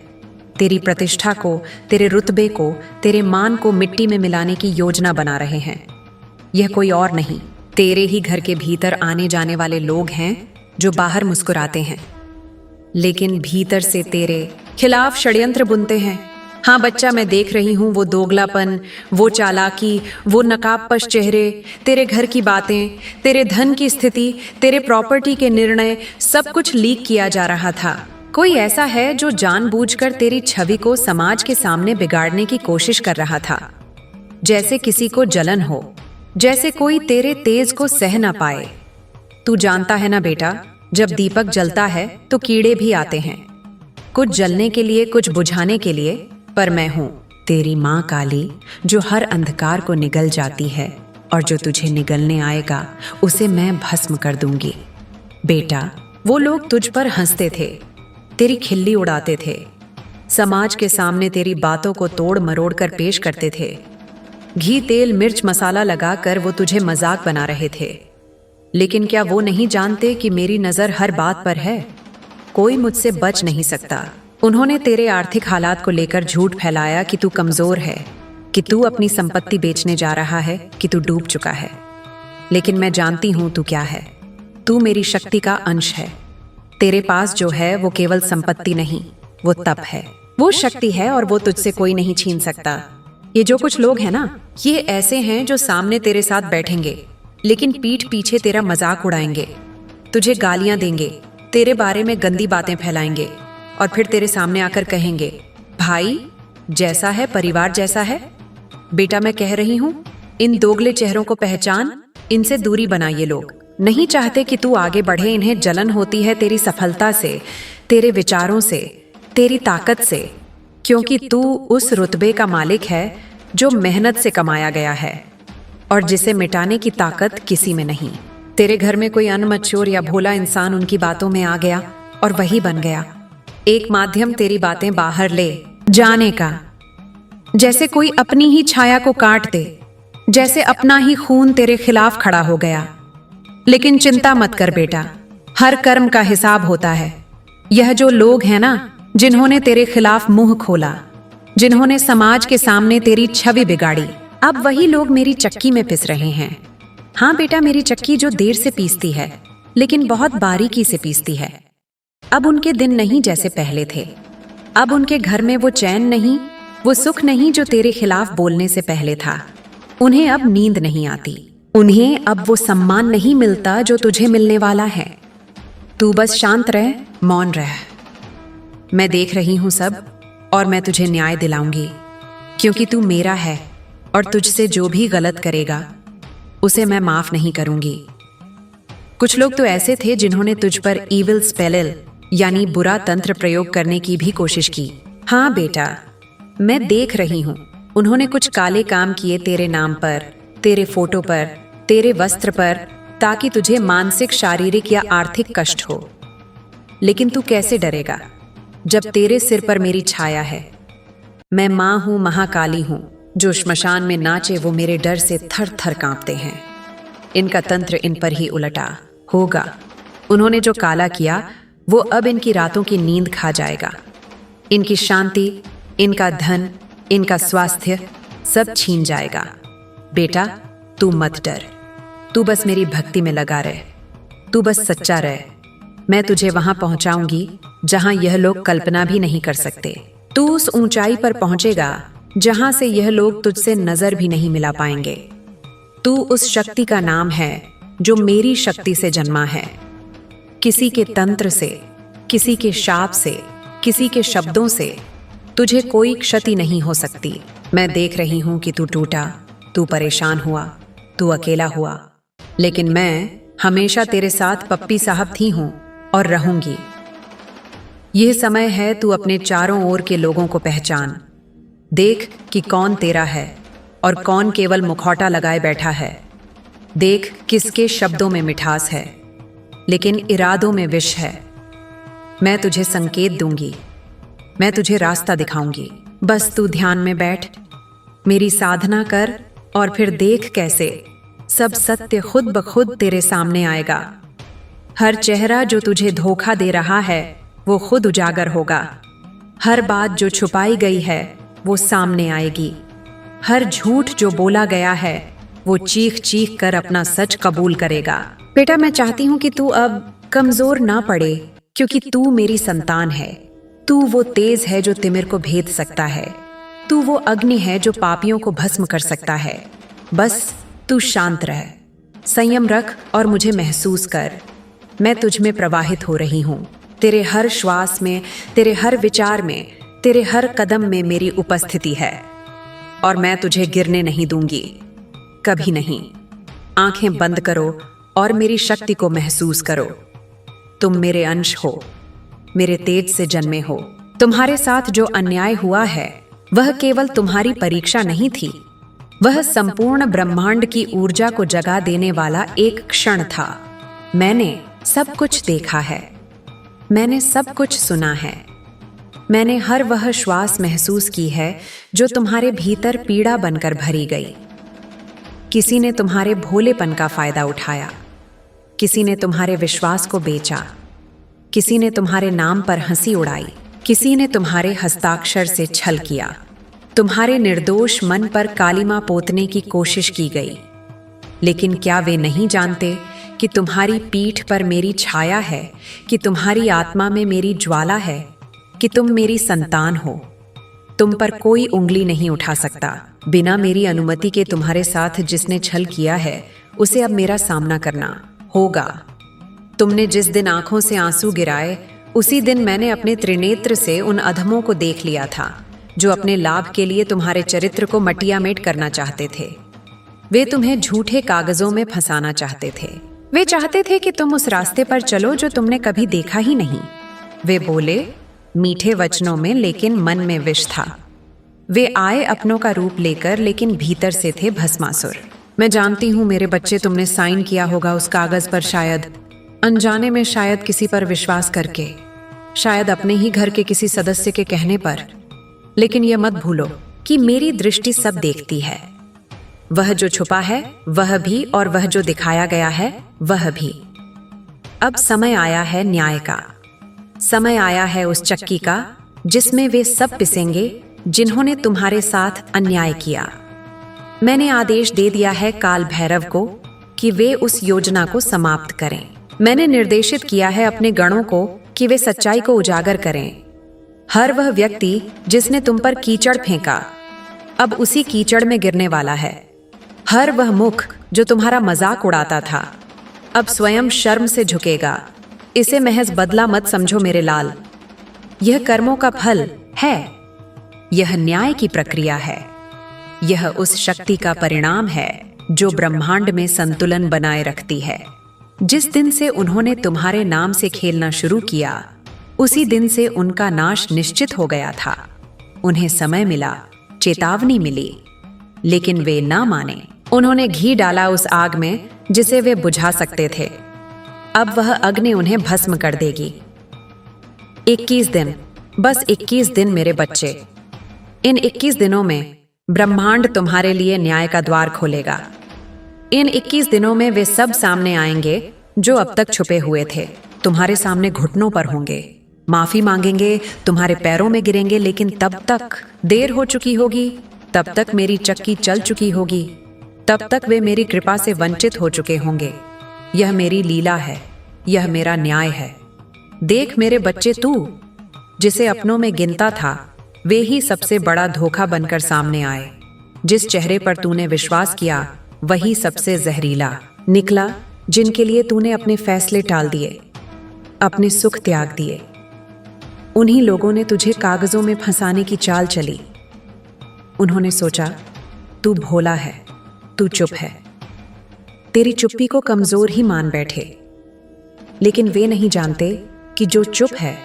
तेरी प्रतिष्ठा को, तेरे रुतबे को, तेरे मान को मिट्टी में मिलाने की योजना बना रहे हैं। यह कोई और नहीं, तेरे ही घर के भीतर आने जाने वाले लोग हैं जो बाहर मुस्कुराते हैं, लेकिन भीतर से तेरे खिलाफ षड्यंत्र बुनते हैं। हाँ बच्चा, मैं देख रही हूँ वो दोगलापन, वो चालाकी, वो नकाबपोश चेहरे, तेरे घर की बातें, तेरे धन की स्थिति, तेरे प्रॉपर्टी के निर्णय, सब कुछ लीक किया जा रहा था। कोई ऐसा है जो जानबूझकर तेरी छवि को समाज के सामने बिगाड़ने की कोशिश कर रहा था, जैसे किसी को जलन हो, जैसे कोई तेरे तेज को सह ना पाए। तू जानता है ना बेटा, जब दीपक जलता है तो कीड़े भी आते हैं, कुछ जलने के लिए, कुछ बुझाने के लिए। पर मैं हूं तेरी माँ काली, जो हर अंधकार को निगल जाती है, और जो तुझे निगलने आएगा उसे मैं भस्म कर दूंगी। बेटा, वो लोग तुझ पर हंसते थे, तेरी खिल्ली उड़ाते थे, समाज के सामने तेरी बातों को तोड़ मरोड़ कर पेश करते थे। घी, तेल, मिर्च, मसाला लगाकर वो तुझे मजाक बना रहे थे। लेकिन क्या वो नहीं जानते कि मेरी नजर हर बात पर है? कोई मुझसे बच नहीं सकता। उन्होंने तेरे आर्थिक हालात को लेकर झूठ फैलाया कि तू कमजोर है, कि तू अपनी संपत्ति बेचने जा रहा है, कि तू डूब चुका है। लेकिन मैं जानती हूं तू क्या है। तू मेरी शक्ति का अंश है। तेरे पास जो है वो केवल संपत्ति नहीं, वो तप है, वो शक्ति है, और वो तुझसे कोई नहीं छीन सकता। ये जो कुछ लोग हैं ना, ये ऐसे हैं जो सामने तेरे साथ बैठेंगे, लेकिन पीठ पीछे तेरा मजाक उड़ाएंगे, तुझे गालियां देंगे, तेरे बारे में गंदी बातें फैलाएंगे, और फिर तेरे सामने आकर कहेंगे, भाई जैसा है परिवार जैसा है। बेटा, मैं कह रही हूं, इन दोगले चेहरों को पहचान, इनसे दूरी बना। ये लोग नहीं चाहते कि तू आगे बढ़े। इन्हें जलन होती है तेरी सफलता से, तेरे विचारों से, तेरी ताकत से, क्योंकि तू उस रुतबे का मालिक है जो मेहनत से कमाया गया है, और जिसे मिटाने की ताकत किसी में नहीं। तेरे घर में कोई अनमच्योर या भोला इंसान उनकी बातों में आ गया और वही बन गया एक माध्यम तेरी बातें बाहर ले जाने का। जैसे कोई अपनी ही छाया को काट दे, जैसे अपना ही खून तेरे खिलाफ खड़ा हो गया। लेकिन चिंता मत कर बेटा, हर कर्म का हिसाब होता है। यह जो लोग हैं ना, जिन्होंने तेरे खिलाफ मुंह खोला, जिन्होंने समाज के सामने तेरी छवि बिगाड़ी, अब वही लोग मेरी चक्की में पिस रहे हैं। हाँ बेटा, मेरी चक्की जो देर से पीसती है लेकिन बहुत बारीकी से पीसती है। अब उनके दिन नहीं जैसे पहले थे। अब उनके घर में वो चैन नहीं, वो सुख नहीं जो तेरे खिलाफ बोलने से पहले था। उन्हें अब नींद नहीं आती, उन्हें अब वो सम्मान नहीं मिलता जो तुझे मिलने वाला है। तू बस शांत रह, मौन रह। मैं देख रही हूं सब, और मैं तुझे न्याय दिलाऊंगी, क्योंकि तू मेरा है और तुझसे जो भी गलत करेगा उसे मैं माफ नहीं करूंगी। कुछ लोग तो ऐसे थे जिन्होंने तुझ पर ईविल स्पेल यानी बुरा तंत्र प्रयोग करने की भी कोशिश की। हाँ बेटा, मैं देख रही हूं। उन्होंने कुछ काले काम किए तेरे नाम पर, तेरे फोटो पर, तेरे वस्त्र पर, ताकि तुझे मानसिक, शारीरिक या आर्थिक कष्ट हो। लेकिन तू कैसे डरेगा जब तेरे सिर पर मेरी छाया है। मैं माँ हूं, महाकाली हूं। जो श्मशान में नाचे वो मेरे डर से थर थर कांपते हैं। इनका तंत्र इन पर ही उलटा होगा। उन्होंने जो काला किया वो अब इनकी रातों की नींद खा जाएगा। इनकी शांति, इनका धन, इनका स्वास्थ्य सब छीन जाएगा। बेटा, तू मत डर, तू बस मेरी भक्ति में लगा रहे, तू बस सच्चा रहे। मैं तुझे वहां पहुंचाऊंगी जहां यह लोग कल्पना भी नहीं कर सकते। तू उस ऊंचाई पर पहुंचेगा जहां से यह लोग तुझसे नजर भी नहीं मिला पाएंगे। तू उस शक्ति का नाम है जो मेरी शक्ति से जन्मा है। किसी के तंत्र से, किसी के शाप से, किसी के शब्दों से तुझे कोई क्षति नहीं हो सकती। मैं देख रही हूं कि तू टूटा, तू परेशान हुआ, तू अकेला हुआ, लेकिन मैं हमेशा तेरे साथ पप्पी साहब थी हूं और रहूंगी। यह समय है तू अपने चारों ओर के लोगों को पहचान। देख कि कौन तेरा है और कौन केवल मुखौटा लगाए बैठा है। देख किसके शब्दों में मिठास है लेकिन इरादों में विष है। मैं तुझे संकेत दूंगी, मैं तुझे रास्ता दिखाऊंगी। बस तू ध्यान में बैठ, मेरी साधना कर और फिर देख कैसे सब सत्य खुद ब खुद तेरे सामने आएगा। हर चेहरा जो तुझे धोखा दे रहा है वो खुद उजागर होगा। हर बात जो छुपाई गई है वो सामने आएगी। हर झूठ जो बोला गया है वो चीख चीख कर अपना सच कबूल करेगा। बेटा, मैं चाहती हूँ कि तू अब कमजोर ना पड़े, क्योंकि तू मेरी संतान है। तू वो तेज है जो तिमिर को भेद सकता है। तू वो अग्नि है जो पापियों को भस्म कर सकता है। बस तू शांत रह, संयम रख और मुझे महसूस कर। मैं तुझ में प्रवाहित हो रही हूँ। तेरे हर श्वास में, तेरे हर विचार में, तेरे हर कदम में मेरी उपस्थिति है और मैं तुझे गिरने नहीं दूंगी, कभी नहीं। आंखें बंद करो और मेरी शक्ति को महसूस करो। तुम मेरे अंश हो, मेरे तेज से जन्मे हो। तुम्हारे साथ जो अन्याय हुआ है वह केवल तुम्हारी परीक्षा नहीं थी, वह संपूर्ण ब्रह्मांड की ऊर्जा को जगा देने वाला एक क्षण था। मैंने सब कुछ देखा है, मैंने सब कुछ सुना है, मैंने हर वह श्वास महसूस की है जो तुम्हारे भीतर पीड़ा बनकर भरी गई। किसी ने तुम्हारे भोलेपन का फायदा उठाया, किसी ने तुम्हारे विश्वास को बेचा, किसी ने तुम्हारे नाम पर हंसी उड़ाई, किसी ने तुम्हारे हस्ताक्षर से छल किया। तुम्हारे निर्दोष मन पर कालिमा पोतने की कोशिश की गई, लेकिन क्या वे नहीं जानते कि तुम्हारी पीठ पर मेरी छाया है, कि तुम्हारी आत्मा में मेरी ज्वाला है, कि तुम मेरी संतान हो। तुम पर कोई उंगली नहीं उठा सकता। बिना मेरी अनुमति के तुम्हारे साथ जिसने छल किया है उसे अब मेरा सामना करना होगा। तुमने जिस दिन आंखों से आंसू गिराए उसी दिन मैंने अपने त्रिनेत्र से उन अधमों को देख लिया था जो अपने लाभ के लिए तुम्हारे चरित्र को मटियामेट करना चाहते थे। वे तुम्हें झूठे कागजों में फंसाना चाहते थे। वे चाहते थे कि तुम उस रास्ते पर चलो जो तुमने कभी देखा ही नहीं। वे बोले मीठे वचनों में, लेकिन मन में विष था। वे आए अपनों का रूप लेकर, लेकिन भीतर से थे भस्मासुर। मैं जानती हूँ मेरे बच्चे, तुमने साइन किया होगा उस कागज पर, शायद अनजाने में, शायद किसी पर विश्वास करके, शायद अपने ही घर के किसी सदस्य के कहने पर। लेकिन यह मत भूलो कि मेरी दृष्टि सब देखती है। वह जो छुपा है वह भी, और वह जो दिखाया गया है वह भी। अब समय आया है न्याय का। समय आया है उस चक्की का जिसमें वे सब पिसेंगे जिन्होंने तुम्हारे साथ अन्याय किया। मैंने आदेश दे दिया है काल भैरव को कि वे उस योजना को समाप्त करें। मैंने निर्देशित किया है अपने गणों को कि वे सच्चाई को उजागर करें। हर वह व्यक्ति जिसने तुम पर कीचड़ फेंका अब उसी कीचड़ में गिरने वाला है। हर वह मुख जो तुम्हारा मजाक उड़ाता था अब स्वयं शर्म से झुकेगा। इसे महज बदला मत समझो मेरे लाल, यह कर्मों का फल है, यह न्याय की प्रक्रिया है, यह उस शक्ति का परिणाम है जो ब्रह्मांड में संतुलन बनाए रखती है। जिस दिन से उन्होंने तुम्हारे नाम से खेलना शुरू किया उसी दिन से उनका नाश निश्चित हो गया था। उन्हें समय मिला, चेतावनी मिली, लेकिन वे ना माने। उन्होंने घी डाला उस आग में जिसे वे बुझा सकते थे। अब वह अग्नि उन्हें भस्म कर देगी। 21 दिन, बस 21 दिन मेरे बच्चे। इन 21 दिनों में ब्रह्मांड तुम्हारे लिए न्याय का द्वार खोलेगा। इन 21 दिनों में वे सब सामने आएंगे जो अब तक छुपे हुए थे। तुम्हारे सामने घुटनों पर होंगे, माफी मांगेंगे, तुम्हारे पैरों में गिरेंगे, लेकिन तब तक देर हो चुकी होगी, तब तक मेरी चक्की चल चुकी होगी, तब तक वे मेरी कृपा से वंचित हो चुके होंगे। यह मेरी लीला है, यह मेरा न्याय है। देख मेरे बच्चे, तू जिसे अपनों में गिनता था वे ही सबसे बड़ा धोखा बनकर सामने आए। जिस चेहरे पर तूने विश्वास किया वही सबसे जहरीला निकला। जिनके लिए तूने अपने फैसले टाल दिए, अपने सुख त्याग दिए, उन्हीं लोगों ने तुझे कागजों में फंसाने की चाल चली। उन्होंने सोचा तू भोला है, तू चुप है, तेरी चुप्पी को कमजोर ही मान बैठे। लेकिन वे नहीं जानते कि जो चुप है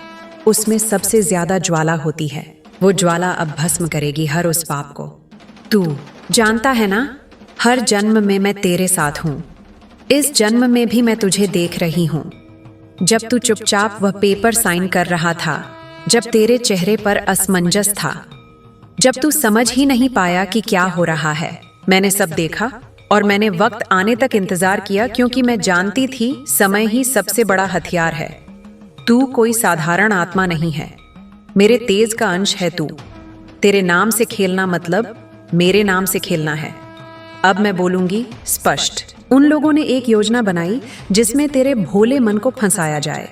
उसमें सबसे ज्यादा ज्वाला होती है। वो ज्वाला अब भस्म करेगी हर उस पाप को। तू जानता है ना, हर जन्म में मैं तेरे साथ हूं। इस जन्म में भी मैं तुझे देख रही हूं। जब तू चुपचाप वह पेपर साइन कर रहा था, जब तेरे चेहरे पर असमंजस था, जब तू समझ ही नहीं पाया कि क्या हो रहा है, मैंने सब देखा और मैंने वक्त आने तक इंतजार किया, क्योंकि मैं जानती थी समय ही सबसे बड़ा हथियार है। तू कोई साधारण आत्मा नहीं है, मेरे तेज का अंश है तू। तेरे नाम से खेलना मतलब मेरे नाम से खेलना है। अब मैं बोलूंगी स्पष्ट। उन लोगों ने एक योजना बनाई जिसमें तेरे भोले मन को फंसाया जाए।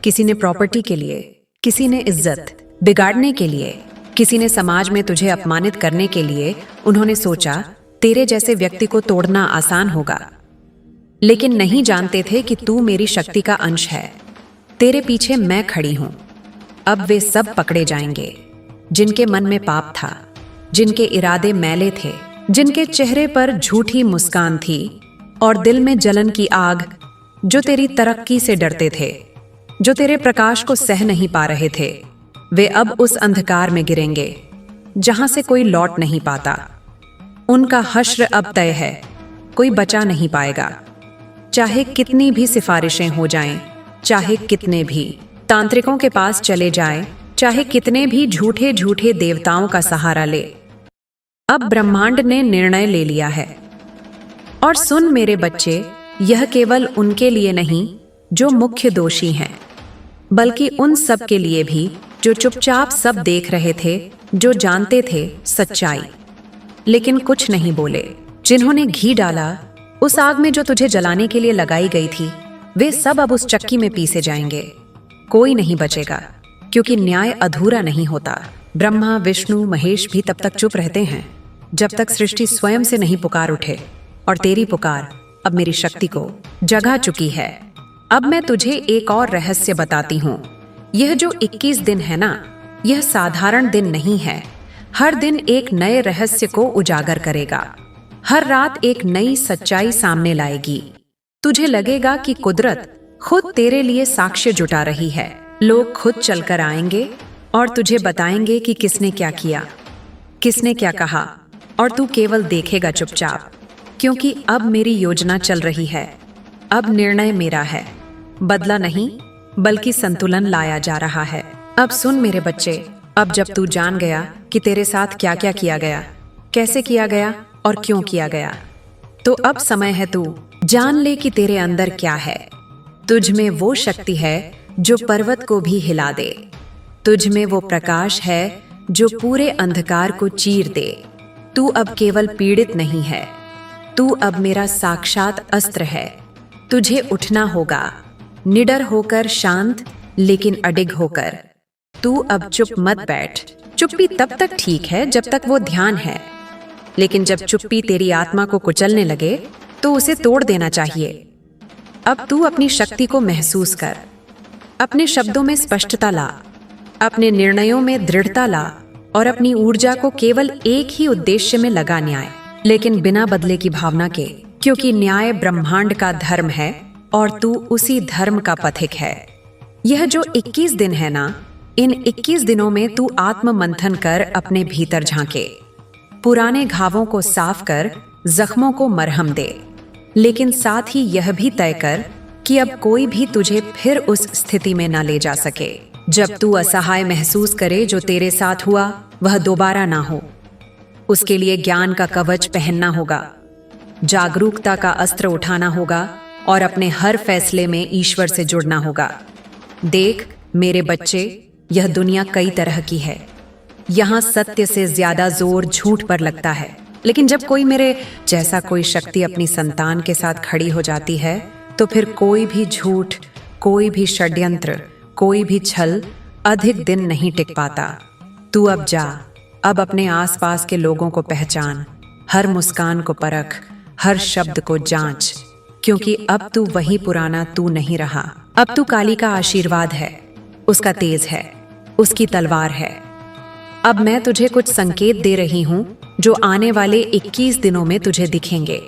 किसी ने प्रॉपर्टी के लिए, किसी ने इज्जत बिगाड़ने के लिए, किसी ने समाज में तुझे अपमानित करने के लिए। उन्होंने सोचा तेरे जैसे व्यक्ति को तोड़ना आसान होगा, लेकिन नहीं जानते थे कि तू मेरी शक्ति का अंश है। तेरे पीछे मैं खड़ी हूं। अब वे सब पकड़े जाएंगे जिनके मन में पाप था, जिनके इरादे मैले थे, जिनके चेहरे पर झूठी मुस्कान थी और दिल में जलन की आग, जो तेरी तरक्की से डरते थे, जो तेरे प्रकाश को सह नहीं पा रहे थे। वे अब उस अंधकार में गिरेंगे जहां से कोई लौट नहीं पाता। उनका हश्र अब तय है, कोई बचा नहीं पाएगा। चाहे कितनी भी सिफारिशें हो जाएं, चाहे कितने भी तांत्रिकों के पास चले जाएं, चाहे कितने भी झूठे झूठे देवताओं का सहारा ले, अब ब्रह्मांड ने निर्णय ले लिया है। और सुन मेरे बच्चे, यह केवल उनके लिए नहीं जो मुख्य दोषी हैं, बल्कि उन सब के लिए भी जो चुपचाप सब देख रहे थे, जो जानते थे सच्चाई लेकिन कुछ नहीं बोले। जिन्होंने घी डाला उस आग में जो तुझे जलाने के लिए लगाई गई थी, वे सब अब उस चक्की में पीसे जाएंगे। कोई नहीं बचेगा, क्योंकि न्याय अधूरा नहीं होता। ब्रह्मा, विष्णु, महेश भी तब तक चुप रहते हैं जब तक सृष्टि स्वयं से नहीं पुकार उठे। और तेरी पुकार अब मेरी शक्ति को जगा चुकी है। अब मैं तुझे एक और रहस्य बताती हूँ। यह जो 21 दिन है ना, यह साधारण दिन नहीं है। हर दिन एक नए रहस्य को उजागर करेगा। हर रात एक नई सच्चाई सामने लाएगी। तुझे लगेगा कि कुदरत खुद तेरे लिए साक्ष्य जुटा रही है। लोग खुद चलकर आएंगे और तुझे बताएंगे कि किसने क्या किया, किसने क्या कहा, और तू केवल देखेगा चुपचाप, क्योंकि अब मेरी योजना चल रही है। अब निर्णय मेरा है, बदला नहीं बल्कि संतुलन लाया जा रहा है। अब सुन मेरे बच्चे, अब जब तू जान गया कि तेरे साथ क्या क्या किया गया, कैसे किया गया और क्यों किया गया, तो अब समय है तू जान ले कि तेरे अंदर क्या है। तुझ में वो शक्ति है जो पर्वत को भी हिला दे। तुझ में वो प्रकाश है जो पूरे अंधकार को चीर दे। तू अब केवल पीड़ित नहीं है, तू अब मेरा साक्षात अस्त्र है। तुझे उठना होगा, निडर होकर, शांत लेकिन अडिग होकर। तू अब चुप मत बैठ। चुप्पी तब तक ठीक है जब तक वो ध्यान है, लेकिन जब चुप्पी तेरी आत्मा को कुचलने लगे तो उसे तोड़ देना चाहिए। अब तू अपनी शक्ति को महसूस कर, अपने शब्दों में स्पष्टता ला, अपने निर्णयों में दृढ़ता ला और अपनी ऊर्जा को केवल एक ही उद्देश्य में लगा, न्याय, लेकिन बिना बदले की भावना के, क्योंकि न्याय ब्रह्मांड का धर्म है और तू उसी धर्म का पथिक है। यह जो 21 दिन है ना, इन 21 दिनों में तू आत्म मंथन कर, अपने भीतर झांके, पुराने घावों को साफ कर, जख्मों को मरहम दे, लेकिन साथ ही यह भी तय कर कि अब कोई भी तुझे फिर उस स्थिति में न ले जा सके जब तू असहाय महसूस करे। जो तेरे साथ हुआ वह दोबारा ना हो। उसके लिए ज्ञान का कवच पहनना होगा, जागरूकता का अस्त्र उठाना होगा और अपने हर फैसले में ईश्वर से जुड़ना होगा। देख मेरे बच्चे, यह दुनिया कई तरह की है। यहाँ सत्य से ज्यादा जोर झूठ पर लगता है, लेकिन जब कोई मेरे जैसा कोई शक्ति अपनी संतान के साथ खड़ी हो जाती है तो फिर कोई भी झूठ, कोई भी षड्यंत्र, कोई भी छल अधिक दिन नहीं टिक पाता। तू अब जा, अब अपने आसपास के लोगों को पहचान, हर मुस्कान को परख, हर शब्द को जांच, क्योंकि अब तू वही पुराना तू नहीं रहा। अब तू काली का आशीर्वाद है, उसका तेज है, उसकी तलवार है। अब मैं तुझे कुछ संकेत दे रही हूं जो आने वाले 21 दिनों में तुझे दिखेंगे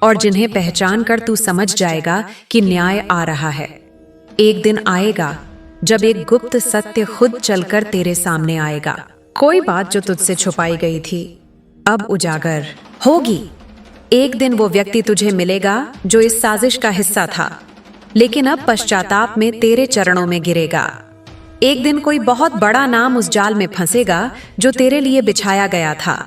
और जिन्हें पहचान कर तू समझ जाएगा कि न्याय आ रहा है। एक दिन आएगा जब एक गुप्त सत्य खुद चलकर तेरे सामने आएगा। कोई बात जो तुझसे छुपाई गई थी अब उजागर होगी। एक दिन वो व्यक्ति तुझे मिलेगा जो इस साजिश का हिस्सा था, लेकिन अब पश्चाताप में तेरे चरणों में गिरेगा। एक दिन कोई बहुत बड़ा नाम उस जाल में फंसेगा जो तेरे लिए बिछाया गया था।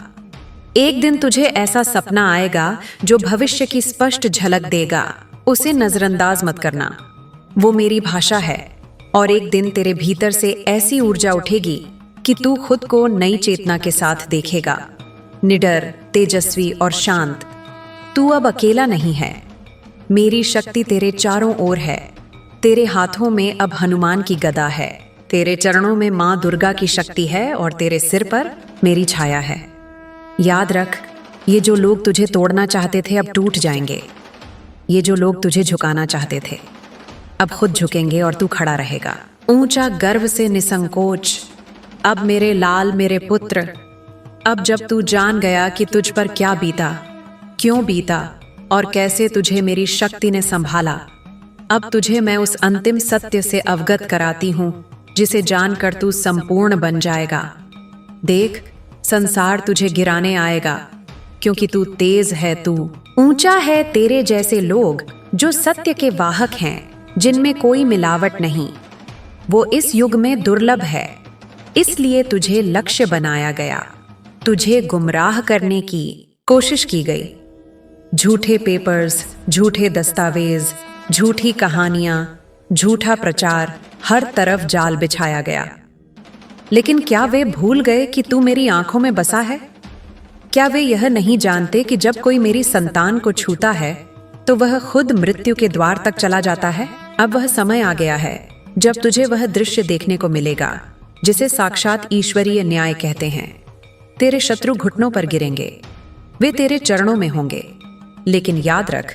एक दिन तुझे ऐसा सपना आएगा जो भविष्य की स्पष्ट झलक देगा। उसे नजरअंदाज मत करना, वो मेरी भाषा है। और एक दिन तेरे भीतर से ऐसी ऊर्जा उठेगी कि तू खुद को नई चेतना के साथ देखेगा, निडर, तेजस्वी और शांत। तू अब अकेला नहीं है, मेरी शक्ति तेरे चारों ओर है। तेरे हाथों में अब हनुमान की गदा है, तेरे चरणों में माँ दुर्गा की शक्ति है और तेरे सिर पर मेरी छाया है। याद रख, ये जो लोग तुझे तोड़ना चाहते थे अब टूट जाएंगे। ये जो लोग तुझे झुकाना चाहते थे अब खुद झुकेंगे और तू खड़ा रहेगा, ऊंचा, गर्व से निसंकोच। अब मेरे लाल, मेरे पुत्र, अब जब तू जान गया कि तुझ पर क्या बीता, क्यों बीता और कैसे तुझे मेरी शक्ति ने संभाला, अब तुझे मैं उस अंतिम सत्य से अवगत कराती हूँ जिसे जानकर तू संपूर्ण बन जाएगा। देख, संसार तुझे गिराने आएगा क्योंकि तू तेज है, तू ऊंचा है। तेरे जैसे लोग जो सत्य के वाहक हैं, जिनमें कोई मिलावट नहीं, वो इस युग में दुर्लभ है। इसलिए तुझे लक्ष्य बनाया गया, तुझे गुमराह करने की कोशिश की गई। झूठे पेपर्स, झूठे दस्तावेज, झूठी कहानियां, झूठा प्रचार, हर तरफ जाल बिछाया गया। लेकिन क्या वे भूल गए कि तू मेरी आंखों में बसा है? क्या वे यह नहीं जानते कि जब कोई मेरी संतान को छूता है तो वह खुद मृत्यु के द्वार तक चला जाता है? अब वह समय आ गया है जब तुझे वह दृश्य देखने को मिलेगा जिसे साक्षात ईश्वरीय न्याय कहते हैं। तेरे शत्रु घुटनों पर गिरेंगे, वे तेरे चरणों में होंगे। लेकिन याद रख,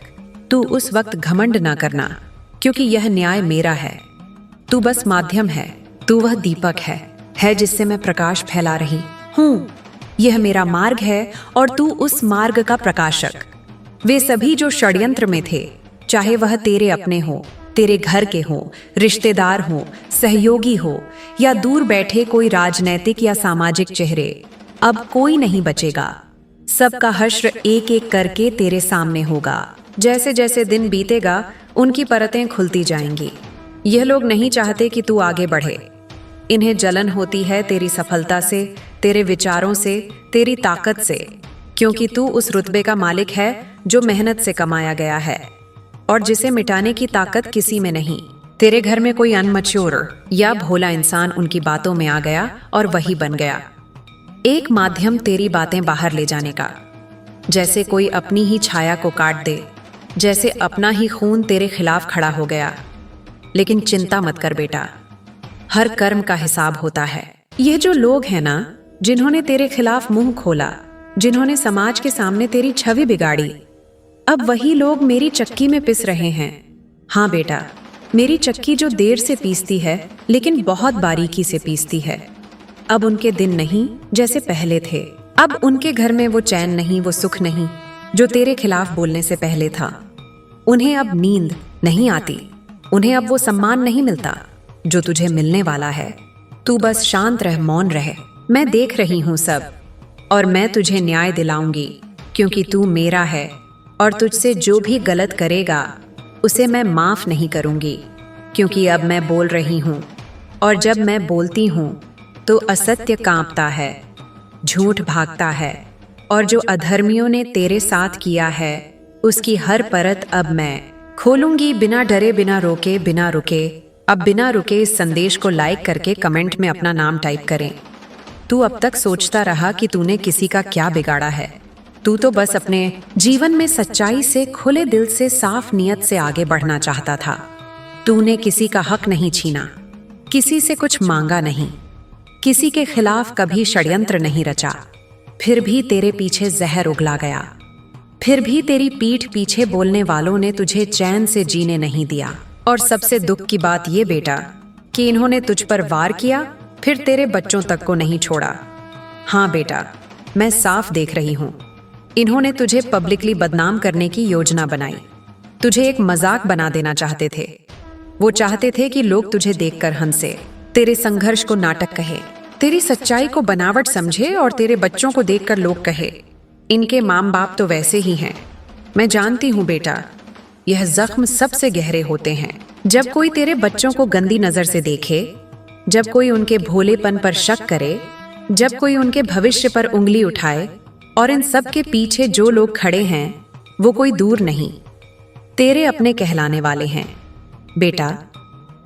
तू उस वक्त घमंड ना करना, क्योंकि यह न्याय मेरा है। तू बस माध्यम है, तू वह दीपक है जिससे मैं प्रकाश फैला रही हूँ। यह मेरा मार्ग है और तू उस मार्ग का प्रकाशक। वे सभी जो षड्यंत्र में थे, चाहे वह तेरे अपने हो, तेरे घर के हो, रिश्तेदार हो, सहयोगी हो या दूर बैठे कोई राजनैतिक या सामाजिक चेहरे, अब कोई नहीं बचेगा। सबका हश्र एक एक करके तेरे सामने होगा। जैसे जैसे दिन बीतेगा उनकी परतें खुलती जाएंगी। यह लोग नहीं चाहते कि तू आगे बढ़े। इन्हें जलन होती है तेरी सफलता से, तेरे विचारों से, तेरी ताकत से, क्योंकि तू उस रुतबे का मालिक है जो मेहनत से कमाया गया है और जिसे मिटाने की ताकत किसी में नहीं। तेरे घर में कोई अनमच्योर या भोला इंसान उनकी बातों में आ गया और वही बन गया एक माध्यम तेरी बातें बाहर ले जाने का। जैसे कोई अपनी ही छाया को काट दे, जैसे अपना ही खून तेरे खिलाफ खड़ा हो गया। लेकिन चिंता मत कर बेटा, हर कर्म का हिसाब होता है। ये जो लोग हैं ना, जिन्होंने तेरे खिलाफ मुंह खोला, जिन्होंने समाज के सामने तेरी छवि बिगाड़ी, अब वही लोग मेरी चक्की में पिस रहे हैं। हाँ बेटा, मेरी चक्की जो देर से पीसती है लेकिन बहुत बारीकी से पीसती है। अब उनके दिन नहीं जैसे पहले थे। अब उनके घर में वो चैन नहीं, वो सुख नहीं जो तेरे खिलाफ बोलने से पहले था। उन्हें अब नींद नहीं आती, उन्हें अब वो सम्मान नहीं मिलता जो तुझे मिलने वाला है। तू बस शांत रह, मौन रह। मैं देख रही हूँ सब, और मैं तुझे न्याय दिलाऊंगी, क्योंकि तू मेरा है और तुझसे जो भी गलत करेगा उसे मैं माफ नहीं करूंगी। क्योंकि अब मैं बोल रही हूँ, और जब मैं बोलती हूँ तो असत्य कांपता है, झूठ भागता है, और जो अधर्मियों ने तेरे साथ किया है उसकी हर परत अब मैं खोलूंगी, बिना डरे, बिना रोके, बिना रुके। अब बिना रुके इस संदेश को लाइक करके कमेंट में अपना नाम टाइप करें। तू अब तक सोचता रहा कि तूने किसी का क्या बिगाड़ा है। तू तो बस अपने जीवन में सच्चाई से, खुले दिल से, साफ नियत से आगे बढ़ना चाहता था। तूने किसी का हक नहीं छीना, किसी से कुछ मांगा नहीं, किसी के खिलाफ कभी षड्यंत्र नहीं रचा। फिर भी तेरे पीछे जहर उगला गया, फिर भी तेरी पीठ पीछे बोलने वालों ने तुझे चैन से जीने नहीं दिया। और सबसे दुख की बात ये बेटा कि इन्होंने तुझ पर वार किया, फिर तेरे बच्चों तक को नहीं छोड़ा। हाँ बेटा, मैं साफ देख रही हूँ। इन्होंने तुझे पब्लिकली बदनाम करने की योजना बनाई, तुझे एक मजाक बना देना चाहते थे। वो चाहते थे कि लोग तुझे देखकर हंसे, तेरे संघर्ष को नाटक कहे, तेरी सच्चाई को बनावट समझे, और तेरे बच्चों को देखकर लोग कहे इनके माँ बाप तो वैसे ही हैं। मैं जानती हूँ बेटा, यह जख्म सबसे गहरे होते हैं। जब कोई तेरे बच्चों को गंदी नजर से देखे, जब कोई उनके भोलेपन पर शक करे, जब कोई उनके भविष्य पर उंगली उठाए, और इन सब के पीछे जो लोग खड़े हैं वो कोई दूर नहीं, तेरे अपने कहलाने वाले हैं। बेटा,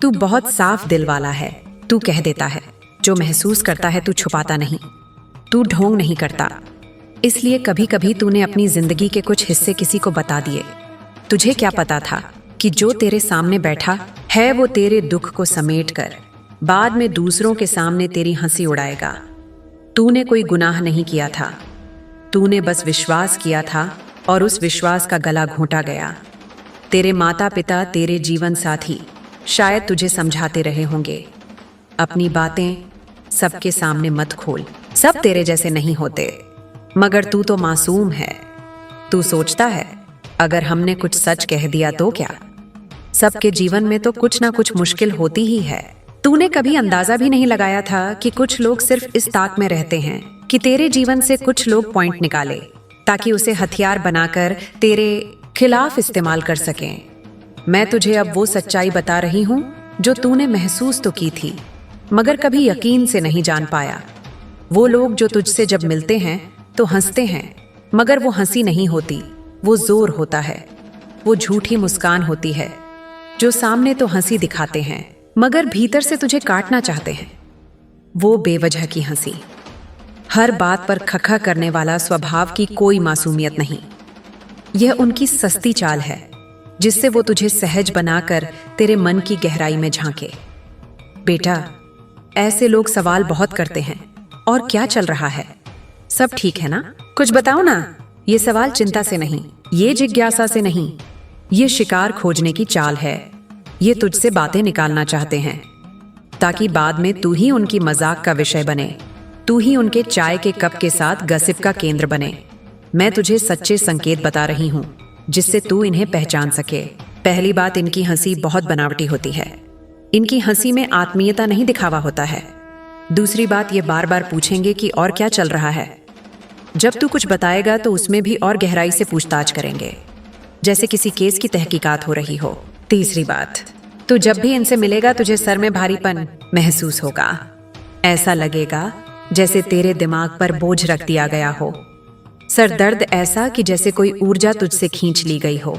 तू बहुत साफ दिल वाला है। तू कह देता है, जो महसूस करता है तू छुपाता नहीं, तू ढोंग नहीं करता। इसलिए कभी कभी तूने अपनी जिंदगी के कुछ हिस्से किसी को बता दिए। तुझे क्या पता था कि जो तेरे सामने बैठा है वो तेरे दुख को समेट कर बाद में दूसरों के सामने तेरी हंसी उड़ाएगा। तूने कोई गुनाह नहीं किया था, तूने बस विश्वास किया था, और उस विश्वास का गला घोंटा गया। तेरे माता पिता, तेरे जीवन साथी शायद तुझे समझाते रहे होंगे, अपनी बातें सबके सामने मत खोल, सब तेरे जैसे नहीं होते। मगर तू तो मासूम है। तू सोचता है अगर हमने कुछ सच कह दिया तो क्या? सबके जीवन में तो कुछ ना कुछ मुश्किल होती ही है। तूने कभी अंदाजा भी नहीं लगाया था कि कुछ लोग सिर्फ इस ताक में रहते हैं कि तेरे जीवन से कुछ लोग पॉइंट निकाले, ताकि उसे हथियार बनाकर तेरे खिलाफ इस्तेमाल कर सकें। मैं तुझे अब वो सच्चाई बता रही हूँ जो तूने महसूस तो की थी, मगर कभी यकीन से नहीं जान पाया। वो लोग जो तुझसे जब मिलते हैं तो हंसते हैं, मगर वो हंसी नहीं होती, वो जोर होता है। वो झूठी मुस्कान होती है जो सामने तो हंसी दिखाते हैं मगर भीतर से तुझे काटना चाहते हैं। वो बेवजह की हंसी, हर बात पर खखा करने वाला स्वभाव की कोई मासूमियत नहीं। यह उनकी सस्ती चाल है जिससे वो तुझे सहज बनाकर तेरे मन की गहराई में झांके। बेटा, ऐसे लोग सवाल बहुत करते हैं, और क्या चल रहा है? सब ठीक है ना? कुछ बताओ ना। ये सवाल चिंता से नहीं, ये जिज्ञासा से नहीं, ये शिकार खोजने की चाल है। ये तुझसे बातें निकालना चाहते हैं ताकि बाद में तू ही उनकी मजाक का विषय बने, तू ही उनके चाय के कप के साथ गसिप का केंद्र बने। मैं तुझे सच्चे संकेत बता रही हूँ जिससे तू इन्हें पहचान सके। पहली बात, इनकी हंसी बहुत बनावटी होती है। इनकी हंसी में आत्मीयता नहीं दिखावा होता है। दूसरी बात, ये बार बार पूछेंगे कि और क्या चल रहा है। जब तू कुछ बताएगा तो उसमें भी और गहराई से पूछताछ करेंगे, जैसे किसी केस की तहकीकात हो रही हो। तीसरी बात, तू जब भी इनसे मिलेगा तुझे सर में भारीपन महसूस होगा। ऐसा लगेगा जैसे तेरे दिमाग पर बोझ रख दिया गया हो। सर दर्द ऐसा कि जैसे कोई ऊर्जा तुझसे खींच ली गई हो।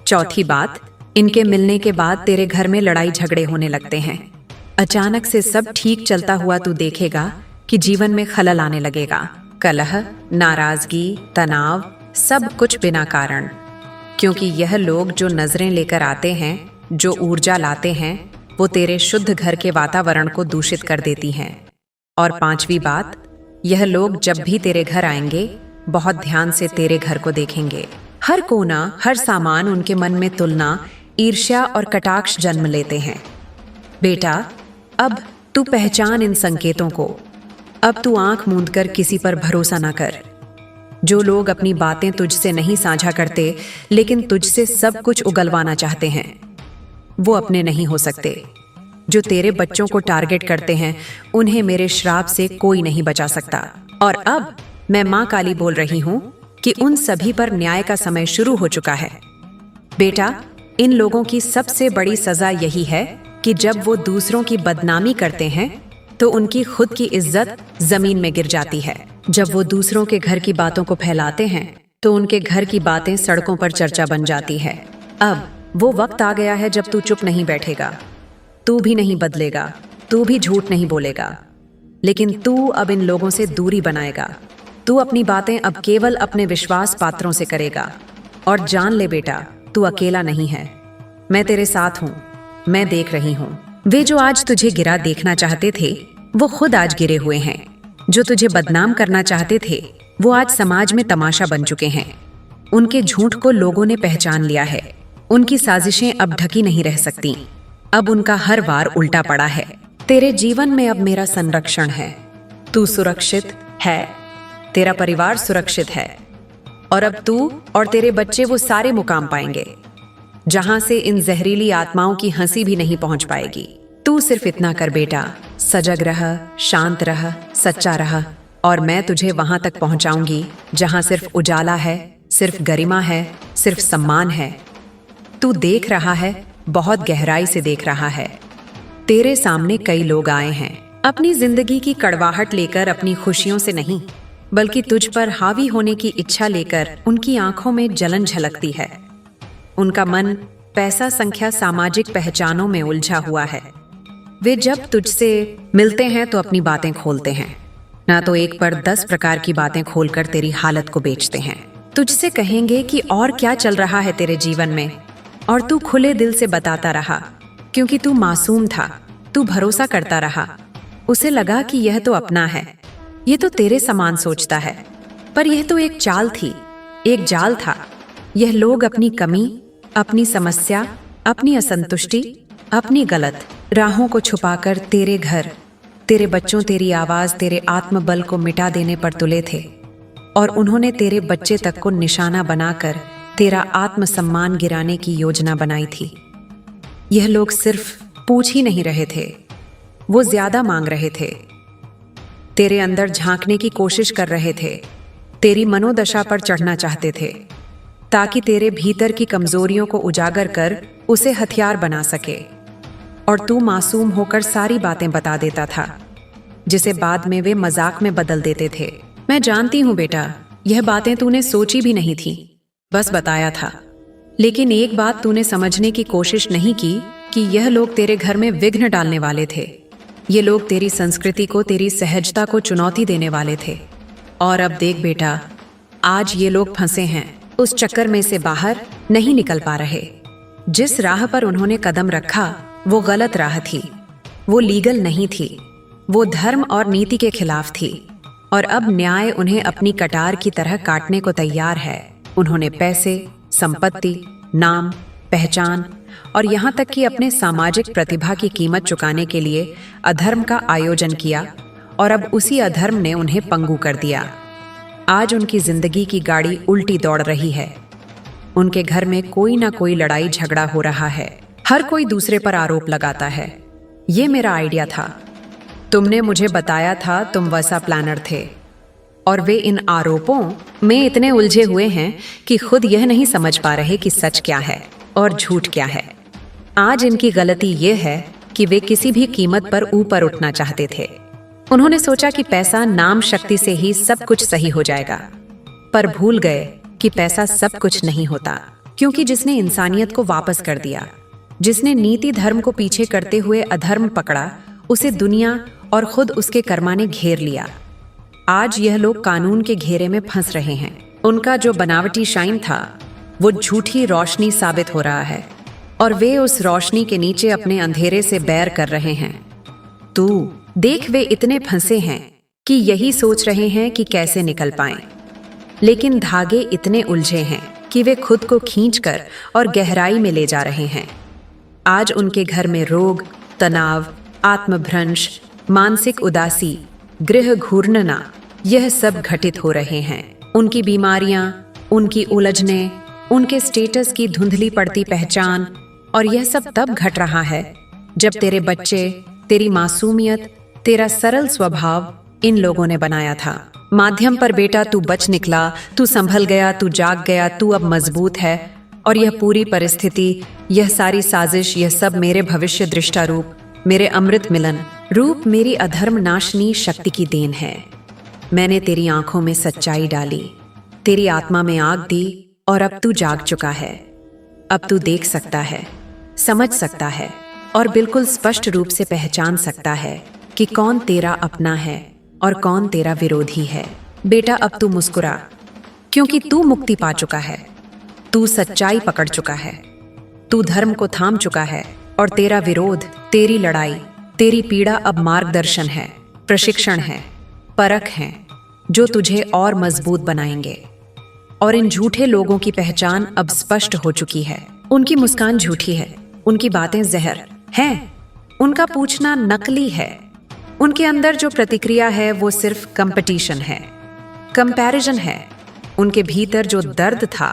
चौथी बात, इनके मिलने के बाद तेरे घर में लड़ाई झगड़े होने लगते हैं। अचानक से सब ठीक चलता हुआ तू देखेगा कि जीवन में खलल आने लगेगा। कलह, नाराजगी, तनाव, सब कुछ बिना कारण। क्योंकि यह लोग जो नजरें लेकर आते हैं, जो ऊर्जा लाते हैं, वो तेरे शुद्ध घर के वातावरण को दूषित कर देती हैं। और पांचवी बात, यह लोग जब भी तेरे घर आएंगे बहुत ध्यान से तेरे घर को देखेंगे। हर कोना, हर सामान उनके मन में तुलना, ईर्ष्या और कटाक्ष जन्म लेते हैं। बेटा, अब तू पहचान इन संकेतों को। अब तू आंख मूंद कर किसी पर भरोसा ना कर। जो लोग अपनी बातें तुझसे नहीं साझा करते लेकिन तुझसे सब कुछ उगलवाना चाहते हैं, वो अपने नहीं हो सकते। जो तेरे बच्चों को टारगेट करते हैं, उन्हें मेरे श्राप से कोई नहीं बचा सकता। और अब मैं मां काली बोल रही हूं कि उन सभी पर न्याय का समय शुरू हो चुका है। बेटा, इन लोगों की सबसे बड़ी सजा यही है कि जब वो दूसरों की बदनामी करते हैं तो उनकी खुद की इज्जत जमीन में गिर जाती है। जब वो दूसरों के घर की बातों को फैलाते हैं तो उनके घर की बातें सड़कों पर चर्चा बन जाती है। अब वो वक्त आ गया है जब तू चुप नहीं बैठेगा। तू भी नहीं बदलेगा, तू भी झूठ नहीं बोलेगा, लेकिन तू अब इन लोगों से दूरी बनाएगा। तू अपनी बातें अब केवल अपने विश्वास पात्रों से करेगा। और जान ले बेटा, तू अकेला नहीं है। मैं तेरे साथ हूँ, मैं देख रही हूँ। वे जो आज तुझे गिरा देखना चाहते थे, वो खुद आज गिरे हुए हैं। जो तुझे बदनाम करना चाहते थे, वो आज समाज में तमाशा बन चुके हैं। उनके झूठ को लोगों ने पहचान लिया है। उनकी साजिशें अब ढकी नहीं रह सकती। अब उनका हर वार उल्टा पड़ा है। तेरे जीवन में अब मेरा संरक्षण है। तू सुरक्षित है, तेरा परिवार सुरक्षित है। और अब तू और तेरे बच्चे वो सारे मुकाम पाएंगे जहां से इन जहरीली आत्माओं की हंसी भी नहीं पहुंच पाएगी। तू सिर्फ इतना कर बेटा, सजग रह, शांत रह, सच्चा रह, और मैं तुझे वहां तक पहुंचाऊंगी जहां सिर्फ उजाला है, सिर्फ गरिमा है, सिर्फ सम्मान है। तू देख रहा है, बहुत गहराई से देख रहा है। तेरे सामने कई लोग आए हैं, अपनी जिंदगी की कड़वाहट लेकर, अपनी खुशियों से नहीं बल्कि तुझ पर हावी होने की इच्छा लेकर। उनकी आंखों में जलन झलकती है। उनका मन पैसा, संख्या, सामाजिक पहचानों में उलझा हुआ है। वे जब तुझसे मिलते हैं तो अपनी बातें खोलते हैं, ना तो एक पर 10 प्रकार की बातें खोलकर तेरी हालत को बेचते हैं। तुझसे कहेंगे कि और क्या चल रहा है तेरे जीवन में, और तू खुले दिल से बताता रहा, क्योंकि तू मासूम था, तू भरोसा करता रहा। उसे लगा कि यह तो अपना है, ये तो तेरे समान सोचता है, पर यह तो एक चाल थी, एक जाल था। यह लोग अपनी कमी, अपनी समस्या, अपनी असंतुष्टि, अपनी गलत राहों को छुपाकर तेरे घर, तेरे बच्चों, तेरी आवाज, तेरे आत्मबल को मिटा देने पर तुले थे। और उन्होंने तेरे बच्चे तक को निशाना बनाकर तेरा आत्मसम्मान गिराने की योजना बनाई थी। यह लोग सिर्फ पूछ ही नहीं रहे थे, वो ज्यादा मांग रहे थे। तेरे अंदर झांकने की कोशिश कर रहे थे, तेरी मनोदशा पर चढ़ना चाहते थे, ताकि तेरे भीतर की कमजोरियों को उजागर कर उसे हथियार बना सके। और तू मासूम होकर सारी बातें बता देता था, जिसे बाद में वे मजाक में बदल देते थे। मैं जानती हूँ बेटा, यह बातें तूने सोची भी नहीं थी, बस बताया था। लेकिन एक बात तूने समझने की कोशिश नहीं की कि यह लोग तेरे घर में विघ्न डालने वाले थे। ये लोग तेरी संस्कृति को, तेरी सहजता को चुनौती देने वाले थे। और अब देख बेटा, आज ये लोग फंसे हैं, उस चक्कर में से बाहर नहीं निकल पा रहे। जिस राह पर उन्होंने कदम रखा वो गलत राह थी, वो लीगल नहीं थी, वो धर्म और नीति के खिलाफ थी। और अब न्याय उन्हें अपनी कटार की तरह काटने को तैयार है। उन्होंने पैसे, संपत्ति, नाम, पहचान और यहाँ तक कि अपने सामाजिक प्रतिभा की कीमत चुकाने के लिए अधर्म का आयोजन किया, और अब उसी अधर्म ने उन्हें पंगु कर दिया। आज उनकी जिंदगी की गाड़ी उल्टी दौड़ रही है। उनके घर में कोई ना कोई लड़ाई झगड़ा हो रहा है, हर कोई दूसरे पर आरोप लगाता है। ये मेरा आइडिया था, तुमने मुझे बताया था तुम वैसा प्लानर थे, और वे इन आरोपों में इतने उलझे हुए हैं कि खुद यह नहीं समझ पा रहे कि सच क्या है और झूठ क्या है। आज इनकी गलती ये है कि वे किसी भी कीमत पर ऊपर उठना चाहते थे। उन्होंने सोचा कि पैसा, नाम, शक्ति से ही सब कुछ सही हो जाएगा, पर भूल गए कि पैसा सब कुछ नहीं होता, क्योंकि जिसने इंसानियत को वापस कर दिया, जिसने नीति धर्म को पीछे करते हुए अधर्म पकड़ा, उसे दुनिया और खुद उसके कर्मा ने घेर लिया। आज यह लोग कानून के घेरे में फंस रहे हैं। उनका जो बनावटी शाइन था वो झूठी रोशनी साबित हो रहा है और वे उस रोशनी के नीचे अपने अंधेरे से बैर कर रहे हैं। तू देख, वे इतने फंसे हैं कि यही सोच रहे हैं कि कैसे निकल पाएं, लेकिन धागे इतने उलझे हैं कि वे खुद को खींचकर और गहराई में ले जा रहे हैं। आज उनके घर में रोग, तनाव, आत्मभ्रंश, मानसिक उदासी, गृह घूर्णना, यह सब घटित हो रहे हैं। उनकी बीमारियां, उनकी उलझने, उनके स्टेटस की धुंधली पड़ती पहचान, और यह सब तब घट रहा है जब तेरे बच्चे, तेरी मासूमियत, तेरा सरल स्वभाव इन लोगों ने बनाया था। माध्यम पर बेटा तू बच निकला, तू संभल गया, तू जाग गया, तू अब मजबूत है। और यह पूरी परिस्थिति, यह सारी साजिश, यह सब मेरे भविष्य दृष्टा रूप, मेरे अमृत मिलन रूप, मेरी अधर्म नाशनी शक्ति की देन है। मैंने तेरी आंखों में सच्चाई डाली, तेरी आत्मा में आग दी, और अब तू जाग चुका है। अब तू देख सकता है, समझ सकता है और बिल्कुल स्पष्ट रूप से पहचान सकता है कि कौन तेरा अपना है और कौन तेरा विरोधी है। बेटा अब तू मुस्कुरा, क्योंकि तू मुक्ति पा चुका है, तू सच्चाई पकड़ चुका है, तू धर्म को थाम चुका है, और तेरा विरोध, तेरी लड़ाई, तेरी पीड़ा अब मार्गदर्शन है, प्रशिक्षण है, परख है, जो तुझे और मजबूत बनाएंगे। और इन झूठे लोगों की पहचान अब स्पष्ट हो चुकी है। उनकी मुस्कान झूठी है, उनकी बातें जहर हैं, उनका पूछना नकली है, उनके अंदर जो प्रतिक्रिया है वो सिर्फ कंपटीशन है, कंपैरिजन है। उनके भीतर जो दर्द था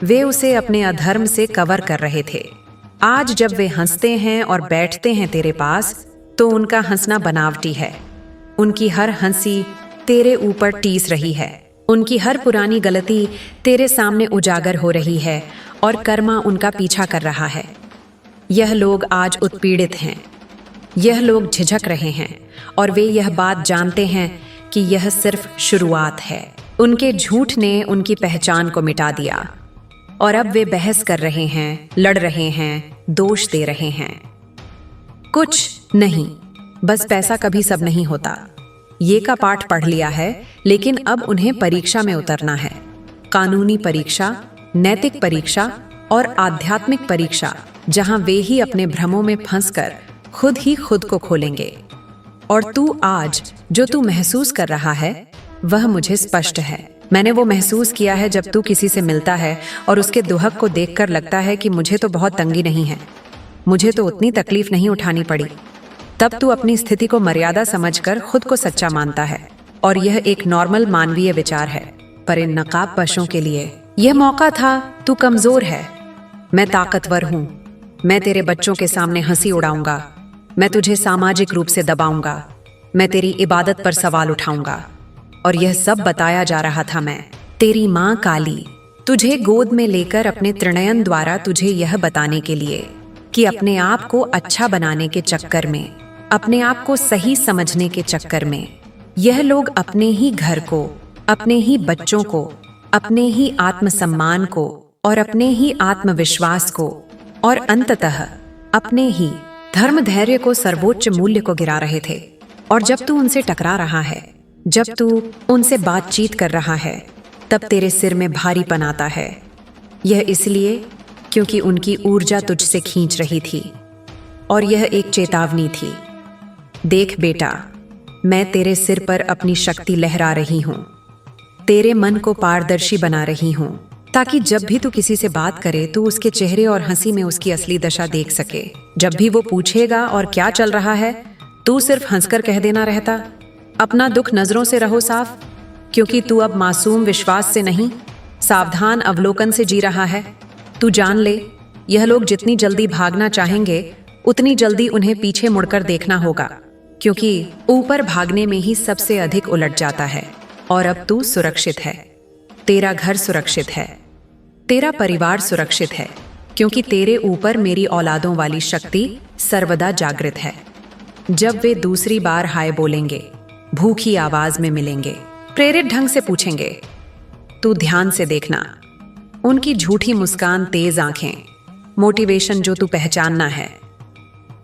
वे उसे अपने अधर्म से कवर कर रहे थे। आज जब वे हंसते हैं और बैठते हैं तेरे पास, तो उनका हंसना बनावटी है। उनकी हर हंसी तेरे ऊपर टीस रही है, उनकी हर पुरानी गलती तेरे सामने उजागर हो रही है, और कर्मा उनका पीछा कर रहा है। यह लोग आज उत्पीड़ित हैं, यह लोग झिझक रहे हैं, और वे यह बात जानते हैं कि यह सिर्फ शुरुआत है। उनके झूठ ने उनकी पहचान को मिटा दिया, और अब वे बहस कर रहे हैं, लड़ रहे हैं, दोष दे रहे हैं। कुछ नहीं, बस पैसा कभी सब नहीं होता, ये का पाठ पढ़ लिया है, लेकिन अब उन्हें परीक्षा में उतरना है। कानूनी परीक्षा, नैतिक परीक्षा और आध्यात्मिक परीक्षा, जहां वे ही अपने भ्रमों में फंसकर खुद ही खुद को खोलेंगे। और तू आज जो तू महसूस कर रहा है वह मुझे स्पष्ट है। मैंने वो महसूस किया है जब तू किसी से मिलता है और उसके दुहक को देखकर लगता है कि मुझे तो बहुत तंगी नहीं है, मुझे तो उतनी तकलीफ नहीं उठानी पड़ी। तब तू अपनी स्थिति को मर्यादा समझकर खुद को सच्चा मानता है, और यह एक नॉर्मल मानवीय विचार है। पर इन नकाबपोशों के लिए यह मौका था। तू कमजोर है, मैं ताकतवर हूं, मैं तेरे बच्चों के सामने हंसी उड़ाऊंगा, मैं तुझे सामाजिक रूप से दबाऊंगा, मैं तेरी इबादत पर सवाल उठाऊंगा। और यह सब बताया जा रहा था मैं, तेरी माँ काली, तुझे गोद में लेकर अपने त्रिनयन द्वारा तुझे यह बताने के लिए कि अपने आप को अच्छा बनाने के चक्कर में, अपने आप को सही समझने के चक्कर में, यह लोग अपने ही घर को, अपने ही बच्चों को, अपने ही आत्मसम्मान को और अपने ही आत्मविश्वास को और अंततः अपने ही धर्म धैर्य को सर्वोच्च मूल्य को गिरा रहे थे। और जब तू उनसे टकरा रहा है, जब तू उनसे बातचीत कर रहा है, तब तेरे सिर में भारीपन आता है। यह इसलिए क्योंकि उनकी ऊर्जा तुझसे खींच रही थी, और यह एक चेतावनी थी। देख बेटा, मैं तेरे सिर पर अपनी शक्ति लहरा रही हूँ, तेरे मन को पारदर्शी बना रही हूँ, ताकि जब भी तू किसी से बात करे तो उसके चेहरे और हंसी में उसकी असली दशा देख सके। जब भी वो पूछेगा और क्या चल रहा है, तू सिर्फ हंसकर कह देना रहता, अपना दुख नजरों से रहो साफ, क्योंकि तू अब मासूम विश्वास से नहीं, सावधान अवलोकन से जी रहा है। तू जान ले, यह लोग जितनी जल्दी भागना चाहेंगे उतनी जल्दी उन्हें पीछे मुड़कर देखना होगा, क्योंकि ऊपर भागने में ही सबसे अधिक उलट जाता है। और अब तू सुरक्षित है, तेरा घर सुरक्षित है, तेरा परिवार सुरक्षित है, क्योंकि तेरे ऊपर मेरी औलादों वाली शक्ति सर्वदा जागृत है। जब वे दूसरी बार हाय बोलेंगे, भूखी आवाज में मिलेंगे, प्रेरित ढंग से पूछेंगे, तू ध्यान से देखना, उनकी झूठी मुस्कान, तेज आंखें, मोटिवेशन जो तू पहचानना है।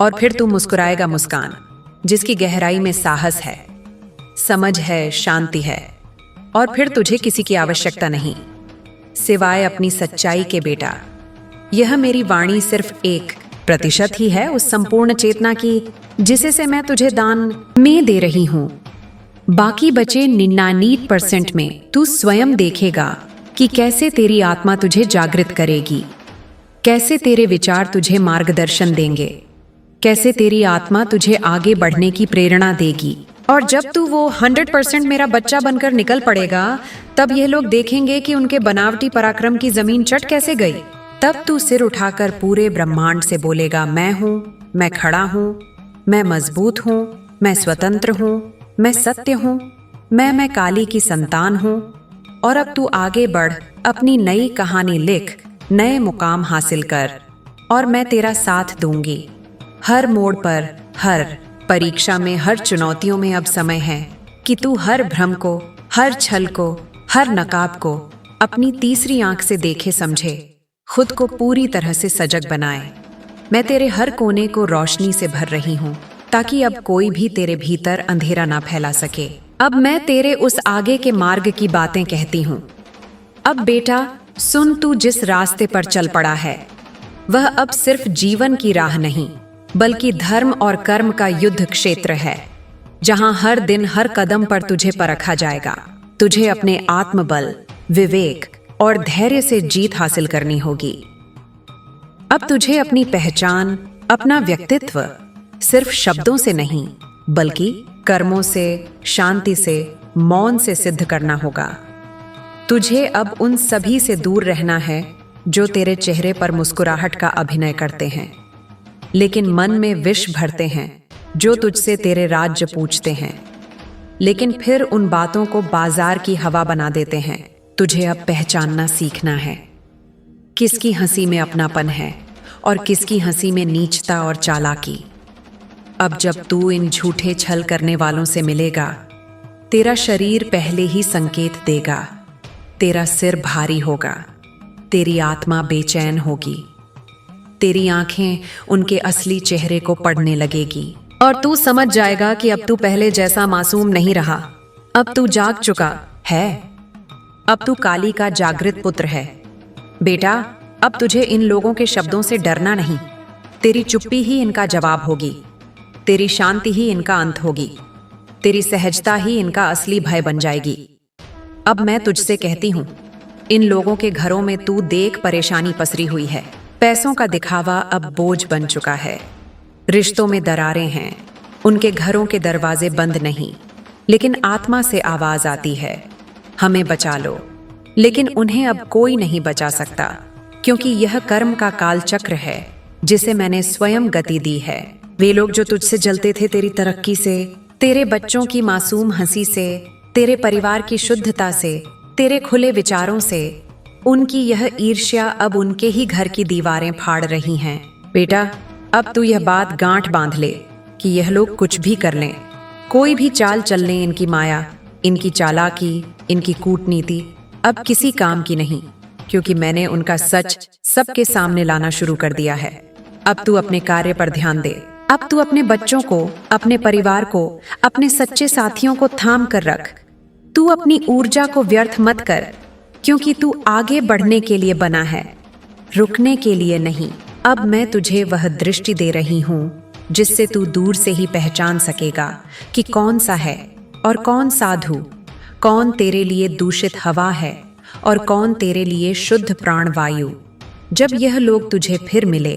और फिर तू मुस्कुराएगा मुस्कान जिसकी गहराई में साहस है, समझ है, शांति है। और फिर तुझे किसी की आवश्यकता नहीं सिवाय अपनी सच्चाई के, बेटा। यह मेरी वाणी सिर्फ 1% ही है उस संपूर्ण चेतना की जिसे से मैं तुझे दान में दे रही हूं। बाकी बचे 99% में तू स्वयं देखेगा कि कैसे तेरी आत्मा तुझे जागृत करेगी, कैसे तेरे विचार तुझे मार्गदर्शन देंगे, कैसे तेरी आत्मा तुझे आगे बढ़ने की प्रेरणा देगी। और जब तू वो 100% मेरा बच्चा बनकर निकल पड़ेगा, तब ये लोग देखेंगे कि उनके बनावटी पराक्रम की जमीन चट कैसे गई। तब तू सिर उठाकर पूरे ब्रह्मांड से बोलेगा, मैं हूं, मैं खड़ा हूं, मैं मजबूत हूं, मैं स्वतंत्र हूं, मैं सत्य हूं, मैं काली की संतान हूं। और अब तू आगे बढ़, अपनी नई कहानी लिख, नए मुकाम हासिल कर, और मैं तेरा साथ दूंगी। हर मोड़ पर, हर परीक्षा में, हर चुनौतियों में अब समय है कि तू हर भ्रम को, हर छल को, हर नकाब को अपनी तीसरी आंख से देखे, समझे, खुद को पूरी तरह से सजग बनाए। मैं तेरे हर कोने को रोशनी से भर रही हूं ताकि अब कोई भी तेरे भीतर अंधेरा ना फैला सके। अब मैं तेरे उस आगे के मार्ग की बातें कहती हूं। अब बेटा सुन, तू जिस रास्ते पर चल पड़ा है वह अब सिर्फ जीवन की राह नहीं बल्कि धर्म और कर्म का युद्ध क्षेत्र है, जहां हर दिन, हर कदम पर तुझे परखा जाएगा। तुझे अपने आत्मबल, विवेक और धैर्य से जीत हासिल करनी होगी। अब तुझे अपनी पहचान, अपना व्यक्तित्व सिर्फ शब्दों से नहीं बल्कि कर्मों से, शांति से, मौन से सिद्ध करना होगा। तुझे अब उन सभी से दूर रहना है जो तेरे चेहरे पर मुस्कुराहट का अभिनय करते हैं लेकिन मन में विष भरते हैं, जो तुझसे तेरे राज्य पूछते हैं लेकिन फिर उन बातों को बाजार की हवा बना देते हैं। तुझे अब पहचानना सीखना है किसकी हंसी में अपनापन है और किसकी हंसी में नीचता और चालाकी। अब जब तू इन झूठे छल करने वालों से मिलेगा, तेरा शरीर पहले ही संकेत देगा, तेरा सिर भारी होगा, तेरी आत्मा बेचैन होगी, तेरी आंखें उनके असली चेहरे को पढ़ने लगेगी और तू समझ जाएगा कि अब तू पहले जैसा मासूम नहीं रहा। अब तू जाग चुका है, अब तू काली का जागृत पुत्र है। बेटा, अब तुझे इन लोगों के शब्दों से डरना नहीं। तेरी चुप्पी ही इनका जवाब होगी, तेरी शांति ही इनका अंत होगी, तेरी सहजता ही इनका असली भय बन जाएगी। अब मैं तुझसे कहती हूं, इन लोगों के घरों में तू देख परेशानी पसरी हुई है। पैसों का दिखावा अब बोझ बन चुका है, रिश्तों में दरारें हैं, उनके घरों के दरवाजे बंद नहीं लेकिन आत्मा से आवाज आती है, हमें बचा लो। लेकिन उन्हें अब कोई नहीं बचा सकता क्योंकि यह कर्म का काल चक्र है जिसे मैंने स्वयं गति दी है। वे लोग जो तुझसे जलते थे तेरी तरक्की से, तेरे बच्चों की मासूम हंसी से, तेरे परिवार की शुद्धता से, तेरे खुले विचारों से, उनकी यह ईर्ष्या अब उनके ही घर की दीवारें फाड़ रही हैं। बेटा, अब तू यह बात गांठ बांध ले कि यह लोग कुछ भी कर लें, कोई भी चाल चल लें, इनकी माया, इनकी चालाकी, इनकी कूटनीति अब किसी काम की नहीं, क्योंकि मैंने उनका सच सबके सामने लाना शुरू कर दिया है। अब तू अपने कार्य पर ध्यान दे। अब तू अपने बच्चों को, अपने परिवार को, अपने सच्चे साथियों को थाम कर रख। तू अपनी ऊर्जा को व्यर्थ मत कर, क्योंकि तू आगे बढ़ने के लिए बना है, रुकने के लिए नहीं। अब मैं तुझे वह दृष्टि दे रही हूं जिससे तू दूर से ही पहचान सकेगा कि कौन सा है और कौन साधु, कौन तेरे लिए दूषित हवा है और कौन तेरे लिए शुद्ध प्राण वायु। जब यह लोग तुझे फिर मिले,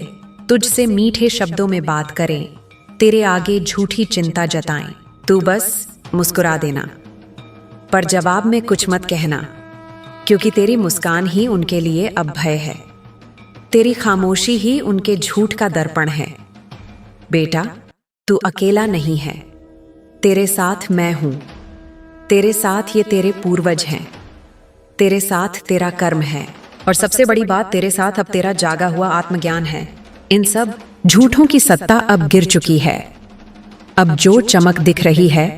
तुझसे मीठे शब्दों में बात करें, तेरे आगे झूठी चिंता जताएं, तू बस मुस्कुरा देना, पर जवाब में कुछ मत कहना, क्योंकि तेरी मुस्कान ही उनके लिए अब भय है, तेरी खामोशी ही उनके झूठ का दर्पण है। बेटा, तू अकेला नहीं है, तेरे साथ मैं हूं, तेरे साथ ये तेरे पूर्वज हैं, तेरे साथ तेरा कर्म है और सबसे बड़ी बात, तेरे साथ अब तेरा जागा हुआ आत्मज्ञान है। इन सब झूठों की सत्ता अब गिर चुकी है। अब जो चमक दिख रही है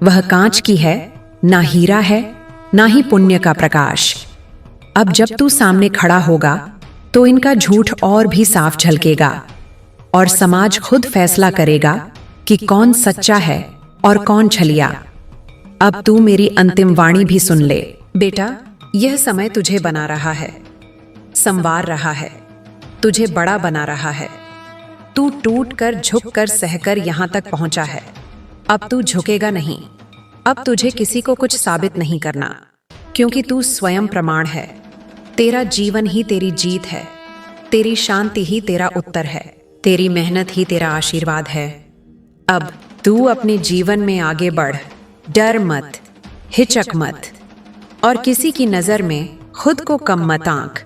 वह कांच की है, ना हीरा है, ना ही पुण्य का प्रकाश। अब जब तू सामने खड़ा होगा तो इनका झूठ और भी साफ झलकेगा और समाज खुद फैसला करेगा कि कौन सच्चा है और कौन छलिया। अब तू मेरी अंतिम वाणी भी सुन ले। बेटा, यह समय तुझे बना रहा है, संवार रहा है, तुझे बड़ा बना रहा है। तू टूट कर, झुक कर, सहकर यहां तक पहुंचा है। अब तू झुकेगा नहीं। अब तुझे किसी को कुछ साबित नहीं करना, क्योंकि तू स्वयं प्रमाण है। तेरा जीवन ही तेरी जीत है, तेरी शांति ही तेरा उत्तर है, तेरी मेहनत ही तेरा आशीर्वाद है। अब तू अपने जीवन में आगे बढ़, डर मत, हिचक मत और किसी की नजर में खुद को कम मत आंक,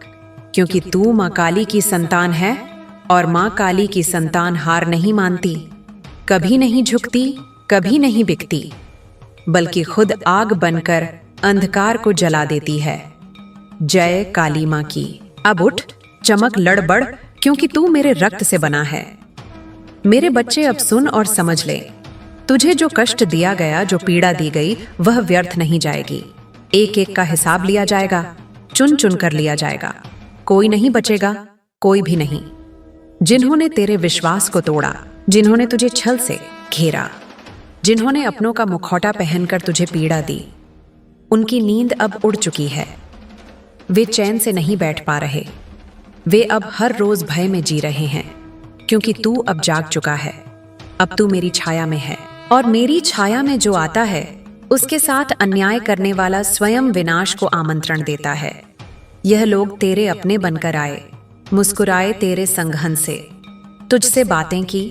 क्योंकि तू माँ काली की संतान है और माँ काली की संतान हार नहीं मानती, कभी नहीं झुकती, कभी नहीं बिकती, बल्कि खुद आग बनकर अंधकार को जला देती है। जय काली माँ की। अब उठ, चमक, लड़ बढ़, क्योंकि तू मेरे रक्त से बना है। मेरे बच्चे, अब सुन और समझ ले, तुझे जो कष्ट दिया गया, जो पीड़ा दी गई, वह व्यर्थ नहीं जाएगी। एक एक का हिसाब लिया जाएगा, चुन चुन कर लिया जाएगा। कोई नहीं बचेगा, कोई भी नहीं। जिन्होंने तेरे विश्वास को तोड़ा, जिन्होंने तुझे छल से घेरा, जिन्होंने अपनों का मुखौटा पहनकर तुझे पीड़ा दी, उनकी नींद अब उड़ चुकी है। वे चैन से नहीं बैठ पा रहे। वे अब हर रोज भय में जी रहे हैं, क्योंकि तू अब जाग चुका है। अब तू मेरी छाया में है, और मेरी छाया में जो आता है उसके साथ अन्याय करने वाला स्वयं विनाश को आमंत्रण देता है। यह लोग तेरे अपने बनकर आए, मुस्कुराए तेरे संघन से, तुझसे बातें की,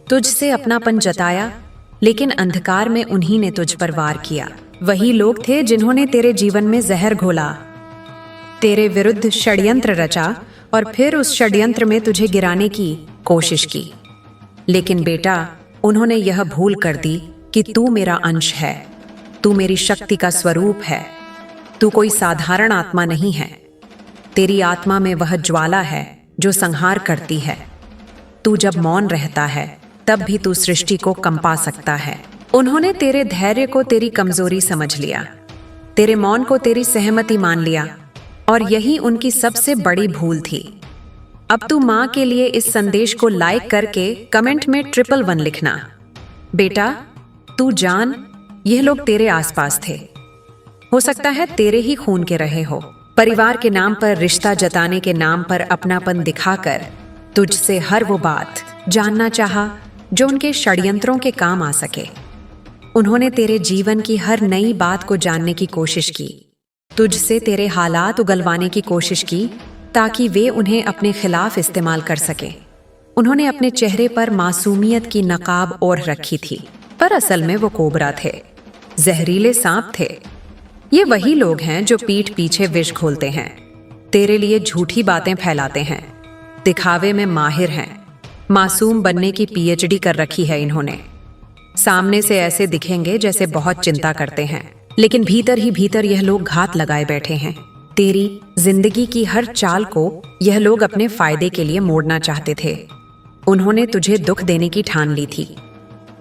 तुझसे अपनापन जताया, लेकिन अंधकार में उन्हीं ने तुझ पर वार किया। वही लोग थे जिन्होंने तेरे जीवन में जहर घोला, तेरे विरुद्ध षड्यंत्र रचा और फिर उस षड्यंत्र में तुझे गिराने की कोशिश की। लेकिन बेटा, उन्होंने यह भूल कर दी कि तू मेरा अंश है, तू मेरी शक्ति का स्वरूप है। तू कोई साधारण आत्मा नहीं है। तेरी आत्मा में वह ज्वाला है जो संहार करती है। तू जब मौन रहता है तब भी तू सृष्टि को कंपा सकता है। उन्होंने तेरे धैर्य को तेरी कमजोरी समझ लिया, तेरे मौन को तेरी सहमति मान लिया, और यही उनकी सबसे बड़ी भूल थी। अब तू माँ के लिए इस संदेश को लाइक करके कमेंट में 111 लिखना। बेटा, तू जान, यह लोग तेरे आसपास थे। हो सकता है तेरे ही खून के रहे हो। परिवार के नाम पर, रिश्ता जताने के नाम पर अपनापन दिखाकर तुझसे हर वो बात जानना चाहा जो उनके षड्यंत्रों के काम आ सके। उन्होंने तेरे जीवन की हर नई बात को जानने की कोशिश की, तुझसे तेरे हालात उगलवाने की कोशिश की, ताकि वे उन्हें अपने खिलाफ इस्तेमाल कर सके। उन्होंने अपने चेहरे पर मासूमियत की नकाब ओढ़ रखी थी, पर असल में वो कोबरा थे, जहरीले सांप थे। ये वही लोग हैं जो पीठ पीछे विष घोलते हैं, तेरे लिए झूठी बातें फैलाते हैं, दिखावे में माहिर हैं। मासूम बनने की पीएचडी कर रखी है इन्होंने। सामने से ऐसे दिखेंगे जैसे बहुत चिंता करते हैं, लेकिन भीतर ही भीतर यह लोग घात लगाए बैठे हैं। तेरी जिंदगी की हर चाल को यह लोग अपने फायदे के लिए मोड़ना चाहते थे। उन्होंने तुझे दुख देने की ठान ली थी,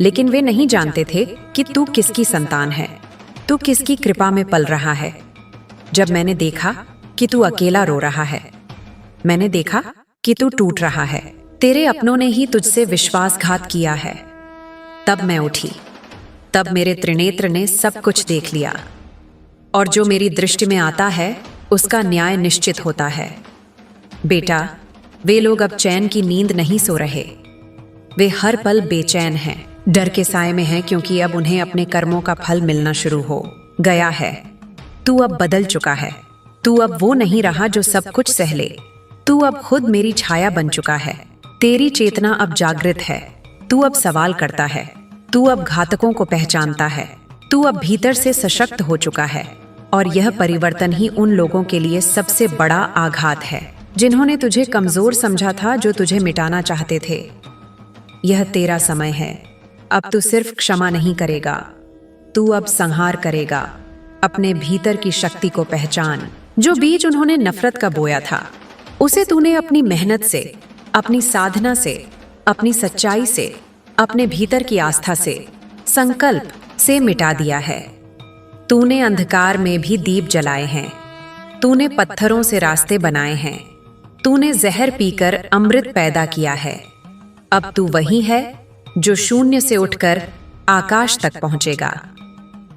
लेकिन वे नहीं जानते थे कि तू किसकी संतान है, तू किसकी कृपा में पल रहा है। जब मैंने देखा कि तू अकेला रो रहा है, मैंने देखा कि तू टूट रहा है, तेरे अपनों ने ही तुझसे विश्वासघात किया है, तब मैं उठी। तब मेरे त्रिनेत्र ने सब कुछ देख लिया, और जो मेरी दृष्टि में आता है उसका न्याय निश्चित होता है। बेटा, वे लोग अब चैन की नींद नहीं सो रहे। वे हर पल बेचैन हैं, डर के साए में हैं, क्योंकि अब उन्हें अपने कर्मों का फल मिलना शुरू हो गया है। तू अब बदल चुका है। तू अब वो नहीं रहा जो सब कुछ सह ले। तू अब खुद मेरी छाया बन चुका है। तेरी चेतना अब जागृत है। तू अब सवाल करता है। तू अब घातकों को पहचानता है। तू अब भीतर से सशक्त हो चुका है, और यह परिवर्तन ही उन लोगों के लिए सबसे बड़ा आघात है जिन्होंने तुझे कमजोर समझा था, जो तुझे मिटाना चाहते थे। यह तेरा समय है। अब तू सिर्फ क्षमा नहीं करेगा, तू अब संहार करेगा। अपने भीतर की शक्ति को पहचान। जो बीज उन्होंने नफरत का बोया था, उसे तूने अपनी मेहनत से, अपनी साधना से, अपनी सच्चाई से, अपने भीतर की आस्था से, संकल्प से मिटा दिया है। तूने अंधकार में भी दीप जलाए हैं, तूने पत्थरों से रास्ते बनाए हैं, तूने जहर पीकर अमृत पैदा किया है। अब तू वही है जो शून्य से उठकर आकाश तक पहुंचेगा।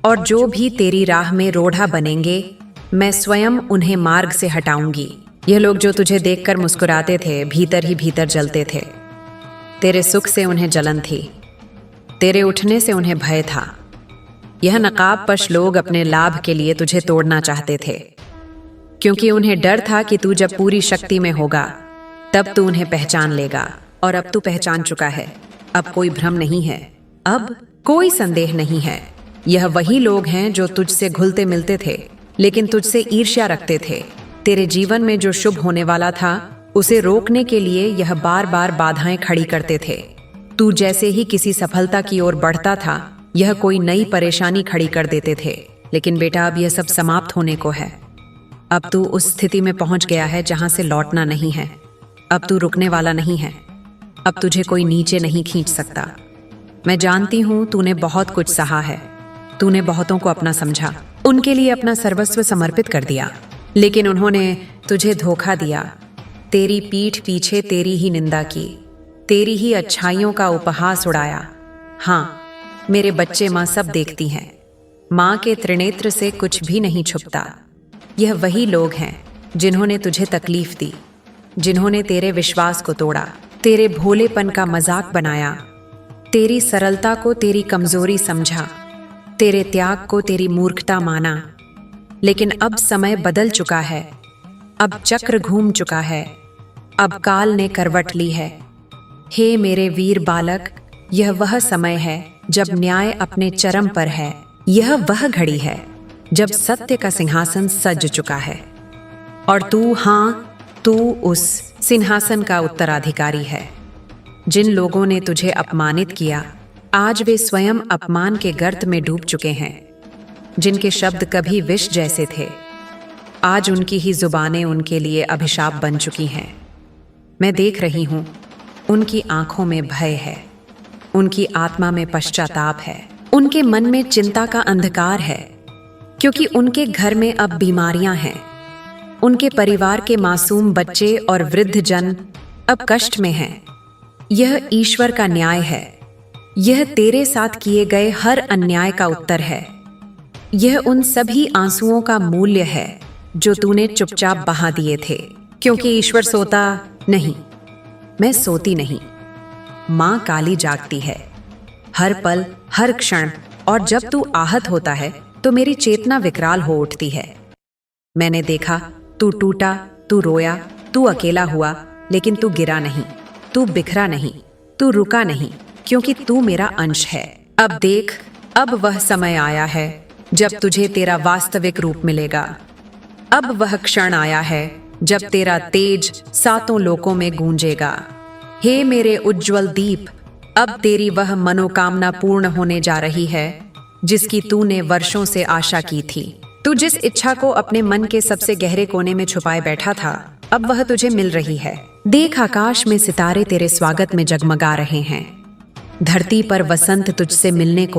और जो भी तेरी राह में रोड़ा बनेंगे, मैं स्वयं उन्हें मार्ग से हटाऊंगी। यह लोग जो तुझे देखकर मुस्कुराते थे, भीतर ही भीतर जलते थे। तेरे सुख से उन्हें जलन थी, तेरे उठने से उन्हें भय था। यह नकाबपोश लोग अपने लाभ के लिए तुझे तोड़ना चाहते थे, क्योंकि उन्हें डर था कि तू जब पूरी शक्ति में होगा तब तू उन्हें पहचान लेगा। और अब तू पहचान चुका है। अब कोई भ्रम नहीं है, अब कोई संदेह नहीं है। यह वही लोग हैं जो तुझसे घुलते मिलते थे, लेकिन तुझसे ईर्ष्या रखते थे। तेरे जीवन में जो शुभ होने वाला था, उसे रोकने के लिए यह बार बार बाधाएं खड़ी करते थे। तू जैसे ही किसी सफलता की ओर बढ़ता था, यह कोई नई परेशानी खड़ी कर देते थे। लेकिन बेटा, अब यह सब समाप्त होने को है। अब तू उस स्थिति में पहुंच गया है जहां से लौटना नहीं है। अब तू रुकने वाला नहीं है। अब तुझे कोई नीचे नहीं खींच सकता। मैं जानती हूं तूने बहुत कुछ सहा है, तूने बहुतों को अपना समझा, उनके लिए अपना सर्वस्व समर्पित कर दिया, लेकिन उन्होंने तुझे धोखा दिया। तेरी पीठ पीछे तेरी ही निंदा की, तेरी ही अच्छाइयों का उपहास उड़ाया। हाँ, मेरे बच्चे, माँ सब देखती हैं। माँ के त्रिनेत्र से कुछ भी नहीं छुपता। यह वही लोग हैं जिन्होंने तुझे तकलीफ दी, जिन्होंने तेरे विश्वास को तोड़ा, तेरे भोलेपन का मजाक बनाया, तेरी सरलता को तेरी कमजोरी समझा, तेरे त्याग को तेरी मूर्खता माना। लेकिन अब समय बदल चुका है, अब चक्र घूम चुका है, अब काल ने करवट ली है। हे मेरे वीर बालक, यह वह समय है जब न्याय अपने चरम पर है। यह वह घड़ी है जब सत्य का सिंहासन सज चुका है। और तू, हाँ, तू उस सिंहासन का उत्तराधिकारी है। जिन लोगों ने तुझे अपमानित किया, आज वे स्वयं अपमान के गर्त में डूब चुके हैं। जिनके शब्द कभी विष जैसे थे, आज उनकी ही जुबानें उनके लिए अभिशाप बन चुकी हैं। मैं देख रही हूं, उनकी आंखों में भय है, उनकी आत्मा में पश्चाताप है, उनके मन में चिंता का अंधकार है, क्योंकि उनके घर में अब बीमारियां हैं। उनके परिवार के मासूम बच्चे और वृद्ध जन अब कष्ट में हैं। यह ईश्वर का न्याय है। यह तेरे साथ किए गए हर अन्याय का उत्तर है। यह उन सभी आंसुओं का मूल्य है जो तूने चुपचाप बहा दिए थे। क्योंकि ईश्वर सोता नहीं, मैं सोती नहीं। माँ काली जागती है, हर पल, हर क्षण। और जब तू आहत होता है तो मेरी चेतना विकराल हो उठती है। मैंने देखा, तू टूटा, तू रोया, तू अकेला हुआ, लेकिन तू गिरा नहीं, तू बिखरा नहीं, तू रुका नहीं, क्योंकि तू मेरा अंश है। अब देख, अब वह समय आया है जब तुझे तेरा वास्तविक रूप मिलेगा। अब वह क्षण आया है जब तेरा तेज सातों लोकों में गूंजेगा। हे मेरे उज्जवल दीप, अब तेरी वह मनोकामना पूर्ण होने जा रही है जिसकी तूने वर्षों से आशा की थी। तू जिस इच्छा को अपने मन के सबसे गहरे कोने में छुपाए बैठा था, अब वह तुझे मिल रही है। देख, आकाश में सितारे तेरे स्वागत में जगमगा रहे हैं। धरती पर वसंत तुझसे मिलने को